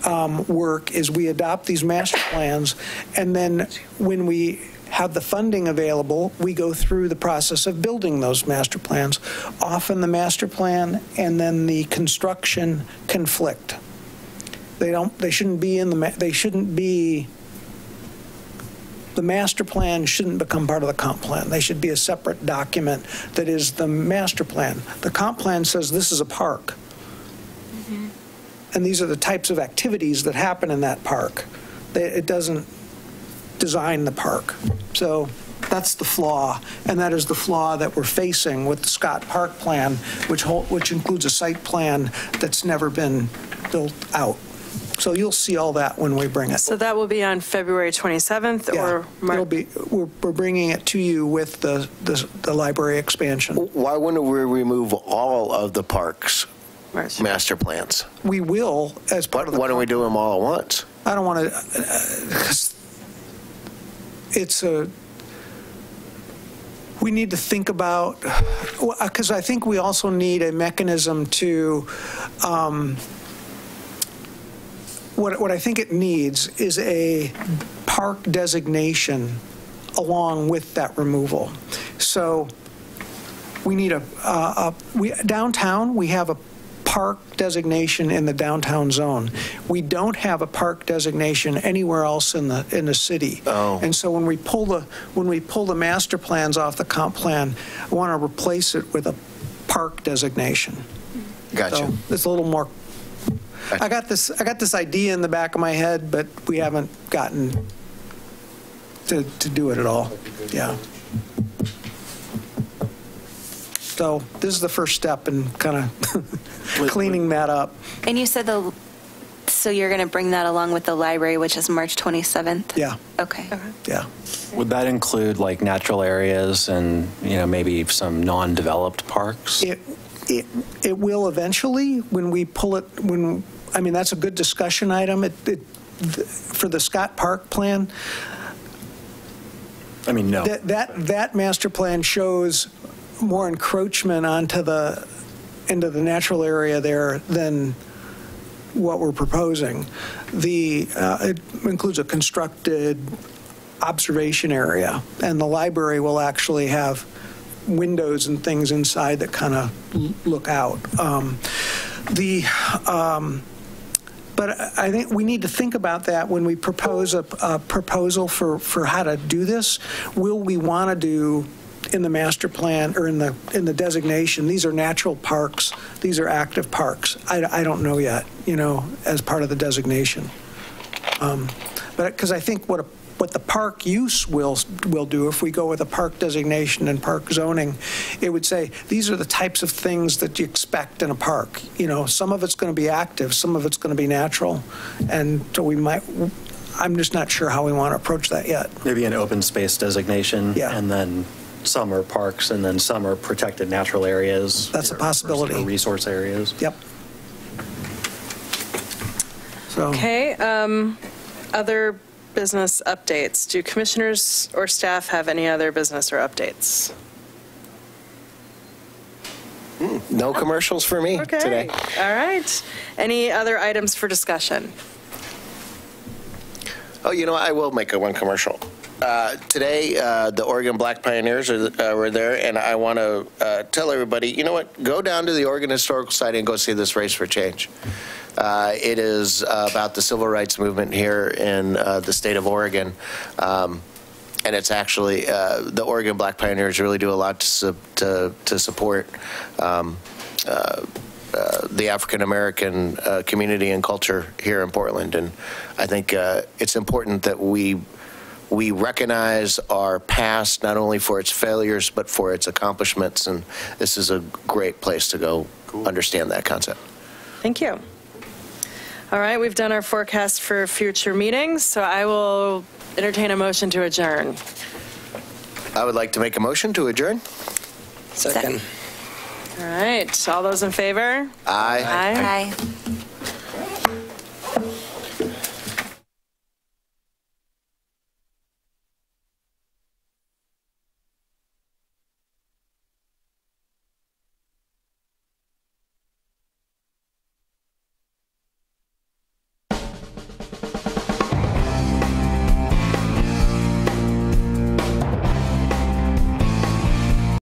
work is we adopt these master plans, and then when we have the funding available, we go through the process of building those master plans. Often the master plan and then the construction conflict. The master plan shouldn't become part of the comp plan. They should be a separate document that is the master plan. The comp plan says this is a park. Mm-hmm. And these are the types of activities that happen in that park. It doesn't design the park. So that's the flaw, and that is the flaw that we're facing with the Scott Park plan, which includes a site plan that's never been built out. So you'll see all that when we bring it. So that will be on February 27th, yeah, or it'll be. We're bringing it to you with the library expansion. Why wouldn't we remove all of the parks master plans? We will as part of the. Why don't we do them all at once? I don't want to. We need to think about, because I think we also need a mechanism to, what I think it needs is a park designation along with that removal. So we need downtown, we have a park designation in the downtown zone. We don't have a park designation anywhere else in the city. Oh. And so when we pull the master plans off the comp plan, I want to replace it with a park designation. Gotcha. So it's a little more. Gotcha. I got this idea in the back of my head, but we haven't gotten to do it at all. Yeah. So this is the first step in kind of cleaning that up. And you said so you're going to bring that along with the library, which is March 27th? Yeah. Okay. Yeah. Would that include like natural areas and, maybe some non-developed parks? It will eventually when we pull it, that's a good discussion item. For the Scott Park plan. No. That master plan shows more encroachment into the natural area there than what we're proposing. It includes a constructed observation area, and the library will actually have windows and things inside that kind of look out. But I think we need to think about that when we propose a proposal for how to do this. Will we want to do in the master plan or in the designation, these are natural parks, these are active parks? I don't know yet, as part of the designation. But because I think what the park use will do, if we go with a park designation and park zoning, it would say these are the types of things that you expect in a park. Some of it's going to be active, some of it's going to be natural, and so I'm just not sure how we want to approach that yet. Maybe an open space designation, yeah. And then some are parks, and then some are protected natural areas. That's a possibility. Or resource areas. Yep. So. Okay. Other business updates. Do commissioners or staff have any other business or updates? No commercials for me today. All right. Any other items for discussion? Oh, I will make one commercial. Today, the Oregon Black Pioneers were there, and I want to tell everybody, you know what? Go down to the Oregon Historical Society and go see this Race for Change. It is about the civil rights movement here in the state of Oregon. And it's actually, the Oregon Black Pioneers really do a lot to support the African-American community and culture here in Portland. And I think it's important that we recognize our past, not only for its failures, but for its accomplishments. And this is a great place to go understand that concept. Thank you. All right, we've done our forecast for future meetings, so I will entertain a motion to adjourn. I would like to make a motion to adjourn. Second. All right, all those in favor? Aye. Aye. Aye.